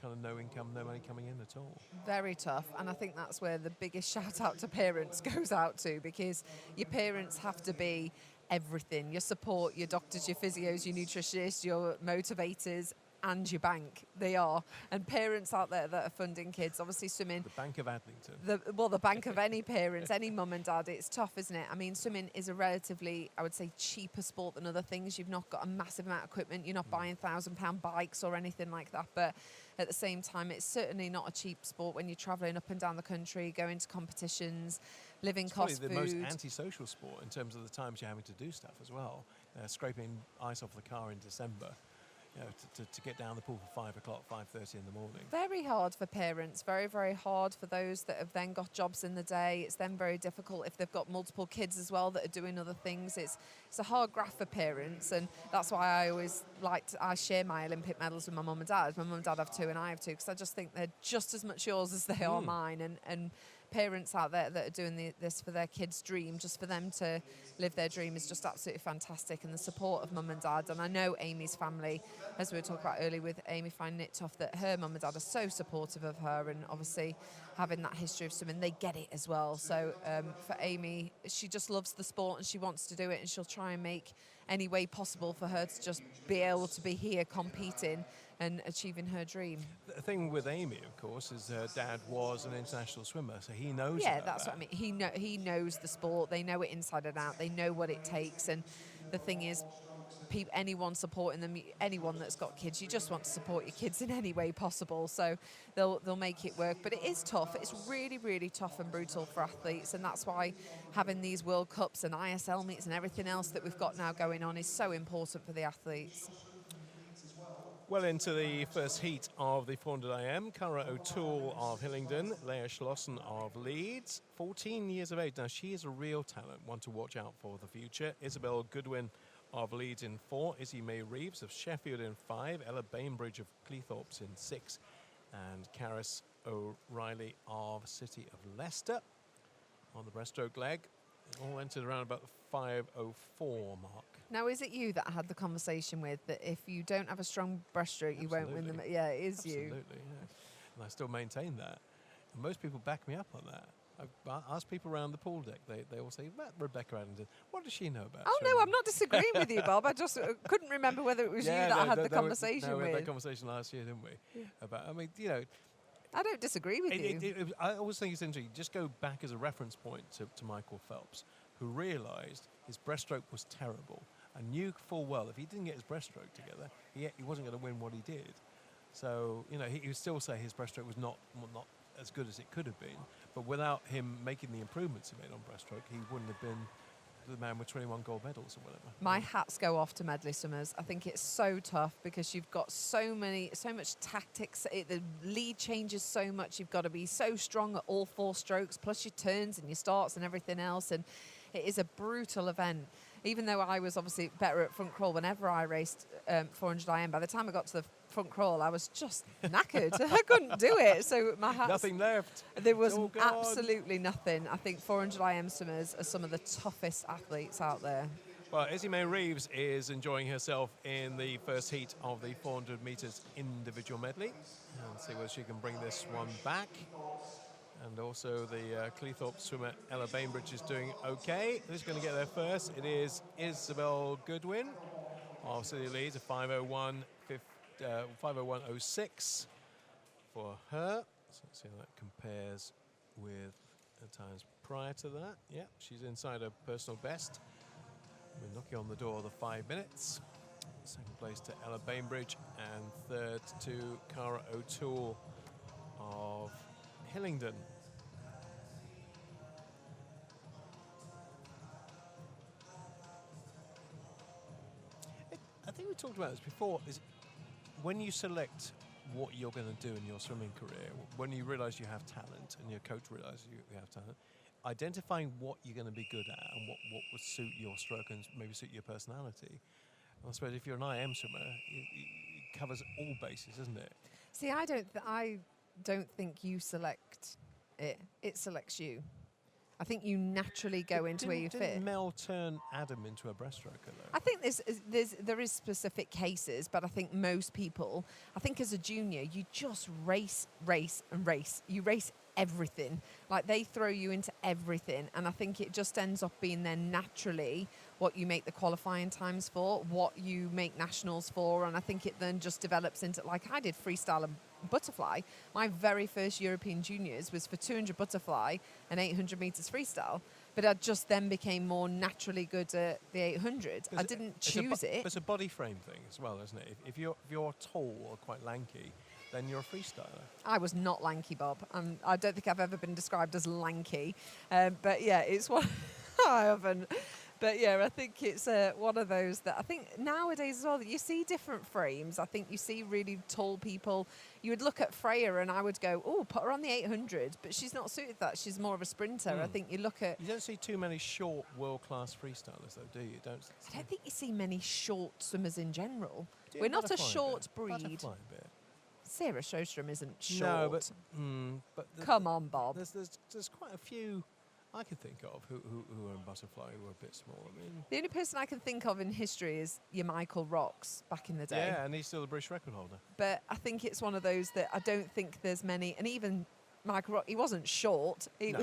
S4: kind of no income, no money coming in at all.
S5: Very tough, and I think that's where the biggest shout out to parents goes out to, because your parents have to be everything. Your support, your doctors, your physios, your nutritionists, your motivators, and your bank. They are. And parents out there that are funding kids, obviously swimming.
S4: The Bank of Adlington.
S5: The bank of any parents, any mum and dad. It's tough, isn't it? I mean, swimming is a relatively, I would say, cheaper sport than other things. You've not got a massive amount of equipment. You're not buying £1,000 bikes or anything like that. But at the same time, it's certainly not a cheap sport when you're travelling up and down the country, going to competitions, living cost food.
S4: It's probably the most antisocial sport in terms of the times you're having to do stuff as well. Scraping ice off the car in December. You know, to get down the pool for 5 o'clock, 5:30 in the morning.
S5: Very hard for parents, very, very hard for those that have then got jobs in the day. It's then very difficult if they've got multiple kids as well that are doing other things. It's a hard graft for parents, and that's why I always I share my Olympic medals with my mum and dad. My mum and dad have 2 and I have 2, because I just think they're just as much yours as they are mine, and parents out there that are doing this for their kids' dream, just for them to live their dream, is just absolutely fantastic. And the support of mum and dad, and I know Amy's family, as we were talking about earlier with Amy finding it tough, that her mum and dad are so supportive of her, and obviously having that history of swimming, they get it as well. So for Amy, she just loves the sport and she wants to do it, and she'll try and make any way possible for her to just be able to be here competing and achieving her dream.
S4: The thing with Amy, of course, is her dad was an international swimmer, so he knows.
S5: Yeah, that's what I mean. He knows the sport. They know it inside and out. They know what it takes. And the thing is, anyone supporting them, anyone that's got kids, you just want to support your kids in any way possible. So they'll make it work. But it is tough. It's really, really tough and brutal for athletes, and that's why having these World Cups and ISL meets and everything else that we've got now going on is so important for the athletes.
S4: Well into the first heat of the 400 IM, Cara O'Toole of Hillingdon, Leah Schlossen of Leeds, 14 years of age. Now, she is a real talent, one to watch out for the future. Isabel Goodwin of Leeds in 4, Izzy May Reeves of Sheffield in 5, Ella Bainbridge of Cleethorpes in 6, and Caris O'Reilly of City of Leicester on the breaststroke leg. It all entered around about the 5:04 mark.
S5: Now, is it you that I had the conversation with that if you don't have a strong breaststroke, you won't win them?
S4: Absolutely.
S5: Yeah, it is
S4: Absolutely,
S5: you.
S4: yeah. And I still maintain that. And most people back me up on that. I've asked people around the pool deck, they all say, Rebecca Addington, what does she know about
S5: Oh,
S4: swimming?
S5: no, I'm not disagreeing with you, Bob. I just couldn't remember whether it was you that I had the conversation
S4: we had that
S5: with.
S4: conversation last year, didn't we? Yeah. About, I mean, you know,
S5: I don't disagree with you.
S4: I always think it's interesting. Just go back as a reference point to Michael Phelps, who realised his breaststroke was terrible and knew full well if he didn't get his breaststroke together, he wasn't going to win what he did. So, you know, he would still say his breaststroke was not as good as it could have been, but without him making the improvements he made on breaststroke, he wouldn't have been the man with 21 gold medals or whatever.
S5: My hats go off to Medley Summers. I think it's so tough because you've got so much tactics. The lead changes so much. You've got to be so strong at all 4 strokes, plus your turns and your starts and everything else. And it is a brutal event. Even though I was obviously better at front crawl whenever I raced 400 IM, by the time I got to the front crawl, I was just knackered. I couldn't do it. So my hats...
S4: Nothing left.
S5: There was
S4: It's all gone.
S5: absolutely nothing. I think 400 IM swimmers are some of the toughest athletes out there.
S4: Well, Izzy May Reeves is enjoying herself in the first heat of the 400 metres individual medley. And see whether she can bring this one back. And also the Cleethorpes swimmer Ella Bainbridge is doing okay. Who's going to get there first? It is Isabel Goodwin of City of Leeds, a 5:01.06 for her. So let's see how that compares with the times prior to that. Yeah, she's inside her personal best. We're knocking on the door of the 5 minutes. Second place to Ella Bainbridge and third to Cara O'Toole of Hillingdon. I think we talked about this before, is when you select what you're going to do in your swimming career, when you realise you have talent and your coach realises you have talent, identifying what you're going to be good at and what would suit your stroke and maybe suit your personality. I suppose if you're an IM swimmer, it covers all bases, isn't it?
S5: See, I don't think you select it. It selects you. I think you naturally go into where you fit.
S4: Didn't Mel turn Adam into a breaststroker, though?
S5: I think there is specific cases, but I think most people, I think as a junior, you just race. You race everything. Like, they throw you into everything, and I think it just ends up being then naturally what you make the qualifying times for, what you make nationals for, and I think it then just develops into, like I did freestyle and butterfly. My very first European juniors was for 200 butterfly and 800 meters freestyle, but I just then became more naturally good at the 800. I didn't choose it.
S4: It's a body frame thing as well, isn't it? If you're tall or quite lanky, then you're a freestyler.
S5: I was not lanky, Bob. I don't think I've ever been described as lanky, but yeah, it's what I haven't. But yeah, I think it's one of those that I think nowadays as well, that you see different frames. I think you see really tall people. You would look at Freya and I would go, oh, put her on the 800, but she's not suited to that. She's more of a sprinter. I think you look at...
S4: You don't see too many short world-class freestylers, though, do you?
S5: I don't think you see many short swimmers in general.
S4: Yeah,
S5: We're not a short
S4: bit.
S5: breed.
S4: Butterfly a bit.
S5: Sarah Sjostrom isn't short.
S4: No, but
S5: Come on, Bob.
S4: There's quite a few I can think of who are in butterfly who are a bit small. I mean,
S5: the only person I can think of in history is your Michael Rocks back in the day.
S4: yeah, and he's still the British record holder.
S5: But I think it's one of those that I don't think there's many, and even Michael Rock, he wasn't short,
S4: No.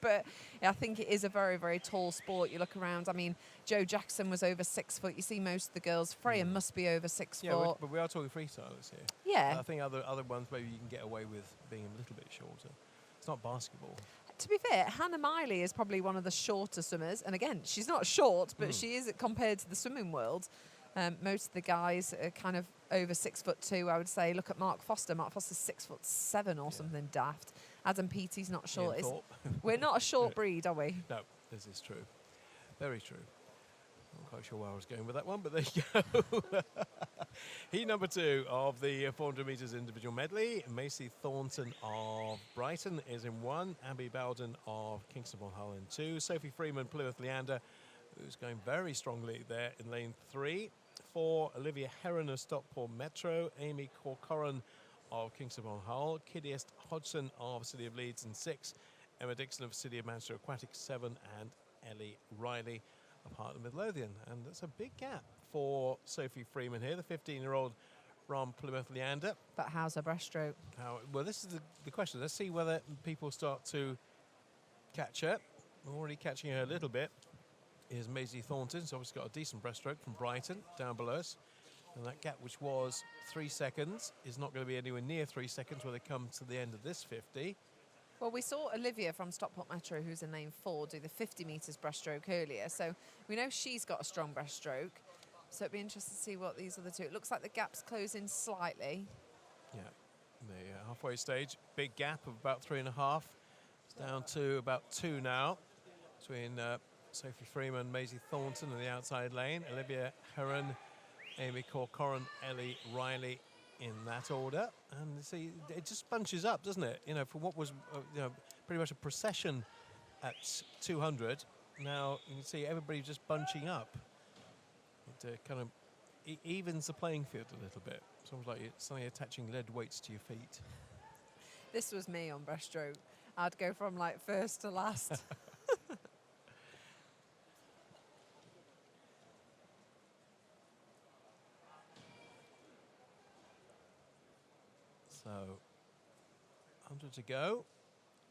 S5: but I think it is a very, very tall sport. You look around, I mean, Joe Jackson was over 6 foot. You see most of the girls. Freya must be over 6
S4: Yeah,
S5: foot.
S4: but we are talking freestylers here.
S5: Yeah.
S4: I think other ones maybe you can get away with being a little bit shorter. It's not basketball.
S5: To be fair, Hannah Miley is probably one of the shorter swimmers. And again, she's not short, but she is compared to the swimming world. Most of the guys are kind of over 6'2", I would say. Look at Mark Foster. Mark Foster's 6'7" or something daft. Adam Peaty's not short.
S4: Ian Thorpe.
S5: We're not a short breed, are we?
S4: No, this is true. Very true. Not quite sure where I was going with that one, but there you go. Heat number 2 of the 400 metres individual medley. Macy Thornton of Brighton is in 1. Abby Bowden of Kingston upon Hull in 2. Sophie Freeman, Plymouth Leander, who's going very strongly there in lane 3. 4, Olivia Heron of Stockport Metro. Amy Corcoran of Kingston upon Hull. Kiddiest Hodgson of City of Leeds in 6. Emma Dixon of City of Manchester Aquatics 7. And Ellie Riley of Heart of Midlothian. And that's a big gap for Sophie Freeman here, the 15-year-old from Plymouth Leander.
S5: But how's her breaststroke?
S4: Well, this is the question. Let's see whether people start to catch her. We're already catching her a little bit. Here's Maisie Thornton. She's obviously got a decent breaststroke from Brighton down below us. And that gap, which was 3 seconds, is not going to be anywhere near 3 seconds when they come to the end of this 50.
S5: Well, we saw Olivia from Stockport Metro, who's in lane 4, do the 50 metres breaststroke earlier. So we know she's got a strong breaststroke. So it'd be interesting to see what these other two... It looks like the gap's closing slightly.
S4: Yeah, the halfway stage, big gap of about 3.5. It's down to about 2 now between Sophie Freeman, Maisie Thornton in the outside lane, Olivia Heron, Amy Corcoran, Ellie Riley in that order. And see, it just bunches up, doesn't it? You know, for what was pretty much a procession at 200, now you can see everybody just bunching up. It kind of evens the playing field a little bit. It's almost like it's suddenly attaching lead weights to your feet.
S5: This was me on breaststroke. I'd go from like first to last.
S4: So, 100 to go.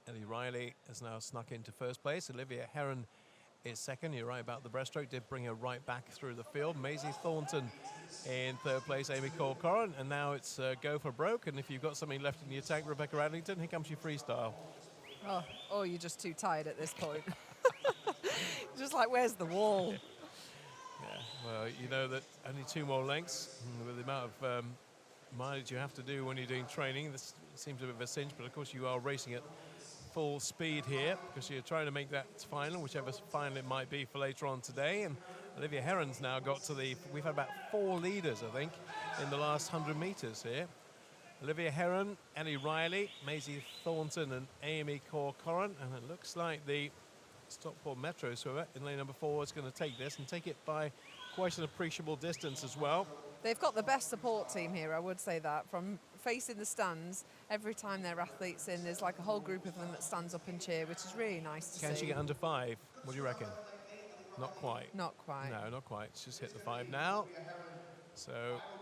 S4: Ellie Riley has now snuck into first place. Olivia Heron is second. You're right about the breaststroke. Did bring her right back through the field. Maisie Thornton in third place. Amy Corcoran. And now it's go for broke. And if you've got something left in your tank, Rebecca Adlington, here comes your freestyle.
S5: Oh, you're just too tired at this point. Just like, where's the wall?
S4: Yeah, well, you know that only 2 more lengths. With the amount of mileage you have to do when you're doing training, this seems a bit of a cinch, but of course you are racing at full speed here because you're trying to make that final, whichever final it might be for later on today. And Olivia Heron's now got to we've had about 4 leaders, I think, in the last 100 metres here. Olivia Heron, Ellie Riley, Maisie Thornton and Amy Corcoran. And it looks like the Stockport Metro swimmer in lane number 4 is going to take this and take it by quite an appreciable distance as well.
S5: They've got the best support team here, I would say that. From facing the stands, every time their athletes in, there's like a whole group of them that stands up and cheer, which is really nice to see.
S4: Can she get under 5? What do you reckon? Not quite.
S5: Not quite.
S4: No, not quite. She's hit the 5 now. So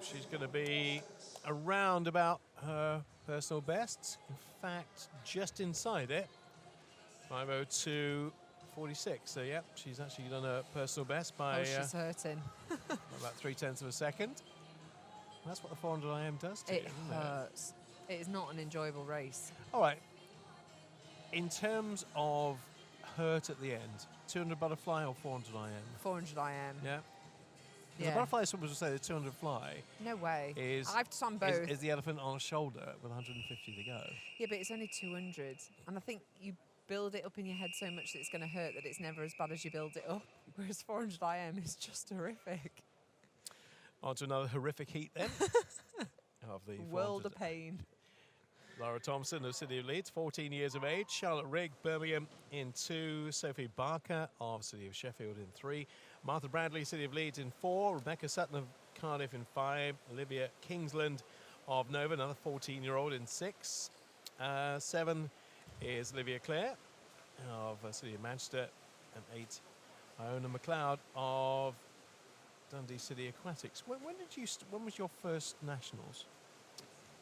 S4: she's going to be around about her personal best. In fact, just inside it. 5:02.46. So, yeah, she's actually done a personal best by
S5: she's hurting.
S4: about 0.3 of a second. That's what the 400 IM does to you,
S5: It
S4: isn't
S5: hurts. It is not an enjoyable race.
S4: All right. In terms of hurt at the end, 200 butterfly or 400 IM?
S5: 400 IM.
S4: Yeah.
S5: Yeah.
S4: The butterfly, someone would say the 200 fly
S5: No way.
S4: is,
S5: I've done both.
S4: is the elephant on a shoulder with 150 to go.
S5: Yeah, but it's only 200. And I think you build it up in your head so much that it's going to hurt that it's never as bad as you build it up. Whereas 400 IM is just horrific.
S4: On to another horrific heat then. Of the
S5: World
S4: 400.
S5: of pain.
S4: Laura Thompson of City of Leeds, 14 years of age. Charlotte Rigg, Birmingham in 2. Sophie Barker of City of Sheffield in 3. Martha Bradley, City of Leeds in 4. Rebecca Sutton of Cardiff in 5. Olivia Kingsland of Nova, another 14-year-old in 6. 7 is Olivia Clare of City of Manchester. And 8, Iona McLeod of Dundee City Aquatics. When was your first nationals?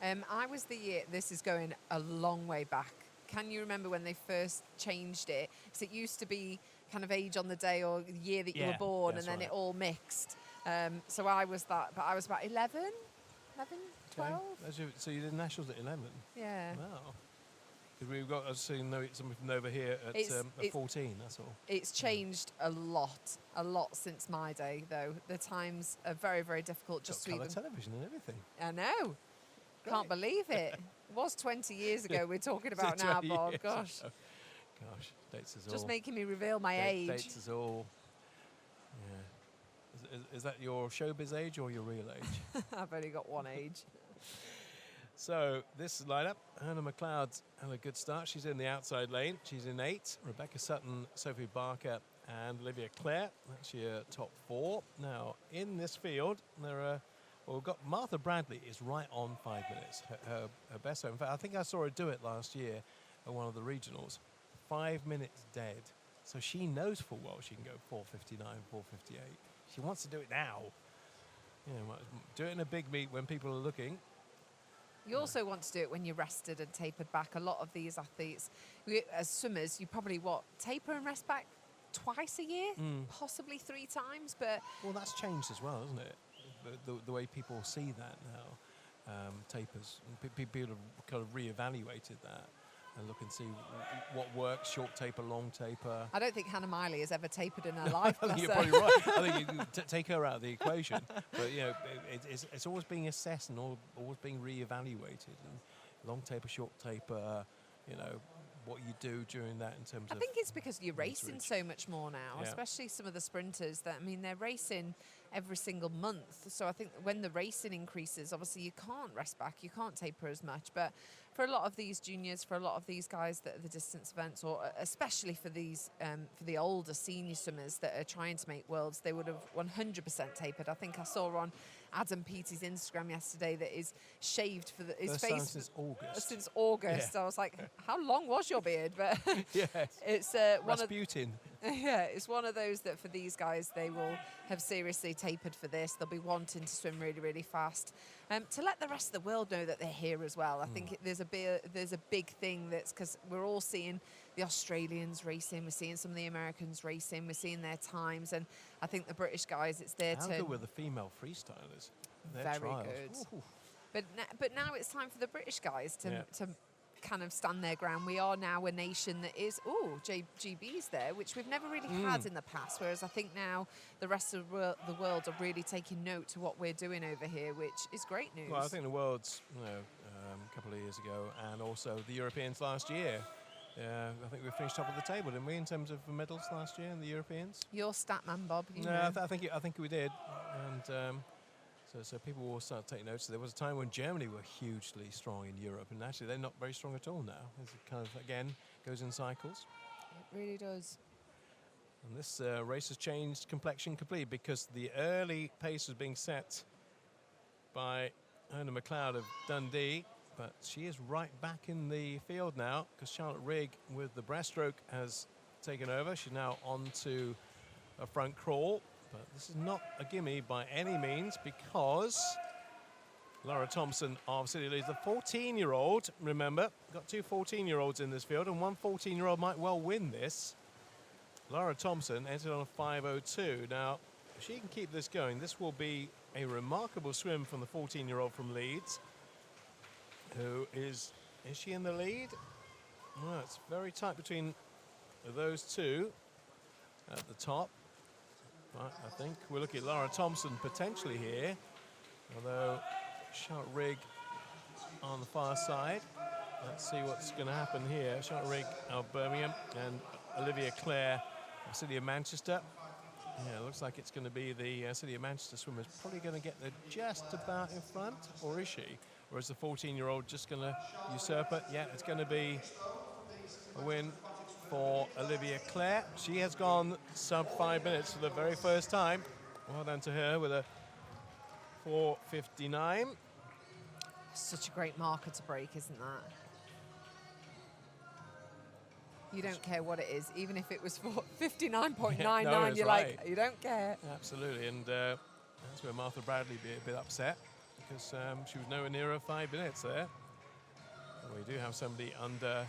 S5: I was the year, this is going a long way back. Can you remember when they first changed it? Because it used to be kind of age on the day or the year that you were born, and then it all mixed. So I was that, but I was about 11, 12.
S4: Okay. So you did nationals at 11?
S5: Yeah.
S4: Wow. Because we've got, I've seen something from over here at 14, that's all.
S5: It's changed a lot since my day, though. The times are very, very difficult just to
S4: colour
S5: even...
S4: television and everything.
S5: I know. Can't believe it. It was 20 years ago we're talking about now, Bob. Gosh.
S4: Gosh, dates us all.
S5: Just making me reveal my age.
S4: Dates us all. Is that your showbiz age or your real age?
S5: I've only got one age.
S4: So this lineup, Hannah McLeod's had a good start. She's in the outside lane. She's in 8. Rebecca Sutton, Sophie Barker, and Olivia Clare. That's your top 4. Now, in this field, there are... Well, we've got Martha Bradley is right on 5 minutes. Her best time. In fact, I think I saw her do it last year at one of the regionals. 5 minutes dead. So she knows full well she can go 4:59, 4:58. She wants to do it now. You know, do it in a big meet when people are looking.
S5: You also want to do it when you're rested and tapered back. A lot of these athletes, as swimmers, you probably, taper and rest back twice a year, possibly 3 times, but...
S4: Well, that's changed as well, isn't it? The way people see that now, tapers. People have kind of re-evaluated that and look and see what works, short taper, long taper.
S5: I don't think Hannah Miley has ever tapered in her life.
S4: I think you're probably right. I think you can take her out of the equation. But, you know, it's always being assessed and always being re-evaluated. And long taper, short taper, you know, what you do during that in terms of...
S5: I think it's because you're racing so much more now, especially some of the sprinters that, I mean, they're racing every single month. So I think when the racing increases, obviously you can't rest back, you can't taper as much. But for a lot of these juniors, for a lot of these guys that are the distance events, or especially for these, for the older senior swimmers that are trying to make worlds, they would have 100% tapered. I think I saw on Adam Peaty's Instagram yesterday that is shaved for his face
S4: since August.
S5: Since August,
S4: Yeah.
S5: I was like, "How long was your beard?" But
S4: Yes.
S5: it's one of
S4: Rasputin.
S5: yeah, it's one of those that for these guys they will have seriously tapered for this. They'll be wanting to swim really, really fast. To let the rest of the world know that they're here as well. I think there's a big thing that's because we're all seeing the Australians racing, we're seeing some of the Americans racing, we're seeing their times, and I think the British guys, it's their
S4: How
S5: turn.
S4: good were the female freestylers? Their
S5: Very
S4: trials.
S5: good.
S4: Ooh.
S5: But now it's time for the British guys to
S4: Yeah.
S5: kind of stand their ground. We are now a nation that is, GB's there, which we've never really had in the past, whereas I think now the rest of the world are really taking note to what we're doing over here, which is great news.
S4: Well, I think the world's, a couple of years ago, and also the Europeans last year. I think we finished top of the table, didn't we, in terms of medals last year in the Europeans?
S5: You're stat man, Bob. You
S4: No,
S5: know.
S4: I think we did, and so people will start taking notice. There was a time when Germany were hugely strong in Europe, and actually they're not very strong at all now. It kind of again goes in cycles.
S5: It really does.
S4: And this race has changed complexion completely because the early pace was being set by Hannah McLeod of Dundee, but she is right back in the field now because Charlotte Rigg with the breaststroke has taken over. She's now on to a front crawl, but this is not a gimme by any means because Laura Thompson of City Leeds, the 14-year-old, remember, got 2 14-year-olds in this field, and one 14-year-old might well win this. Laura Thompson entered on a 5:02. Now, if she can keep this going, this will be a remarkable swim from the 14-year-old from Leeds. Who is she in the lead? Well, it's very tight between those two at the top. But I think we're looking at Laura Thompson potentially here, although Charlotte Rigg on the far side. Let's see what's going to happen here. Charlotte Rigg of Birmingham and Olivia Clare of City of Manchester. Yeah, it looks like it's going to be the City of Manchester swimmers probably going to get there just about in front, or is she? Or is the 14-year-old just going to usurp it? Yeah, it's going to be a win for Olivia Clare. She has gone sub 5 minutes for the very first time. Well done to her with a 4:59.
S5: Such a great marker to break, isn't that? You don't care what it is, even if it was for 59.99,
S4: No, it's
S5: you're
S4: right.
S5: like, you don't care.
S4: Absolutely, and that's where Martha Bradley be a bit upset because she was nowhere near her 5 minutes there. And we do have somebody under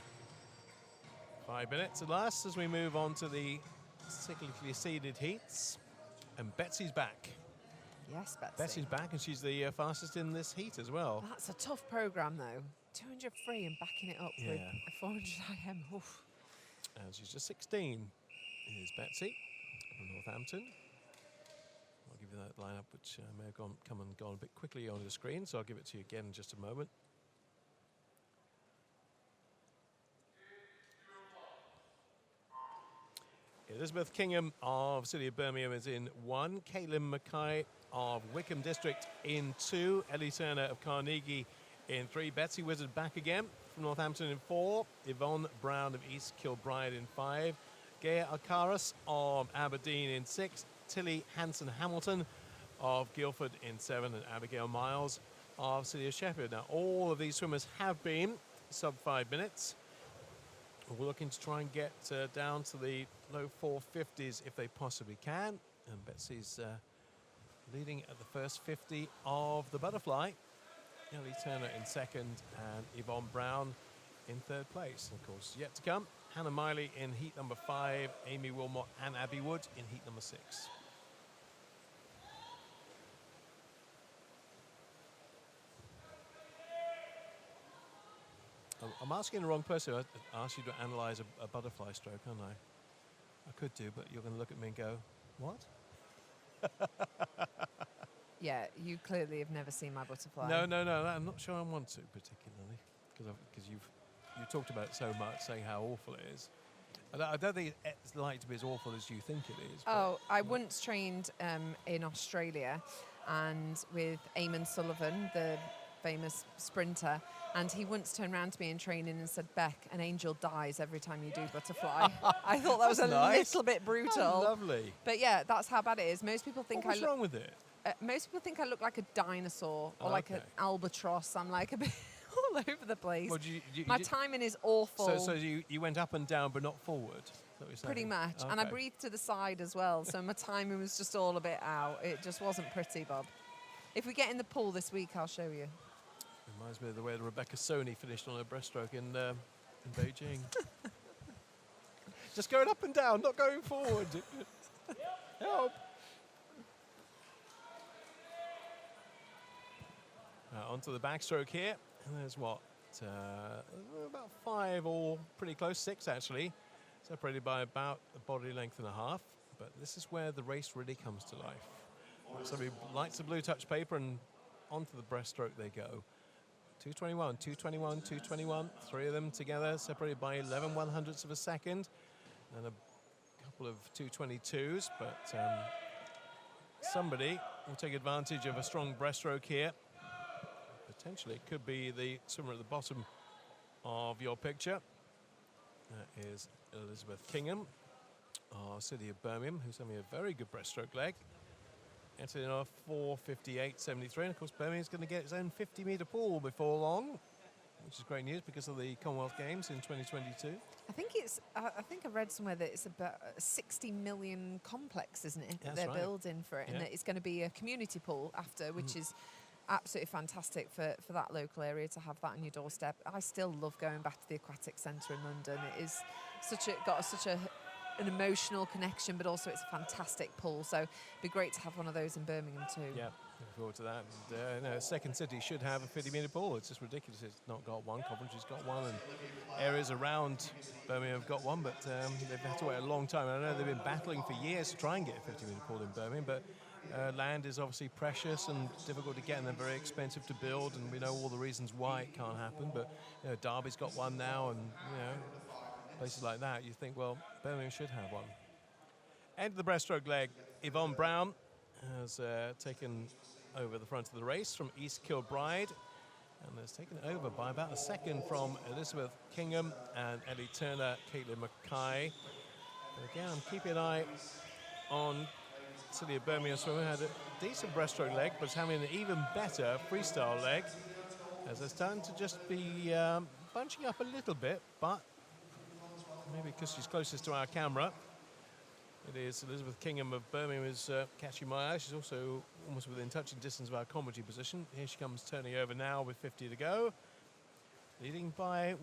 S4: 5 minutes at last as we move on to the cyclically seeded heats. And Betsy's back.
S5: Yes, Betsy.
S4: Betsy's back, and she's the fastest in this heat as well.
S5: That's a tough programme, though. 200 free and backing it up with
S4: Yeah.
S5: a 400 IM. Oof.
S4: And she's just 16. Here's Betsy from Northampton. I'll give you that lineup, which may have come and gone a bit quickly on the screen, so I'll give it to you again in just a moment. Elizabeth Kingham of City of Birmingham is in 1. Caitlin Mackay of Wickham District in 2. Ellie Turner of Carnegie in 3. Betsy Wizard back again from Northampton in 4. Yvonne Brown of East Kilbride in 5. Gaia Alcaraz of Aberdeen in 6. Tilly Hanson-Hamilton of Guildford in 7. And Abigail Miles of City of Sheffield. Now, all of these swimmers have been sub 5 minutes. We're looking to try and get down to the low 450s if they possibly can. And Betsy's leading at the first 50 of the butterfly. Ellie Turner in 2nd and Yvonne Brown in 3rd place. And of course, yet to come, Hannah Miley in heat number 5, Amy Wilmot and Abby Wood in heat number 6. I'm asking the wrong person. I asked you to analyse a butterfly stroke, aren't I? I could do, but you're going to look at me and go, what?
S5: Yeah, you clearly have never seen my butterfly.
S4: No, I'm not sure I want to particularly, because you talked about it so much, saying how awful it is. I don't think it's like to be as awful as you think it is.
S5: Oh, I once trained in Australia, and with Eamon Sullivan, the famous sprinter, and he once turned around to me in training and said, "Beck, an angel dies every time you do butterfly." I thought that was a little bit brutal.
S4: Oh, lovely.
S5: But yeah, that's how bad it is. Most people think
S4: What's wrong with it?
S5: Most people think I look like a dinosaur or like an albatross. I'm like a bit all over the place.
S4: Well,
S5: My timing is awful.
S4: So you went up and down but not forward? Is that what you're saying?
S5: Pretty much.
S4: Okay.
S5: And I breathed to the side as well, so my timing was just all a bit out. It just wasn't pretty, Bob. If we get in the pool this week, I'll show you.
S4: Reminds me of the way Rebecca Sony finished on her breaststroke in Beijing. Just going up and down, not going forward. Help. Onto the backstroke here. And there's what? About 5 or pretty close, 6 actually. Separated by about a body length and a half. But this is where the race really comes to life. Somebody lights the blue touch paper and onto the breaststroke they go. 2:21, 2:21, 2:21. 3 of them together, separated by 11 100ths of a second. And a couple of 2:22s. But somebody will take advantage of a strong breaststroke here. Potentially, it could be the swimmer at the bottom of your picture. That is Elizabeth Kingham, our City of Birmingham, who's having a very good breaststroke leg. Entered in our 4:58.73, and of course Birmingham's going to get its own 50-metre pool before long, which is great news because of the Commonwealth Games in 2022.
S5: I think I read somewhere that it's about a 60 million complex, isn't it?
S4: That's
S5: They're
S4: right.
S5: building for it, and that it's going to be a community pool after, which is absolutely fantastic for that local area to have that on your doorstep. I still love going back to the Aquatic Centre in London. It is got such an emotional connection, but also it's a fantastic pool. So it'd be great to have one of those in Birmingham too.
S4: Yeah, looking forward to that. And, no, Second City should have a 50-metre pool. It's just ridiculous it's not got one. Coventry's got one, and areas around Birmingham have got one, but they've had to wait a long time. I know they've been battling for years to try and get a 50-metre pool in Birmingham, but land is obviously precious and difficult to get, and they're very expensive to build, and we know all the reasons why it can't happen. But Derby's got one now, and places like that, you think, well, Birmingham should have one. End of the breaststroke leg, Yvonne Brown has taken over the front of the race from East Kilbride, and has taken over by about a second from Elizabeth Kingham and Ellie Turner, Caitlin Mackay. But again, I'm keeping an eye on City of Birmingham swimmer. Had a decent breaststroke leg, but is having an even better freestyle leg, as they're starting to just be bunching up a little bit, but maybe because she's closest to our camera. It is Elizabeth Kingham of Birmingham is catching my eye. She's also almost within touching distance of our commentary position. Here she comes turning over now with 50 to go. Leading by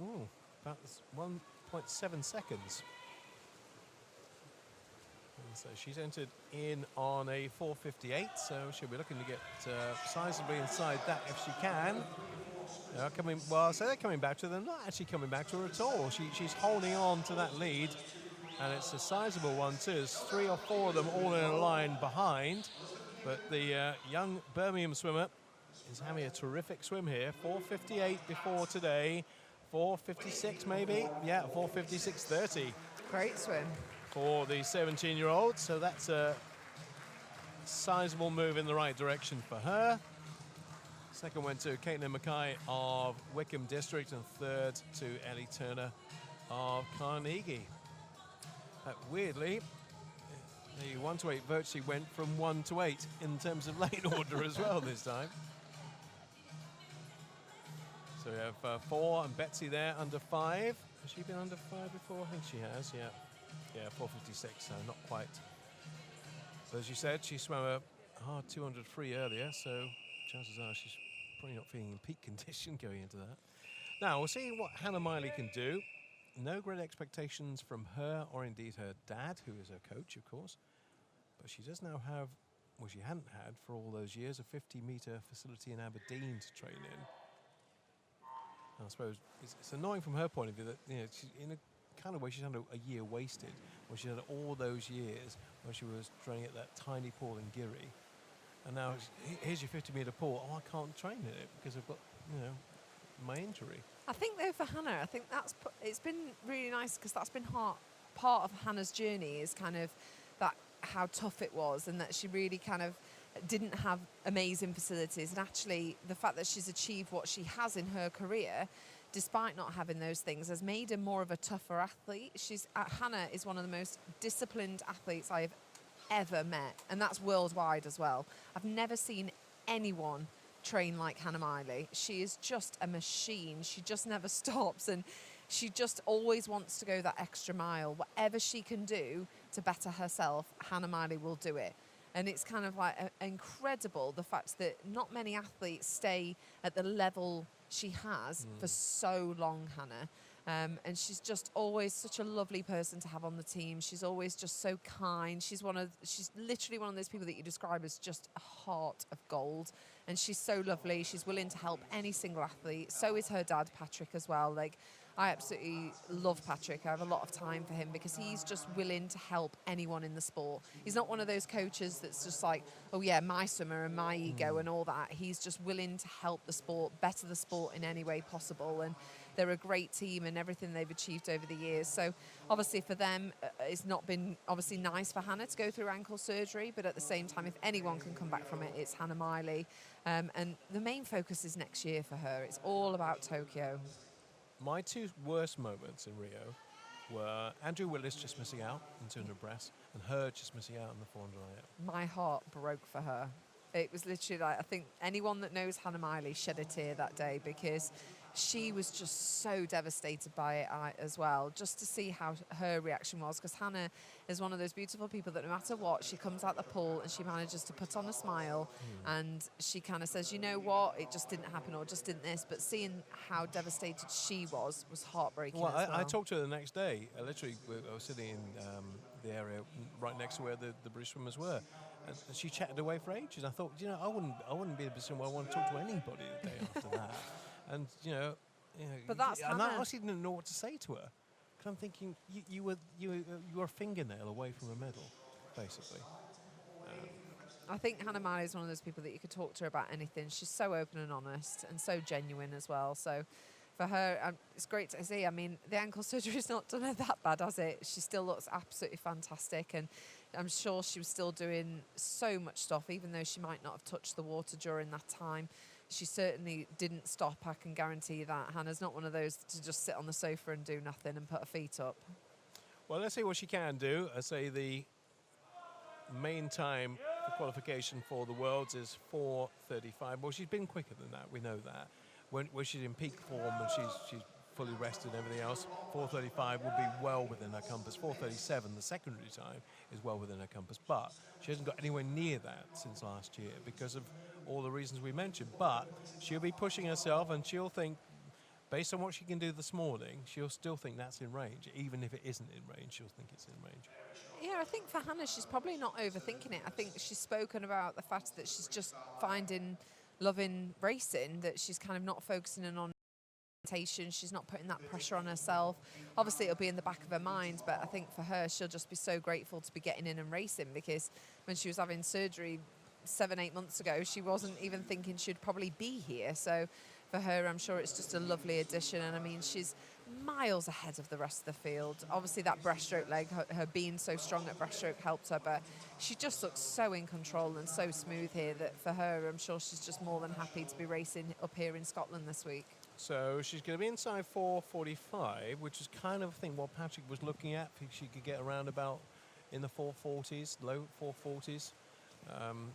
S4: about 1.7 seconds. And so she's entered in on a 4:58, so she'll be looking to get sizably inside that if she can. They're coming back to her. They're not actually coming back to her at all. She's holding on to that lead, and it's a sizable one too. There's 3 or 4 of them all in a line behind, but the young Birmingham swimmer is having a terrific swim here. 4:58 before today, 4:56 maybe. Yeah, 4:56.30.
S5: Great swim.
S4: for the 17-year-old. So that's a sizable move in the right direction for her. Second went to Caitlin Mackay of Wickham District, and third to Ellie Turner of Carnegie. Weirdly, the 1 to 8 virtually went from 1 to 8 in terms of lane order as well this time. So we have 4 and Betsy there under 5. Has she been under 5 before? I think she has, yeah. Yeah, 4:56, so not quite. But as you said, she swam a hard 200 free earlier, so chances are she's probably not feeling in peak condition going into that. Now, we'll see what Hannah Miley can do. No great expectations from her or indeed her dad, who is her coach, of course. But she does now have, well, she hadn't had for all those years, a 50-metre facility in Aberdeen to train in. And I suppose it's annoying from her point of view that, you know, she, in a kind of way, she's had a year wasted, where she had all those years when she was training at that tiny pool in Geary. And now, here's your 50-metre pool. Oh, I can't train in it because I've got, you know, my injury.
S5: I think, though, for Hannah, I think it's been really nice because that's been part of Hannah's journey, is kind of that how tough it was, and that she really kind of didn't have amazing facilities. And actually, the fact that she's achieved what she has in her career, despite not having those things, has made her more of a tougher athlete. Hannah is one of the most disciplined athletes I have ever met, and that's worldwide as well. I've never seen anyone train like Hannah Miley. She is just a machine. She just never stops, and she just always wants to go that extra mile. Whatever she can do to better herself, Hannah Miley will do it. And it's kind of like incredible, the fact that not many athletes stay at the level she has for so long, Hannah. And she's just always such a lovely person to have on the team. She's always just so kind. She's literally one of those people that you describe as just a heart of gold. And she's so lovely. She's willing to help any single athlete. So is her dad, Patrick, as well. Like, I absolutely love Patrick. I have a lot of time for him because he's just willing to help anyone in the sport. He's not one of those coaches that's just like, oh yeah, my swimmer and my ego and all that. He's just willing to help the sport, better the sport in any way possible. And they're a great team and everything they've achieved over the years. So obviously for them, it's not been obviously nice for Hannah to go through ankle surgery, but at the same time, if anyone can come back from it, it's Hannah Miley. And the main focus is next year for her. It's all about Tokyo.
S4: My 2 worst moments in Rio were Andrew Willis just missing out in 200 breast and her just missing out in the 400 IM.
S5: My heart broke for her. It was literally like, I think anyone that knows Hannah Miley shed a tear that day because she was just so devastated by it as well, just to see how her reaction was, because Hannah is one of those beautiful people that no matter what, she comes out the pool and she manages to put on a smile and she kind of says, you know what, it just didn't happen or just didn't this, but seeing how devastated she was heartbreaking.
S4: Well,
S5: as well.
S4: I talked to her the next day. Literally, I was sitting in the area right next to where the British swimmers were, and she chatted away for ages. I thought, you know, I wouldn't be in a position where I want to talk to anybody the day after that. And
S5: but that's
S4: and
S5: Hannah.
S4: I honestly didn't know what to say to her. Because I'm thinking, you were a fingernail away from a medal, basically.
S5: I think Hannah Miley is one of those people that you could talk to her about anything. She's so open and honest and so genuine as well. So for her, it's great to see. I mean, the ankle surgery's not done her that bad, has it? She still looks absolutely fantastic, and I'm sure she was still doing so much stuff, even though she might not have touched the water during that time. She certainly didn't stop, I can guarantee you that. Hannah's not one of those to just sit on the sofa and do nothing and put her feet up.
S4: Well, let's see what she can do. I say the main time for qualification for the Worlds is 4:35. Well, she's been quicker than that, we know that. When she's in peak form and she's fully rested and everything else, 4:35 will be well within her compass. 4:37, the secondary time, is well within her compass. But she hasn't got anywhere near that since last year because of all the reasons we mentioned. But she'll be pushing herself, and she'll think, based on what she can do this morning, she'll still think that's in range. Even if it isn't in range, she'll think it's in range.
S5: Yeah, I think for Hannah, she's probably not overthinking it. I think she's spoken about the fact that she's just loving racing, that she's kind of not focusing in on she's not putting that pressure on herself. Obviously it'll be in the back of her mind, but I think for her, she'll just be so grateful to be getting in and racing, because when she was having surgery 7-8 months ago, she wasn't even thinking she'd probably be here. So for her, I'm sure it's just a lovely addition. And I mean, she's miles ahead of the rest of the field. Obviously, that breaststroke leg, her being so strong at breaststroke helped her, but she just looks so in control and so smooth here that for her, I'm sure she's just more than happy to be racing up here in Scotland this week.
S4: So she's going to be inside 4:45, which is kind of, I think, what Patrick was looking at. I think she could get around about in the 4:40s, low 4:40s.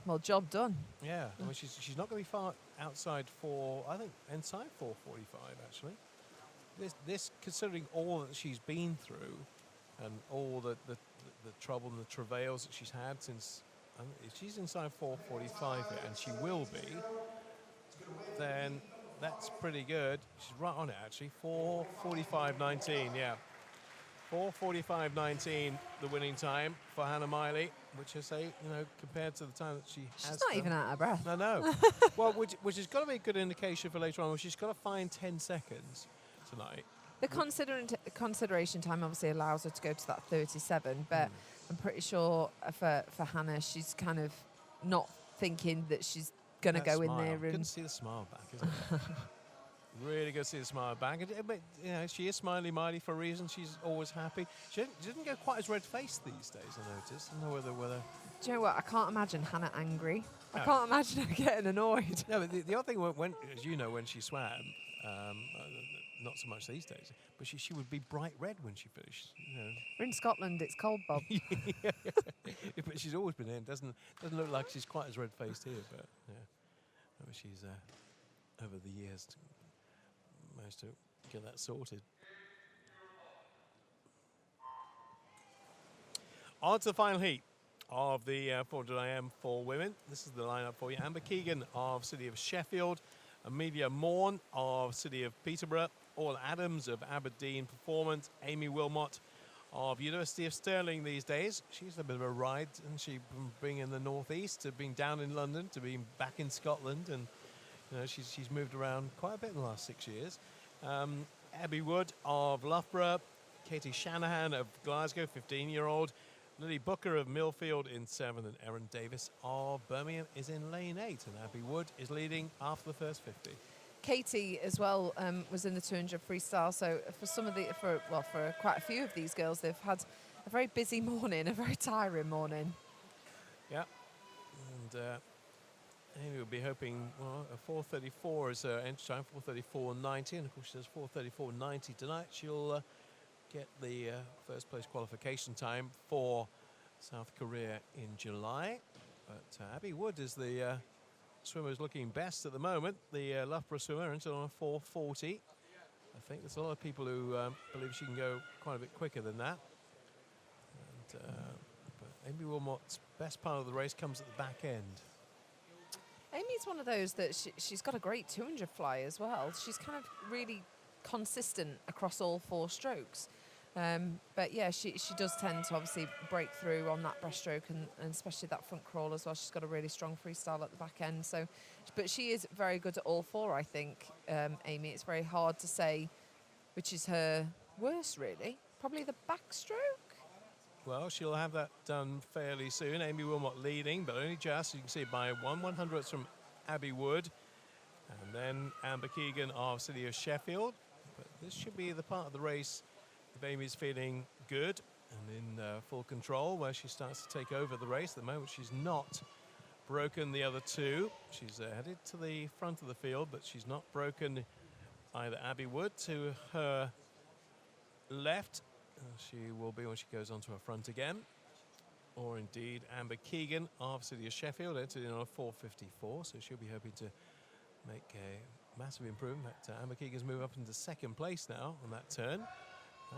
S5: Well, job done.
S4: Yeah, I mean, she's not going to be far outside I think inside 4:45 actually. This considering all that she's been through and all the trouble and the travails that she's had since, if she's inside 4:45 here, and she will be, then that's pretty good. She's right on it actually. 4:45.19, yeah. 4:45.19, the winning time for Hannah Miley, which I say, compared to the time that she has.
S5: She's not even out of breath.
S4: No. Well, which has got to be a good indication for later on. Well, she's got to find 10 seconds tonight.
S5: The consideration time obviously allows her to go to that 37, but I'm pretty sure for Hannah, she's kind of not thinking that she's going to go
S4: smile.
S5: in there.
S4: Good
S5: And
S4: to see the smile back, isn't it? Really good to see the smile back. And, she is Smiley Miley for a reason. She's always happy. She doesn't go quite as red-faced these days, I noticed. I don't know whether...
S5: Do you know what? I can't imagine Hannah angry. I can't imagine her getting annoyed.
S4: No, but the other thing, when as you know, when she swam, not so much these days, but she would be bright red when she finished.
S5: We're in Scotland, it's cold, Bob.
S4: Yeah, but she's always been in. Doesn't look like she's quite as red-faced here, but yeah, she's over the years managed to get that sorted. On to the final heat of the 400 IM for women. This is the lineup for you. Amber Keegan of City of Sheffield, Amelia Morn of City of Peterborough, Orla Adams of Aberdeen Performance, Amy Wilmot of University of Stirling these days. She's a bit of a ride, and she from being in the northeast to being down in London to being back in Scotland, and she's moved around quite a bit in the last 6 years. Abby Wood of Loughborough, Katie Shanahan of Glasgow, 15-year-old, Lily Booker of Millfield in 7th, and Erin Davis of Birmingham is in lane 8, and Abby Wood is leading after the first 50.
S5: Katie as well was in the 200 freestyle, so for quite a few of these girls, they've had a very busy morning, a very tiring morning.
S4: Yeah, and Amy will be hoping, a 4:34 is her entry time, 4:34.90, and of course she does 4:34.90 tonight. She'll get the first place qualification time for South Korea in July. But Abby Wood is the swimmer who's looking best at the moment. The Loughborough swimmer entered on a 4:40. I think there's a lot of people who believe she can go quite a bit quicker than that. And, but Amy Wilmot's best part of the race comes at the back end.
S5: Amy's one of those that she's got a great 200 fly as well. She's kind of really consistent across all 4 strokes. But yeah, she does tend to obviously break through on that breaststroke and especially that front crawl as well. She's got a really strong freestyle at the back end. So, but she is very good at all 4, I think, Amy. It's very hard to say which is her worst, really. Probably the backstroke.
S4: Well, she'll have that done fairly soon. Amy Wilmot leading, but only just. You can see by 1/100ths from Abby Wood. And then Amber Keegan of City of Sheffield. But this should be the part of the race if Amy's feeling good and in full control, where she starts to take over the race. At the moment, she's not broken the other 2. She's headed to the front of the field, but she's not broken either Abby Wood to her left. She will be when she goes onto her front again. Or indeed Amber Keegan of City of Sheffield entered in on a 4:54, so she'll be hoping to make a massive improvement. Amber Keegan's moved up into 2nd place now on that turn.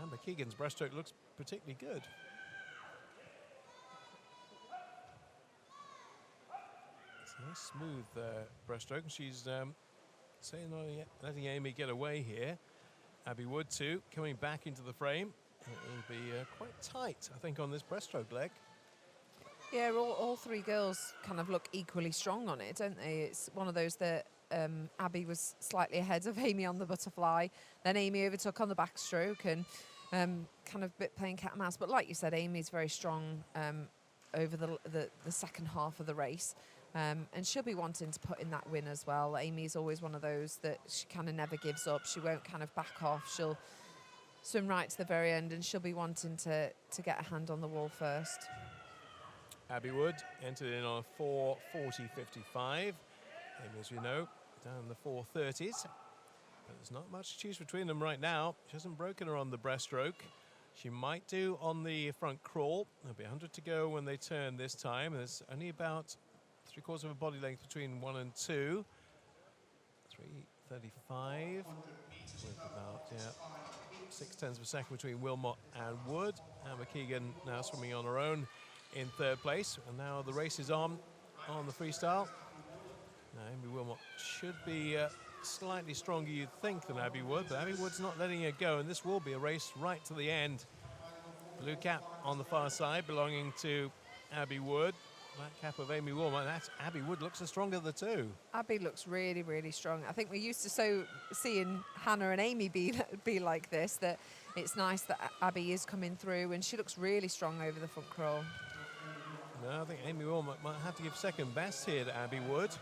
S4: Amber Keegan's breaststroke looks particularly good. It's a nice smooth breaststroke, and she's letting Amy get away here. Abby Wood too, coming back into the frame. It'll be quite tight, I think, on this breaststroke leg.
S5: Yeah, all 3 girls kind of look equally strong on it, don't they? It's one of those that Abby was slightly ahead of Amy on the butterfly. Then Amy overtook on the backstroke and kind of playing cat and mouse. But like you said, Amy's very strong over the second half of the race. And she'll be wanting to put in that win as well. Amy's always one of those that she kind of never gives up. She won't kind of back off. She'll swim right to the very end, and she'll be wanting to get a hand on the wall first.
S4: Abby Wood entered in on a 4:40.55. Amy, as we know, down in the 4:30s. But there's not much to choose between them right now. She hasn't broken her on the breaststroke. She might do on the front crawl. There'll be 100 to go when they turn this time. There's only about 3/4 of a body length between 1 and 2. 3:35 with about 6/10 of a second between Wilmot and Wood. Amber Keegan now swimming on her own in 3rd place. And now the race is on the freestyle. Now Amy Wilmot should be slightly stronger, you'd think, than Abby Wood, but Abby Wood's not letting her go, and this will be a race right to the end. Blue cap on the far side belonging to Abby Wood. Black cap of Amy Wilmot. That's Abby Wood, looks the stronger of the two.
S5: Abby looks really, really strong. I think we're used to seeing Hannah and Amy be like this, that it's nice that Abby is coming through, and she looks really strong over the front crawl.
S4: No, I think Amy Wilmot might have to give second best here to Abby Wood.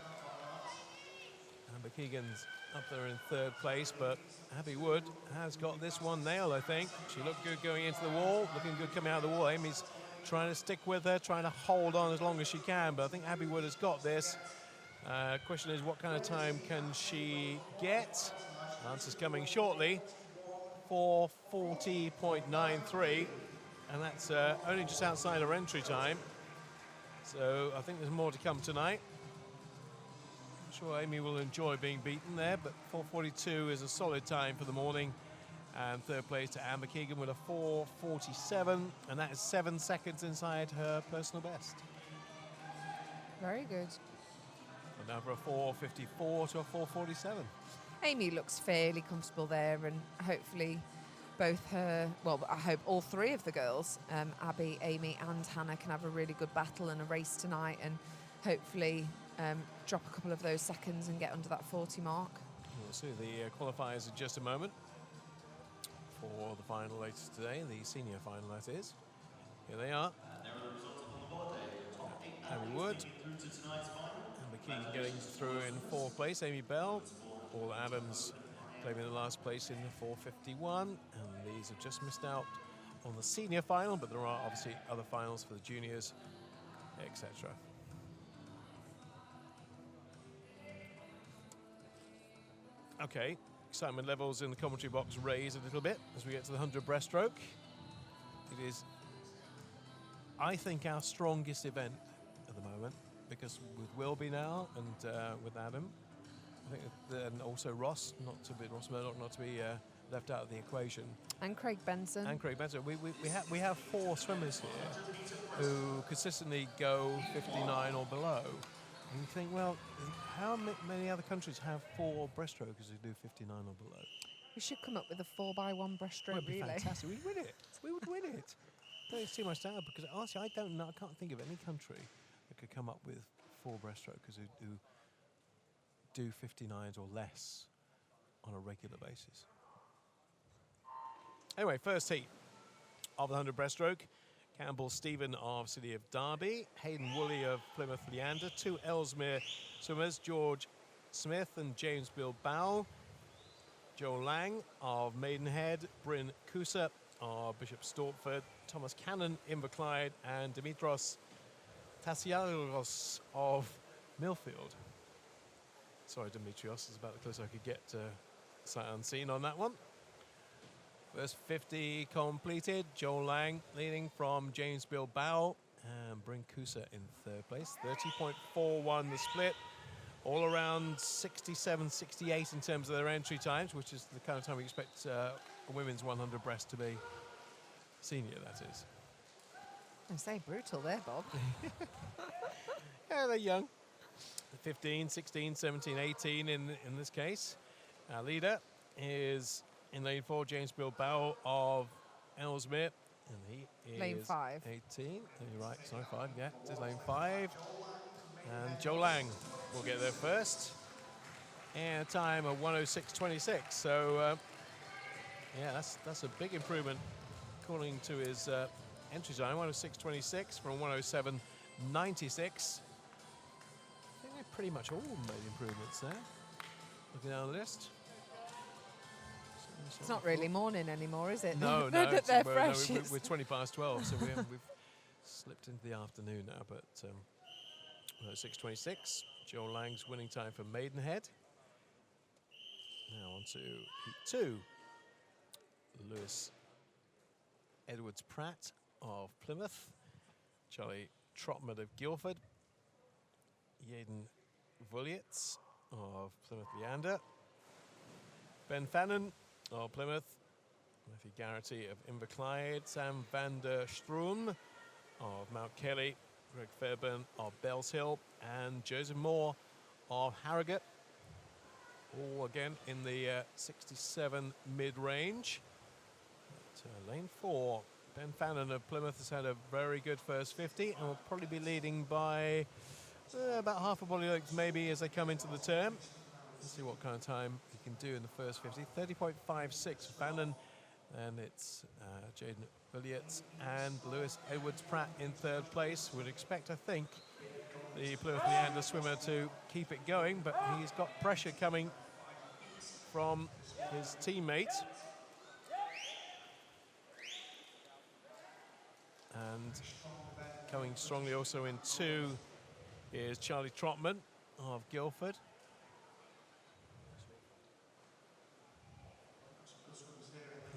S4: Amber Keegan's up there in 3rd place, but Abby Wood has got this one nailed, I think. She looked good going into the wall, looking good coming out of the wall. Amy's trying to stick with her, trying to hold on as long as she can, but I think Abby Wood has got this. Question is, what kind of time can she get? Answer's coming shortly. 4:40.93, and that's only just outside her entry time. So I think there's more to come tonight. I'm sure Amy will enjoy being beaten there, but 4:42 is a solid time for the morning. And 3rd place to Amber Keegan with a 4:47, and that is 7 seconds inside her personal best.
S5: Very good.
S4: And now for a 4:54 to a 4:47.
S5: Amy looks fairly comfortable there, and hopefully both her, well, I hope all 3 of the girls, Abby, Amy and Hannah, can have a really good battle and a race tonight, and hopefully drop a couple of those seconds and get under that 40 mark.
S4: We'll see the qualifiers in just a moment for the final later today, the senior final that is. Here they are. Abby Wood, Amber Keegan getting through in 4th place, Amy Bell, Paul Adams claiming the last place in the 4:51, and these have just missed out on the senior final, but there are obviously other finals for the juniors, etc. Okay, excitement levels in the commentary box raise a little bit as we get to the 100 breaststroke. It is, I think, our strongest event at the moment, because with Wilby now and with Adam, I think, and also Ross, Ross Murdoch not to be left out of the equation.
S5: And Craig Benson.
S4: We have 4 swimmers here who consistently go 59 or below. And you think, well, how many other countries have 4 breaststrokers who do 59 or below?
S5: We should come up with a 4x1 breaststroke
S4: That'd be
S5: relay.
S4: fantastic. We'd win it. We would win it. Don't it's too much down, because honestly, I don't know. I can't think of any country that could come up with 4 breaststrokers who do 59s or less on a regular basis. Anyway, first heat of the 100 breaststroke. Campbell Stephen of City of Derby, Hayden Woolley of Plymouth Leander, 2 Ellesmere swimmers, George Smith and James Bilbao, Joe Lang of Maidenhead, Bryn Kusa of Bishop Stortford, Thomas Cannon, Inverclyde, and Dimitros Tassialos of Millfield. Sorry, Dimitrios, it's about the closest I could get sight unseen on that one. First 50 completed. Joel Lang leading from James Bilbao, and Bryn Kusa in 3rd place. 30.41 the split. All around 67, 68 in terms of their entry times, which is the kind of time we expect a women's 100 breast to be. Senior, that is.
S5: I say brutal there, Bob.
S4: Yeah, they're young. 15, 16, 17, 18 in this case. Our leader is in lane 4, James Bilbao of Ellesmere, and he is
S5: lane 5.
S4: 18. You're right, sorry, 5. Yeah, it is lane 5. And Joe Lang will get there first. And a time of 1:06.26. So, yeah, that's a big improvement according to his entry time. 1:06.26 from 1:07.96. I think they pretty much all made improvements there. Looking down the list. So
S5: It's not really morning anymore, is it?
S4: No, no.
S5: That they're fresh.
S4: We're 20 past 12, so we've slipped into the afternoon now. But 6:26. Joel Lang's winning time for Maidenhead. Now on to heat 2. Lewis Edwards Pratt of Plymouth, Charlie Trotman of Guildford, Yaden Vulietz of Plymouth Leander, Ben Fannon of Plymouth, Matthew Garrity of Inverclyde, Sam van der Stroom of Mount Kelly, Greg Fairburn of Bells Hill, and Joseph Moore of Harrogate. All again in the 67 mid-range. Lane 4, Ben Fannon of Plymouth has had a very good first 50 and will probably be leading by about half a body length maybe as they come into the turn. Let's see what kind of time he can do in the first 50. 30.56 for Fannon, and it's Jaden Villiers and Lewis Edwards Pratt in third place. Would expect, I think, the Plymouth Leander swimmer to keep it going, but he's got pressure coming from his teammate. And coming strongly also in 2 is Charlie Trotman of Guildford.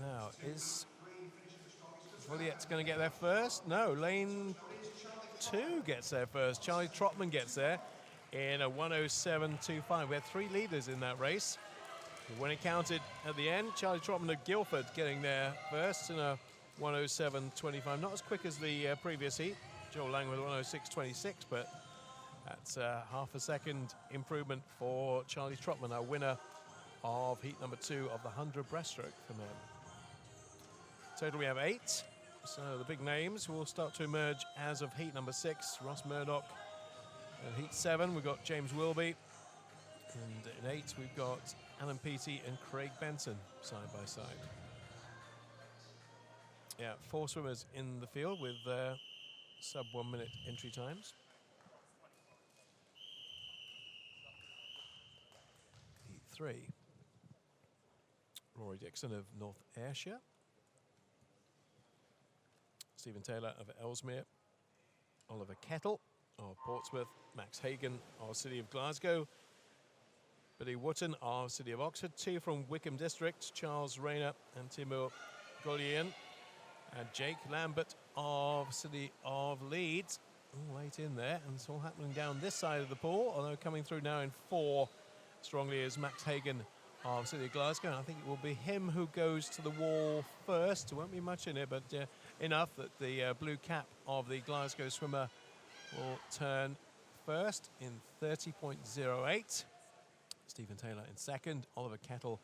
S4: Now, is Villiers going to get there first? No, lane 2 gets there first. Charlie Trotman gets there in a 1:07.25. We had 3 leaders in that race. When it counted at the end, Charlie Trotman of Guildford getting there first in a 1:07.25. Not as quick as the previous heat. Joel Lang with 1:06.26, but that's half a second improvement for Charlie Trotman, our winner of heat number 2 of the 100 breaststroke for men. Total we have 8. So the big names will start to emerge as of heat number 6. Ross Murdoch. In heat 7, we've got James Wilby. And in 8, we've got Alan Peaty and Craig Benson side by side. Yeah, 4 swimmers in the field with sub 1 minute entry times. Heat 3. Rory Dixon of North Ayrshire. Stephen Taylor of Ellesmere. Oliver Kettle of Portsmouth. Max Hagan of City of Glasgow. Billy Wotton of City of Oxford. 2 from Wickham District. Charles Rayner and Timo Golian. And Jake Lambert of City of Leeds. All 8 in there, and it's all happening down this side of the pool, although coming through now in 4 strongly is Max Hagan of City of Glasgow. And I think it will be him who goes to the wall first. There won't be much in it, but enough that the blue cap of the Glasgow swimmer will turn first in 30.08. Stephen Taylor in second, Oliver Kettle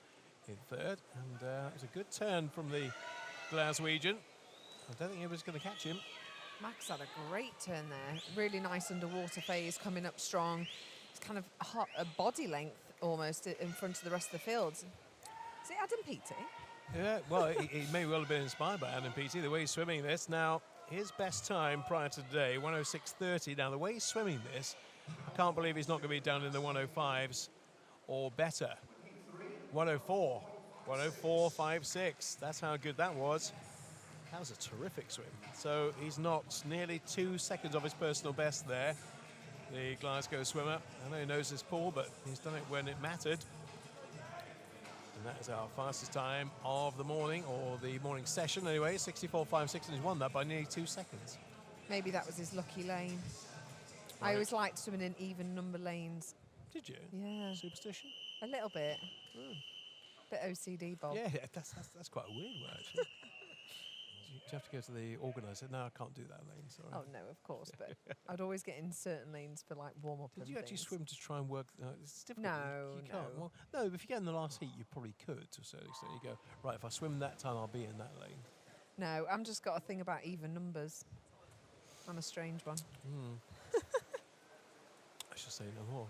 S4: in third, and it was a good turn from the Glaswegian. I don't think anybody's going to catch him.
S5: Max had a great turn there. Really nice underwater phase, coming up strong. It's kind of a body length almost in front of the rest of the field. Is it Adam Peaty?
S4: Yeah, well, he may well have been inspired by Adam Peaty, the way he's swimming this. Now, his best time prior to today, 1:06.30. Now, the way he's swimming this, I can't believe he's not going to be down in the 1:05s or better. 1:04, 1:04.56. That's how good that was. That was a terrific swim. So he's knocked nearly 2 seconds off his personal best there, the Glasgow swimmer. I know he knows this pool, but he's done it when it mattered. And that is our fastest time of the morning, or the morning session anyway, 64.56, and he's won that by nearly 2 seconds.
S5: Maybe that was his lucky lane.
S4: Right.
S5: I always liked swimming in even number lanes.
S4: Did you?
S5: Yeah.
S4: Superstition?
S5: A little bit.
S4: Oh.
S5: Bit OCD, Bob.
S4: Yeah, that's quite a weird one, actually. Do you have to go to the organiser? No, I can't do that lane, sorry.
S5: Oh, no, of course, but I'd always get in certain lanes for, like, warm-up and
S4: Did you actually
S5: things.
S4: swim to try and work? It's difficult.
S5: No,
S4: you can't.
S5: no.
S4: Well, no, if you get in the last heat, you probably could to a certain extent. You go, right, if I swim that time, I'll be in that lane.
S5: No, I'm just got a thing about even numbers. I'm a strange one.
S4: I should say no more.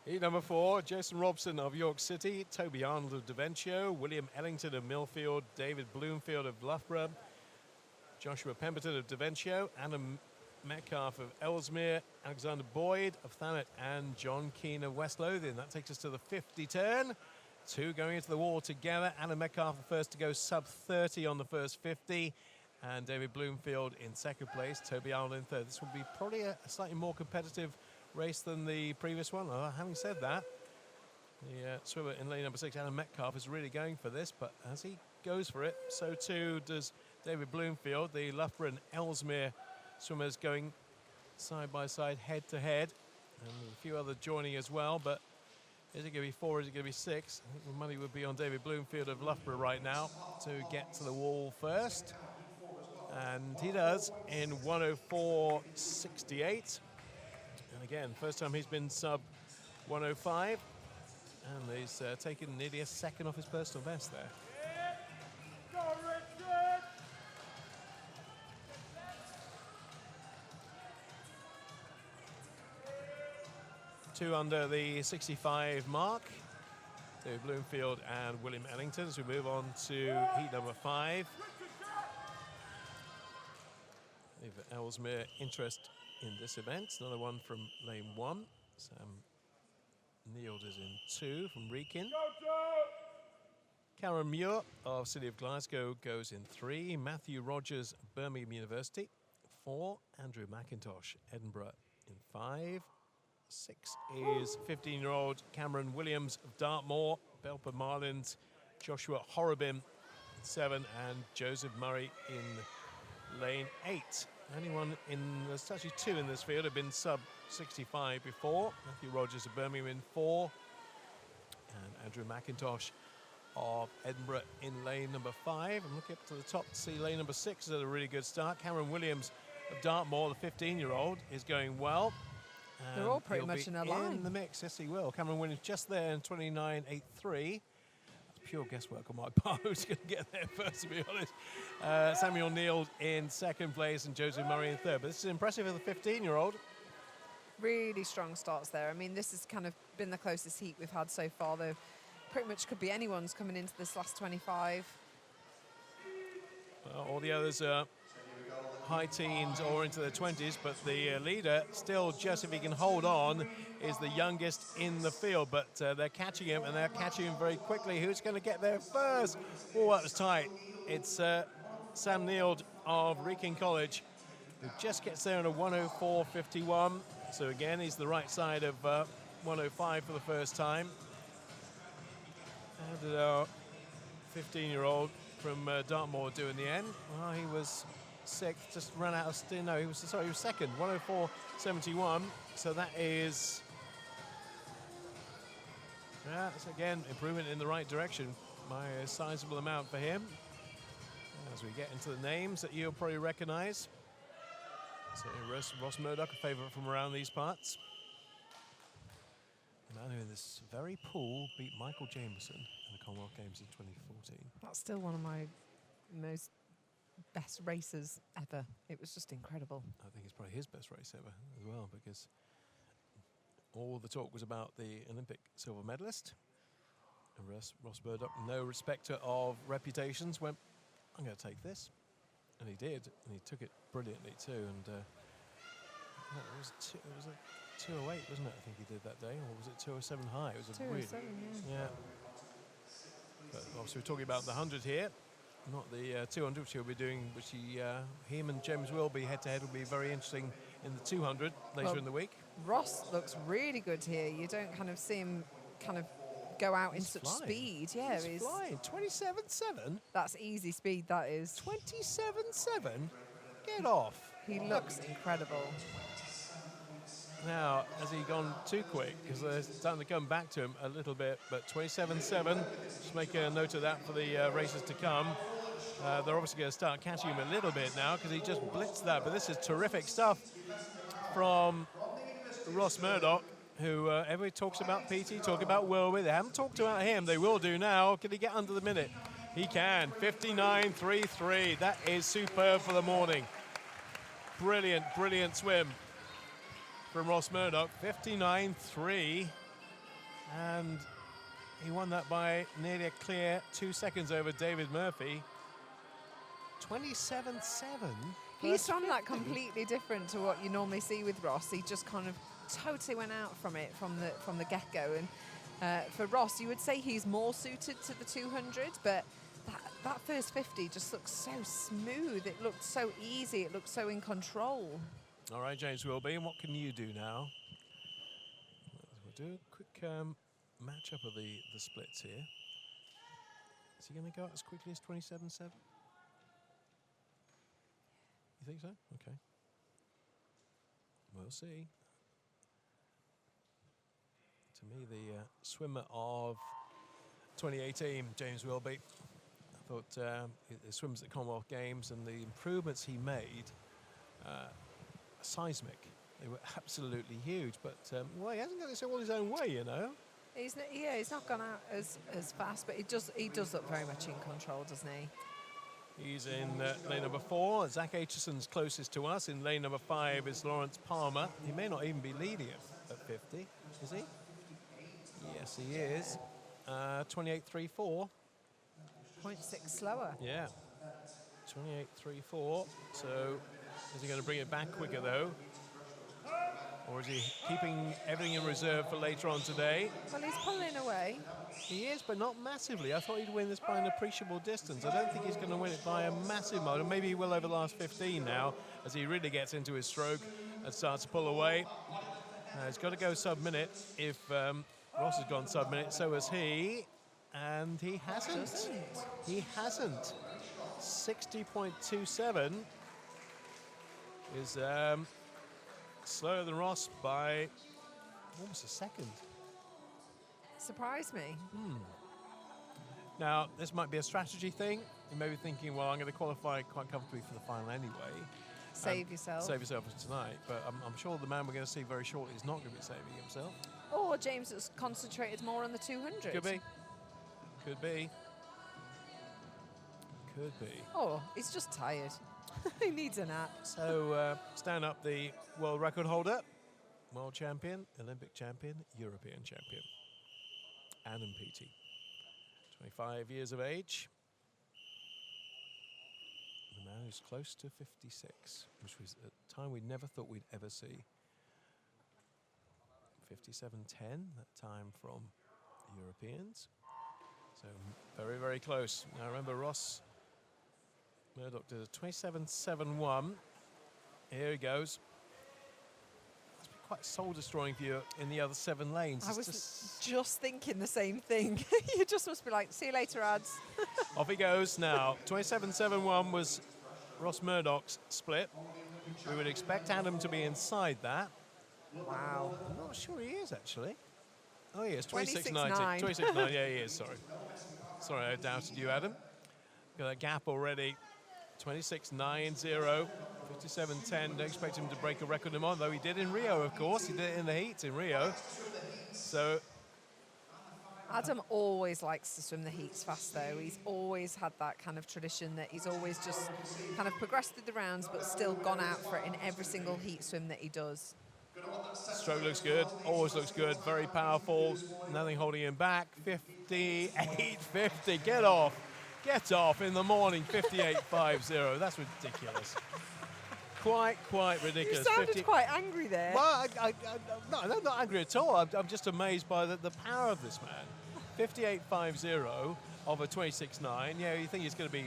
S4: Heat number 4, Jason Robson of York City, Toby Arnold of Deventio, William Ellington of Millfield, David Bloomfield of Loughborough, Joshua Pemberton of Deventio, Adam Metcalf of Ellesmere, Alexander Boyd of Thanet, and John Keane of West Lothian. That takes us to the 50 turn. Two going into the wall together. Adam Metcalf the first to go sub 30 on the first 50. And David Bloomfield in second place. Toby Allen in third. This will be probably a slightly more competitive race than the previous one. Having said that, the swimmer in lane number 6, Adam Metcalf, is really going for this. But as he goes for it, so too does David Bloomfield. The Loughborough and Ellesmere swimmers going side by side, head to head. And a few others joining as well. But is it going to be 4? Is it going to be 6? I think the money would be on David Bloomfield of Loughborough right now to get to the wall first. And he does in 104.68. And again, first time he's been sub 105. And he's taken nearly a second off his personal best there. Two under the 65 mark. David Bloomfield and William Ellington as we move on to heat number 5. David Ellesmere interest in this event. Another one from lane 1. Sam Neild is in 2 from Wrekin. Karen Muir of City of Glasgow goes in 3. Matthew Rogers, Birmingham University. 4. Andrew McIntosh, Edinburgh in 5. 6 is 15-year-old Cameron Williams of Dartmoor. Belper Marland, Joshua Horrobin 7, and Joseph Murray in lane 8. Anyone in, there's actually 2 in this field have been sub 65 before. Matthew Rogers of Birmingham in 4, and Andrew McIntosh of Edinburgh in lane number 5. I'm looking up to the top to see lane number 6 is at a really good start. Cameron Williams of Dartmoor, the 15-year-old, is going well.
S5: They're all pretty much in a line.
S4: In the mix, yes, he will. Cameron Williams just there in 29.83. That's pure guesswork on my part. Who's going to get there first, to be honest? Samuel Neild in second place and Joseph Murray in third. But this is impressive for the 15-year-old.
S5: Really strong starts there. I mean, this has kind of been the closest heat we've had so far, though. Pretty much could be anyone's coming into this last 25.
S4: Well, all the others are high teens or into their 20s, but the leader still, just if he can hold on, is the youngest in the field. But they're catching him, and they're catching him very quickly. Who's going to get there first? Oh, that was tight. It's Sam Neild of Wrekin College, who just gets there in a 104.51. So again, he's the right side of 105 for the first time. How did our 15-year-old from Dartmoor do in the end? Well, he was 6th, just ran out of steam. No, he was second, 104.71. So that is, yeah, that's again improvement in the right direction by a sizable amount for him. As we get into the names that you'll probably recognise. So Ross Murdoch, a favourite from around these parts. The man who in this very pool beat Michael Jameson in the Commonwealth Games in 2014.
S5: That's still one of my most best races ever. It was just incredible.
S4: I think it's probably his best race ever as well, because all the talk was about the Olympic silver medalist. And Ross Murdoch, no respecter of reputations, went, I'm going to take this. And he did, and he took it brilliantly too. And it was a 208, wasn't it? I think he did that day, or was it 207 high? It was a
S5: 207,
S4: yeah. But obviously, we're talking about the 100 here, not the 200, which he'll be doing. Which him and James will be head to head. Will be very interesting in the 200 later in the week.
S5: Ross looks really good here. You don't kind of see him kind of go out in such speed. Yeah,
S4: he's flying. 27.7.
S5: That's easy speed, that is.
S4: 27.7? Get off.
S5: He looks incredible.
S4: Now, has he gone too quick? Because they're starting to come back to him a little bit. But 27.7, just make a note of that for the races to come. They're obviously going to start catching him a little bit now because he just blitzed that. But this is terrific stuff from Ross Murdoch, who everybody talks about PT, talk about Wilby. They haven't talked about him. They will do now. Can he get under the minute? He can. 59.33. That is superb for the morning. Brilliant, brilliant swim from Ross Murdoch. 59.3. And he won that by nearly a clear 2 seconds over David Murphy. 27.7.
S5: He's from that completely different to what you normally see with Ross. He just kind of totally went out from it from the get-go, and For Ross, you would say he's more suited to the 200, but that first 50 just looks so smooth. It looked so easy. It looked so in control.
S4: All right, James Wilby, and what can you do now? We'll do a quick matchup of the splits here. Is he going to go out as quickly as 27.7? You think so? Okay. We'll see. To me, the swimmer of 2018, James Wilby. I thought the swims at Commonwealth Games and the improvements he made, seismic. They were absolutely huge, but well, he hasn't got this all his own way, you know.
S5: He's not gone out as fast, but he does look very much in control, doesn't he?
S4: He's in lane number 4. Zach Aitchison's closest to us. In lane number 5 is Lawrence Palmer. He may not even be leading at 50, is he? Yes, he is. 28.34.
S5: 0.6 slower.
S4: Yeah. 28.34. So is he going to bring it back quicker, though? Or is he keeping everything in reserve for later on today?
S5: Well, he's pulling away.
S4: He is, but not massively. I thought he'd win this by an appreciable distance. I don't think he's going to win it by a massive margin. Maybe he will over the last 15 now, as he really gets into his stroke and starts to pull away. He's got to go sub-minute. If Ross has gone sub-minute, so has he. And he hasn't. He hasn't. 60.27 is slower than Ross by almost a second.
S5: Surprised me.
S4: Now, this might be a strategy thing. You may be thinking, well, I'm going to qualify quite comfortably for the final anyway.
S5: Save yourself.
S4: Save yourself for tonight. But I'm sure the man we're going to see very shortly is not going to be saving himself.
S5: Or James has concentrated more on the 200.
S4: Could be. Could be. Could be.
S5: Oh, he's just tired. He needs a nap.
S4: So, stand up the world record holder, world champion, Olympic champion, European champion, Adam Peaty. 25 years of age. The man who's close to 56, which was a time we never thought we'd ever see. 57.10, that time from the Europeans. So very, very close. Now remember, Ross Murdoch did a 27.71. Here he goes. It's been quite soul-destroying for you in the other 7 lanes.
S5: I was just thinking the same thing. You just must be like, see you later, ads.
S4: Off he goes now. 27.71 was Ross Murdoch's split. We would expect Adam to be inside that.
S5: Wow.
S4: I'm not sure he is, actually. Oh, he is.
S5: 26.9.
S4: 26.9. Yeah, he is. Sorry, I doubted you, Adam. Got that gap already. 26.90. 57.10. Don't expect him to break a record tomorrow, though he did in Rio, of course. He did it in the heats in Rio. So
S5: Adam always likes to swim the heats fast, though. He's always had that kind of tradition that he's always just kind of progressed through the rounds, but still gone out for it in every single heat swim that he does.
S4: stroke looks good, always looks good, very powerful, nothing holding him back. 58.50, get off in the morning. 58.50, that's ridiculous. Quite ridiculous.
S5: You sounded quite angry there.
S4: Well, no, I'm not angry at all. I'm just amazed by the power of this man. 58.50 of a 26.9. Yeah, you think he's going to be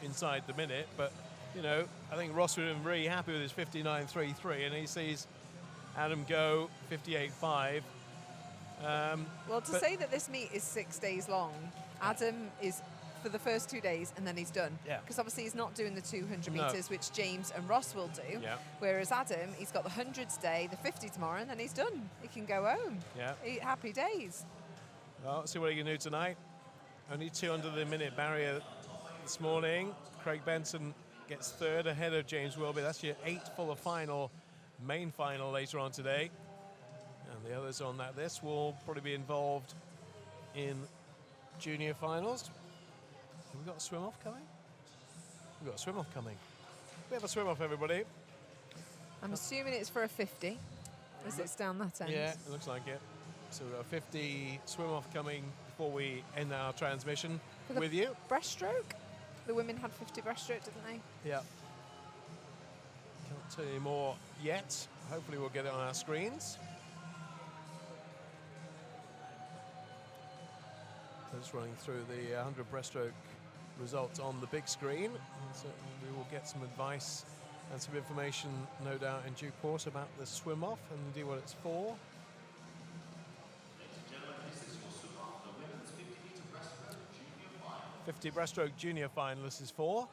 S4: inside the minute, but you know, I think Ross would have been really happy with his 59.33, and he sees Adam go 58.5.
S5: Well, to say that this meet is 6 days long, Adam is for the first 2 days and then he's done.
S4: Yeah.
S5: Because obviously he's not doing the 200
S4: No.
S5: metres, which James and Ross will do.
S4: Yeah.
S5: Whereas Adam, he's got the 100 today, the 50 tomorrow, and then he's done. He can go home.
S4: Yeah.
S5: Happy days.
S4: Well, let's see what he can do tonight. Only 2 under the minute barrier this morning. Craig Benson gets third ahead of James Wilby. That's your 8th for the final, main final later on today. And the others on that list will probably be involved in junior finals. Have we got a swim-off coming? We've got a swim-off coming. We have a swim-off, everybody.
S5: I'm assuming it's for a 50, as it's down that end.
S4: Yeah, it looks like it. So we've got a 50 swim-off coming before we end our transmission with you.
S5: Breaststroke? The women had 50 breaststroke, didn't they?
S4: Yeah. Can't tell you any more yet. Hopefully we'll get it on our screens. Just running through the 100 breaststroke results on the big screen. And so we will get some advice and some information, no doubt, in due course about the swim off and indeed what it's for. 50 breaststroke junior final this is for.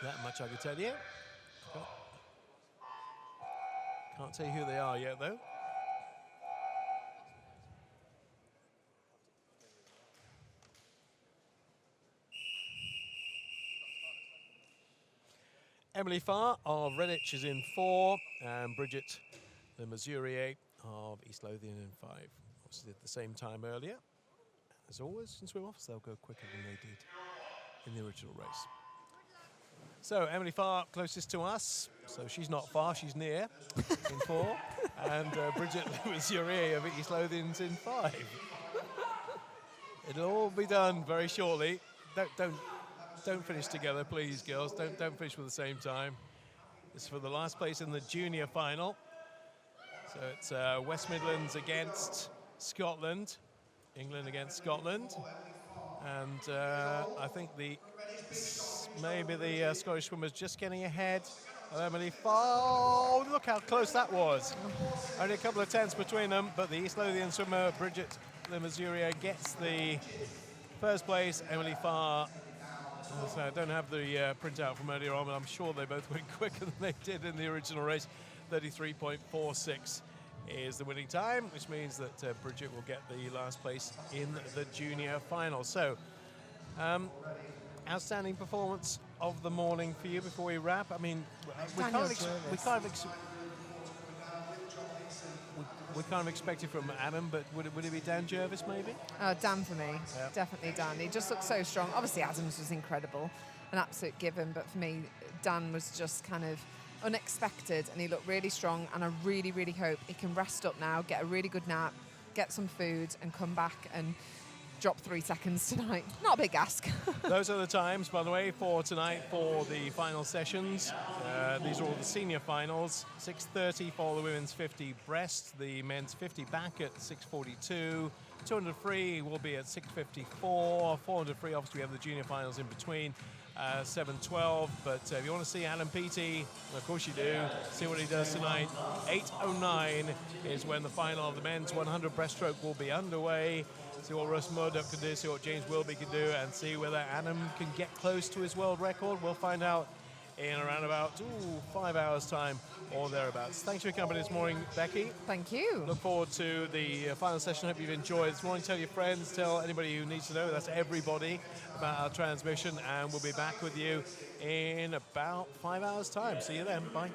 S4: That much I can tell you. Can't tell you who they are yet, though. Emily Farr of Redditch is in 4, and Bridget the Mesurier of East Lothian in 5. Obviously did the same time earlier. As always, in swim-offs, they'll go quicker than they did in the original race. So Emily Farr closest to us, so she's not far, she's near in 4, and Bridget the Mesurier of East Lothian's in 5. It'll all be done very shortly. Don't finish together, please, girls. Don't finish with the same time. It's for the last place in the junior final. So it's West Midlands against Scotland, England against Scotland, and I think maybe the Scottish swimmers just getting ahead of Emily Farr. Oh, look how close that was. Only a couple of tenths between them, but the East Lothian swimmer Bridget the Mesurier gets the first place. Emily Farr. So I don't have the printout from earlier on, but I'm sure they both went quicker than they did in the original race. 33.46 is the winning time, which means that Bridget will get the last place in the junior final. So, outstanding performance of the morning for you before we wrap. I mean, we can't expect it from Adam, but would it be Dan Jervis maybe?
S5: Dan for me,
S4: Yep.
S5: definitely Dan. He just looked so strong. Obviously Adams was incredible, an absolute given, but for me, Dan was just kind of unexpected, and he looked really strong, and I really, really hope he can rest up now, get a really good nap, get some food, and come back and drop 3 seconds tonight. Not a big ask.
S4: Those are the times, by the way, for tonight for the final sessions. These are all the senior finals. 6:30 for the women's 50 breast, the men's 50 back at 6:42. 200 free will be at 6:54. 400 free, obviously, we have the junior finals in between. 7:12, but if you want to see Alan Peaty, of course you do, see what he does tonight. 8:09 is when the final of the men's 100 breaststroke will be underway. See what Russ Murdoch can do, see what James Wilby can do, and see whether Adam can get close to his world record. We'll find out in around about 5 hours' time or thereabouts. Thanks for your company this morning, Becky.
S5: Thank you.
S4: Look forward to the final session. Hope you've enjoyed this morning. Tell your friends, tell anybody who needs to know, that's everybody, about our transmission, and we'll be back with you in about 5 hours' time. See you then. Bye.